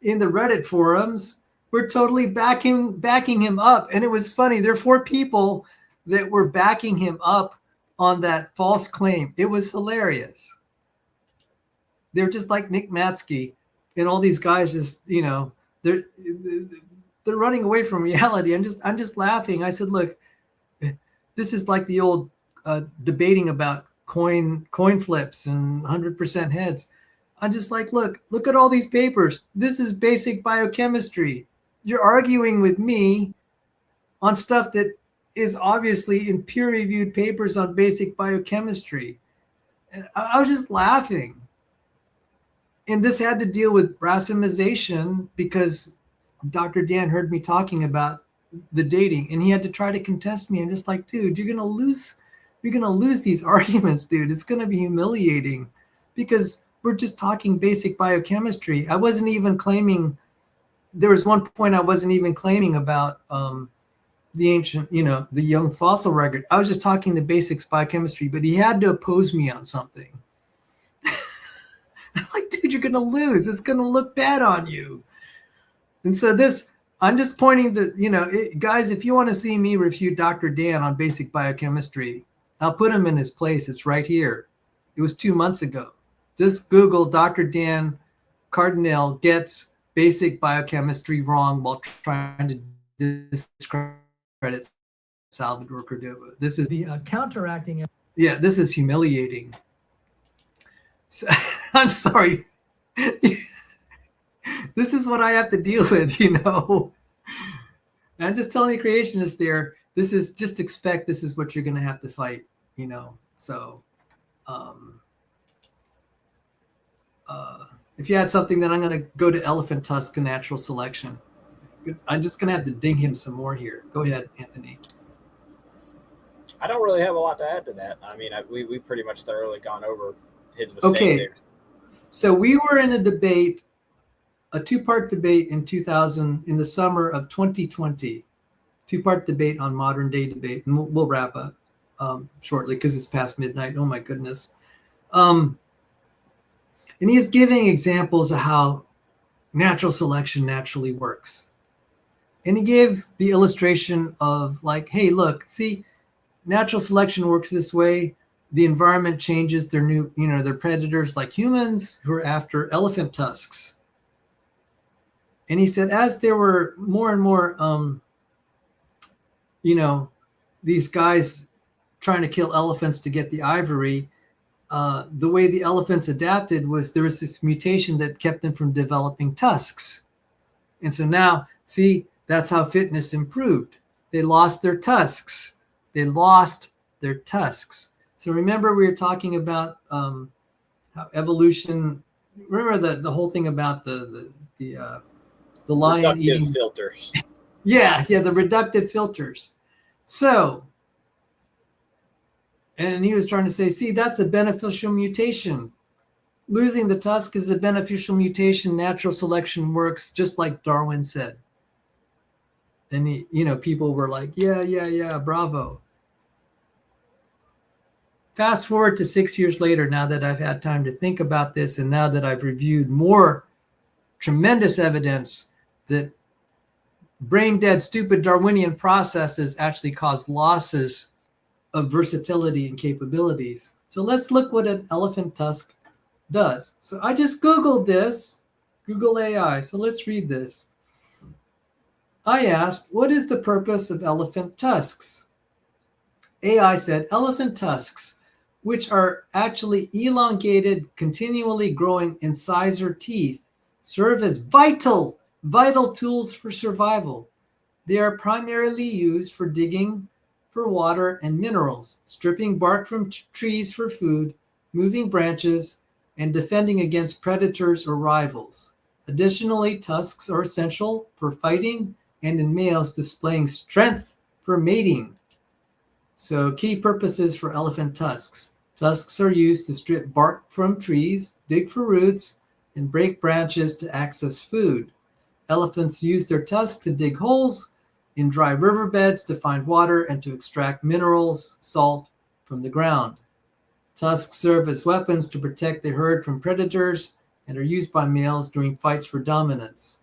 the Reddit forums were totally backing him up. And it was funny. There are 4 people that were backing him up on that false claim. It was hilarious. They're just like Nick Matzke and all these guys just, they're running away from reality. I'm just laughing. I said, look, this is like the old debating about coin flips and 100% heads. I'm just like, look at all these papers. This is basic biochemistry. You're arguing with me on stuff that is obviously in peer-reviewed papers on basic biochemistry. And I was just laughing. And this had to deal with racemization because Dr. Dan heard me talking about the dating and he had to try to contest me. I'm just like, dude, you're going to lose these arguments, dude. It's going to be humiliating because we're just talking basic biochemistry. I wasn't even claiming, there was one point I wasn't even claiming about the ancient, the young fossil record. I was just talking the basics biochemistry, but he had to oppose me on something. I'm like, dude, you're going to lose. It's going to look bad on you. And so I'm just pointing to, guys, if you want to see me refute Dr. Dan on basic biochemistry, I'll put him in his place. It's right here. It was 2 months ago. Just Google Dr. Dan Cardinal gets basic biochemistry wrong while trying to discredit Salvador Cordova. This is the counteracting. Yeah, this is humiliating. So, I'm sorry. This is what I have to deal with, I'm just telling the creationists there, just expect this is what you're going to have to fight, So if you had something, then I'm going to go to elephant tusk and natural selection. I'm just going to have to ding him some more here. Go ahead, Anthony. I don't really have a lot to add to that. I mean, we pretty much thoroughly gone over his mistake there. So we were in a debate, a 2-part debate in the summer of 2020, 2-part debate on modern day debate. And we'll wrap up shortly because it's past midnight. Oh my goodness. And he's giving examples of how natural selection naturally works. And he gave the illustration of like, hey, look, see, natural selection works this way. The environment changes. They're predators like humans who are after elephant tusks. And he said, as there were more and more, these guys trying to kill elephants to get the ivory, the way the elephants adapted was there was this mutation that kept them from developing tusks. And so now, see, that's how fitness improved. They lost their tusks. So remember we were talking about how evolution, remember the whole thing about the lion reductive eating filters. Yeah, the reductive filters. So, and he was trying to say, see, that's a beneficial mutation. Losing the tusk is a beneficial mutation. Natural selection works just like Darwin said. And people were like, yeah, bravo. Fast forward to 6 years later, now that I've had time to think about this, and now that I've reviewed more tremendous evidence that brain dead, stupid Darwinian processes actually cause losses of versatility and capabilities. So let's look what an elephant tusk does. So I just Googled this, Google AI. So let's read this. I asked, what is the purpose of elephant tusks? AI said elephant tusks, which are actually elongated, continually growing incisor teeth, serve as vital tools for survival. They are primarily used for digging for water and minerals, stripping bark from trees for food, moving branches, and defending against predators or rivals. Additionally, tusks are essential for fighting and in males displaying strength for mating. So key purposes for elephant tusks. Tusks are used to strip bark from trees, dig for roots, and break branches to access food. Elephants use their tusks to dig holes in dry riverbeds to find water and to extract minerals, salt from the ground. Tusks serve as weapons to protect the herd from predators and are used by males during fights for dominance.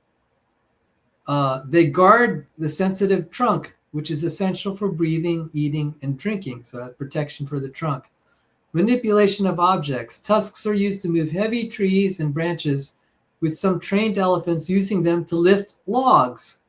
They guard the sensitive trunk, which is essential for breathing, eating, and drinking, so that's protection for the trunk. Manipulation of objects. Tusks are used to move heavy trees and branches, with some trained elephants using them to lift logs.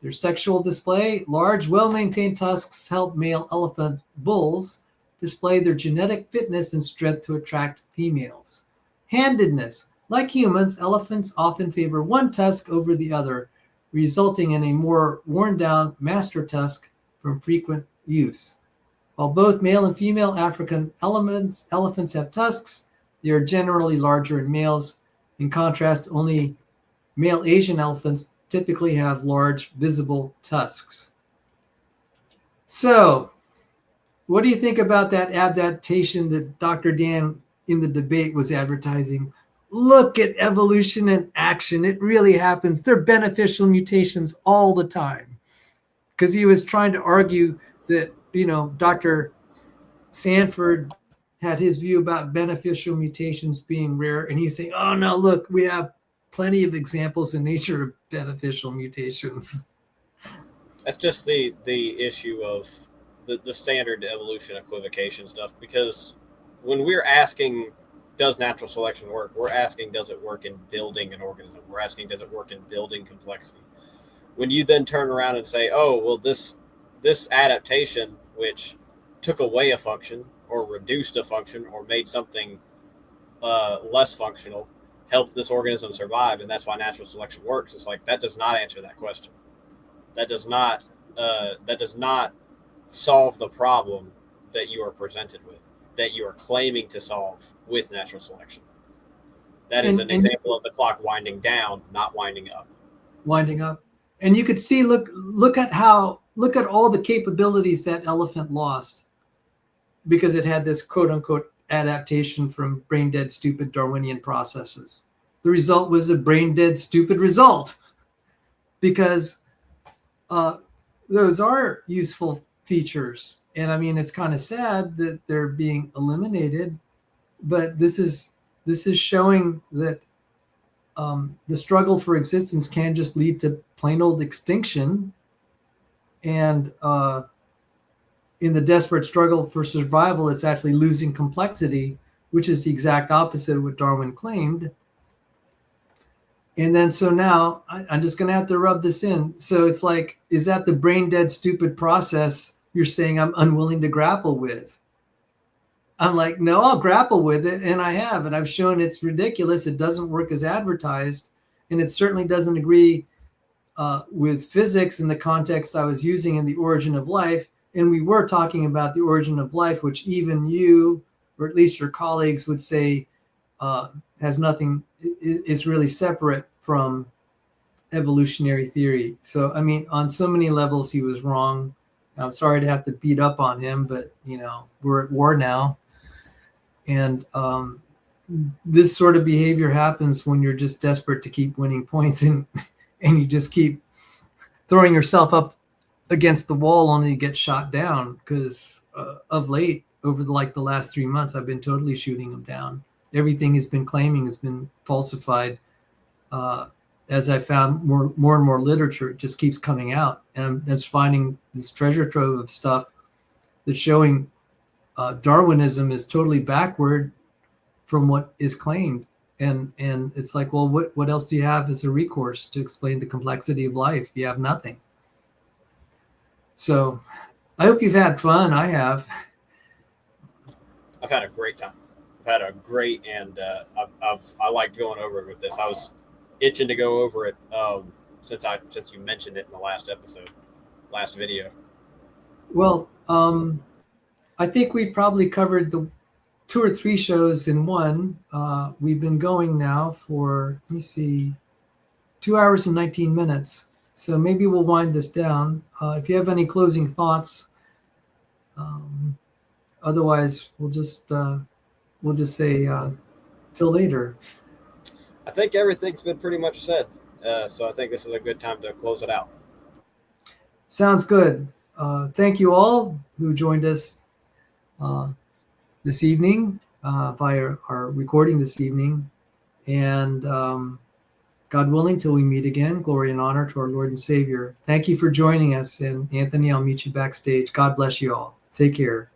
Their sexual display. Large, well-maintained tusks help male elephant bulls display their genetic fitness and strength to attract females. Handedness. Like humans, elephants often favor one tusk over the other, resulting in a more worn-down master tusk from frequent use. While both male and female African elephants have tusks, they are generally larger in males. In contrast, only male Asian elephants typically have large, visible tusks. So, what do you think about that adaptation that Dr. Dan in the debate was advertising? Look at evolution in action. It really happens. They're beneficial mutations all the time. Because he was trying to argue that, Dr. Sanford had his view about beneficial mutations being rare. And he's saying, oh, no, look, we have plenty of examples in nature of beneficial mutations. That's just the issue of the standard evolution equivocation stuff. Because when we're asking, does natural selection work? We're asking, does it work in building an organism? We're asking, does it work in building complexity? When you then turn around and say, oh, well, this adaptation, which took away a function or reduced a function or made something less functional, helped this organism survive, and that's why natural selection works. It's like, that does not answer that question. That does not solve the problem that you are presented with, that you are claiming to solve with natural selection. That is an example of the clock winding down, not winding up. Winding up. And you could see, look at all the capabilities that elephant lost because it had this quote unquote adaptation from brain dead, stupid Darwinian processes. The result was a brain dead, stupid result because those are useful features. And I mean, it's kind of sad that they're being eliminated, but this is showing that the struggle for existence can just lead to plain old extinction. And in the desperate struggle for survival, it's actually losing complexity, which is the exact opposite of what Darwin claimed. And then so now I'm just going to have to rub this in. So it's like, is that the brain dead, stupid process you're saying I'm unwilling to grapple with? I'm like, no, I'll grapple with it. And I have. And I've shown it's ridiculous. It doesn't work as advertised. And it certainly doesn't agree with physics in the context I was using in The Origin of Life. And we were talking about The Origin of Life, which even you, or at least your colleagues, would say has nothing, is really separate from evolutionary theory. So, I mean, on so many levels, he was wrong. I'm sorry to have to beat up on him, but, we're at war now. And this sort of behavior happens when you're just desperate to keep winning points and you just keep throwing yourself up against the wall only to get shot down. Because of late, over the last 3 months, I've been totally shooting them down. Everything he's been claiming has been falsified. As I found more and more literature, it just keeps coming out. And I'm just finding this treasure trove of stuff that's showing Darwinism is totally backward from what is claimed. And it's like, well, what else do you have as a recourse to explain the complexity of life? You have nothing. So I hope you've had fun. I have. I've had a great time. I've had a great, and I liked going over it with this. I was itching to go over it since you mentioned it in the last video. Well, I think we probably covered the 2 or 3 shows in one. We've been going now for, let me see, 2 hours and 19 minutes. So maybe we'll wind this down. If you have any closing thoughts, otherwise we'll just say till later. I think everything's been pretty much said. So I think this is a good time to close it out. Sounds good. Thank you all who joined us this evening via our recording this evening. And God willing, till we meet again, glory and honor to our Lord and Savior. Thank you for joining us. And Anthony, I'll meet you backstage. God bless you all. Take care.